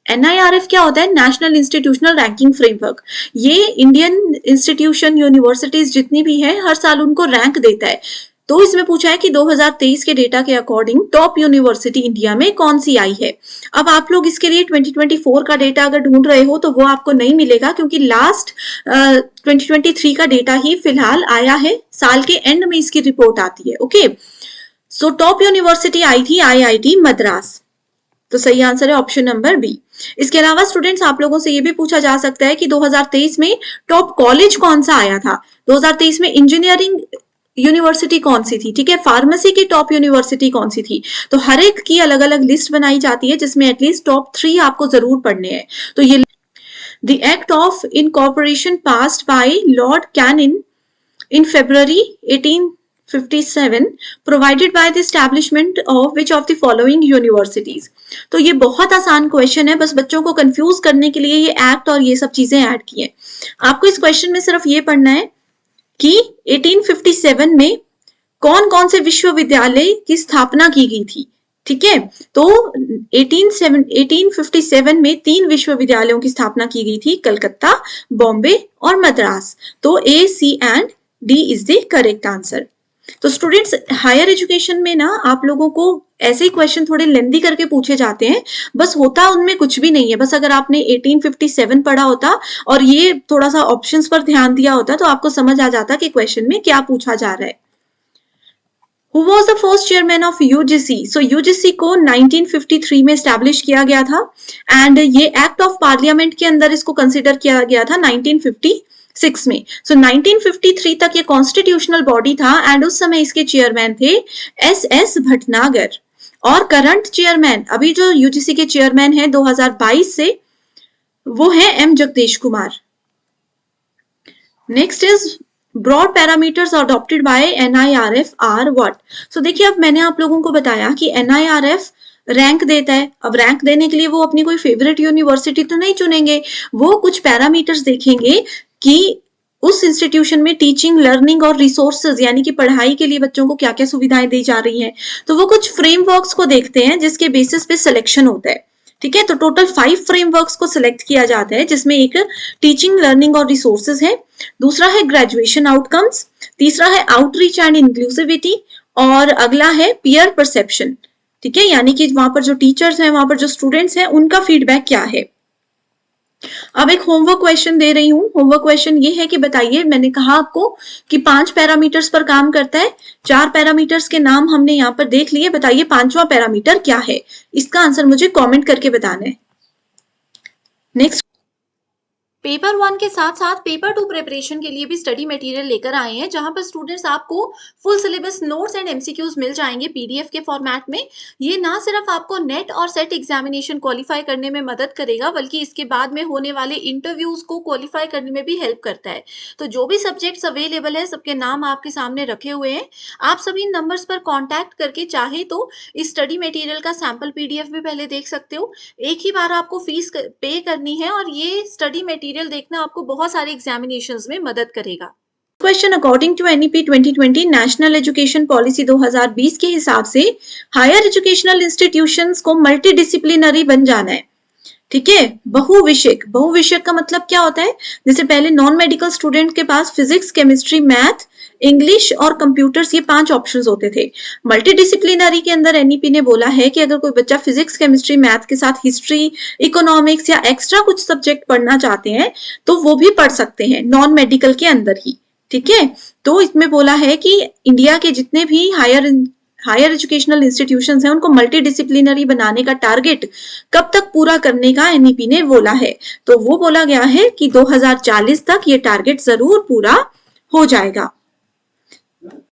NIRF क्या होता है? National institutional ranking framework. ये इंडियन इंस्टीट्यूशन, यूनिवर्सिटीज जितनी भी है, हर साल उनको रैंक देता है। तो इसमें पूछा है कि 2023 के डेटा के अकॉर्डिंग टॉप यूनिवर्सिटी इंडिया में कौन सी आई है। अब आप लोग इसके लिए 2024 का डेटा अगर ढूंढ रहे हो तो वो आपको नहीं मिलेगा, क्योंकि लास्ट 2023 का डेटा ही फिलहाल आया है, साल के एंड में इसकी रिपोर्ट आती है। Okay, so top university I थी IIT मद्रास। तो सही आंसर है ऑप्शन नंबर बी। इसके अलावा स्टूडेंट्स, आप लोगों से ये भी पूछा जा सकता है कि 2023 में टॉप कॉलेज कौन सा आया था। 2023 में इंजीनियरिंग यूनिवर्सिटी कौन सी थी, ठीक है, फार्मेसी की टॉप यूनिवर्सिटी कौन सी थी। तो हर एक की अलग अलग लिस्ट बनाई जाती है जिसमें एटलीस्ट टॉप 3 आपको जरूर पढ़ने हैं। तो ये the act of incorporation passed by lord Canning in February 1857 provided by the establishment of which of the following universities? तो ये बहुत आसान क्वेश्चन है, बस बच्चों को कंफ्यूज करने के लिए ये एक्ट और ये सब चीजें ऐड की हैं। आपको इस क्वेश्चन में सिर्फ ये पढ़ना है कि 1857 में कौन कौन से विश्वविद्यालय की स्थापना की गई थी। ठीक है, तो 1857 में 3 विश्वविद्यालयों की स्थापना की गई थी, कलकत्ता, बॉम्बे और मद्रास। तो A, C and D is the correct answer. तो स्टूडेंट्स, हायर एजुकेशन में ना आप लोगों को ऐसे ही क्वेश्चन थोड़े लेंदी करके पूछे जाते हैं, बस होता उनमें कुछ भी नहीं है। बस अगर आपने 1857 पढ़ा होता और ये थोड़ा सा ऑप्शंस पर ध्यान दिया होता तो आपको समझ आ जाता कि क्वेश्चन में क्या पूछा जा रहा है। Who was the first chairman of UGC? So UGC को 1953 में एस्टैब्लिश किया गया था, एंड ये एक्ट ऑफ पार्लियामेंट के अंदर इसको कंसिडर किया गया था 1956 में। सो 1953 तक ये कॉन्स्टिट्यूशनल बॉडी था, एंड उस समय इसके चेयरमैन थे SS भटनागर, और करंट चेयरमैन, अभी जो UGC के चेयरमैन है 2022 से, वो है M Jagdish Kumar. Next is broad parameters adopted by NIRF are what. So देखिए, अब मैंने आप लोगों को बताया कि NIRF रैंक देता है। अब रैंक देने के लिए वो अपनी कोई फेवरेट यूनिवर्सिटी तो नहीं चुनेंगे, वो कुछ पैरामीटर्स देखेंगे कि उस इंस्टीट्यूशन में टीचिंग, लर्निंग और रिसोर्सेज यानी कि पढ़ाई के लिए बच्चों को क्या क्या सुविधाएं दी जा रही हैं। तो वो कुछ फ्रेमवर्क्स को देखते हैं जिसके बेसिस पे सिलेक्शन होता है। ठीक है, तो टोटल 5 फ्रेमवर्क्स को सिलेक्ट किया जाता है, जिसमें एक टीचिंग, लर्निंग और रिसोर्सेज है, दूसरा है ग्रेजुएशन आउटकम्स, तीसरा है आउटरीच एंड इंक्लूसिविटी, और अगला है पीयर परसेप्शन। ठीक है, यानी कि वहां पर जो टीचर्स हैं, वहां पर जो स्टूडेंट्स हैं, उनका फीडबैक क्या है। अब एक होमवर्क क्वेश्चन दे रही हूं। होमवर्क क्वेश्चन ये है कि बताइए, मैंने कहा आपको कि 5 पैरामीटर्स पर काम करता है, 4 पैरामीटर्स के नाम हमने यहाँ पर देख लिए, बताइए 5वां पैरामीटर क्या है। इसका आंसर मुझे कमेंट करके बताना है। नेक्स्ट, पेपर 1 के साथ साथ पेपर 2 प्रिपरेशन के लिए भी स्टडी मटेरियल लेकर आए हैं, जहां पर स्टूडेंट्स आपको full syllabus notes and MCQs मिल जाएंगे पीडीएफ के फॉर्मेट में। ये ना सिर्फ आपको नेट और सेट एग्जामिनेशन क्वालिफाई करने में मदद करेगा, बल्कि इसके बाद में होने वाले इंटरव्यूज को क्वालिफाई करने में भी हेल्प करता है। तो जो भी सब्जेक्ट्स अवेलेबल है, सबके नाम आपके सामने रखे हुए हैं। आप सभी नंबर्स पर कॉन्टैक्ट करके चाहे तो इस स्टडी मटेरियल का सैम्पल पीडीएफ भी पहले देख सकते हो। एक ही बार आपको फीस पे करनी है, और ये स्टडी मटेरियल देखना आपको बहुत सारे एग्जामिनेशंस में मदद करेगा। Question, according to NEP 2020 national education policy 2020 के हिसाब से हायर एजुकेशनल इंस्टीट्यूशंस को मल्टी डिसिप्लिनरी बन जाना है। ठीक है, बहुविषयक। बहुविषयक का मतलब क्या होता है, जैसे पहले नॉन मेडिकल स्टूडेंट के पास फिजिक्स, केमिस्ट्री, मैथ, इंग्लिश और कंप्यूटर्स, ये 5 ऑप्शंस होते थे। मल्टी डिसिप्लिनरी के अंदर एनईपी ने बोला है कि अगर कोई बच्चा फिजिक्स, केमिस्ट्री, मैथ के साथ हिस्ट्री, इकोनॉमिक्स या एक्स्ट्रा कुछ सब्जेक्ट पढ़ना चाहते हैं तो वो भी पढ़ सकते हैं नॉन मेडिकल के अंदर ही। ठीक है, तो इसमें बोला है कि इंडिया के जितने भी हायर एजुकेशनल इंस्टीट्यूशंस हैं, उनको मल्टी डिसिप्लिनरी बनाने का टारगेट कब तक पूरा करने का एनईपी ने बोला है। तो वो बोला गया है कि 2040 तक ये टारगेट जरूर पूरा हो जाएगा।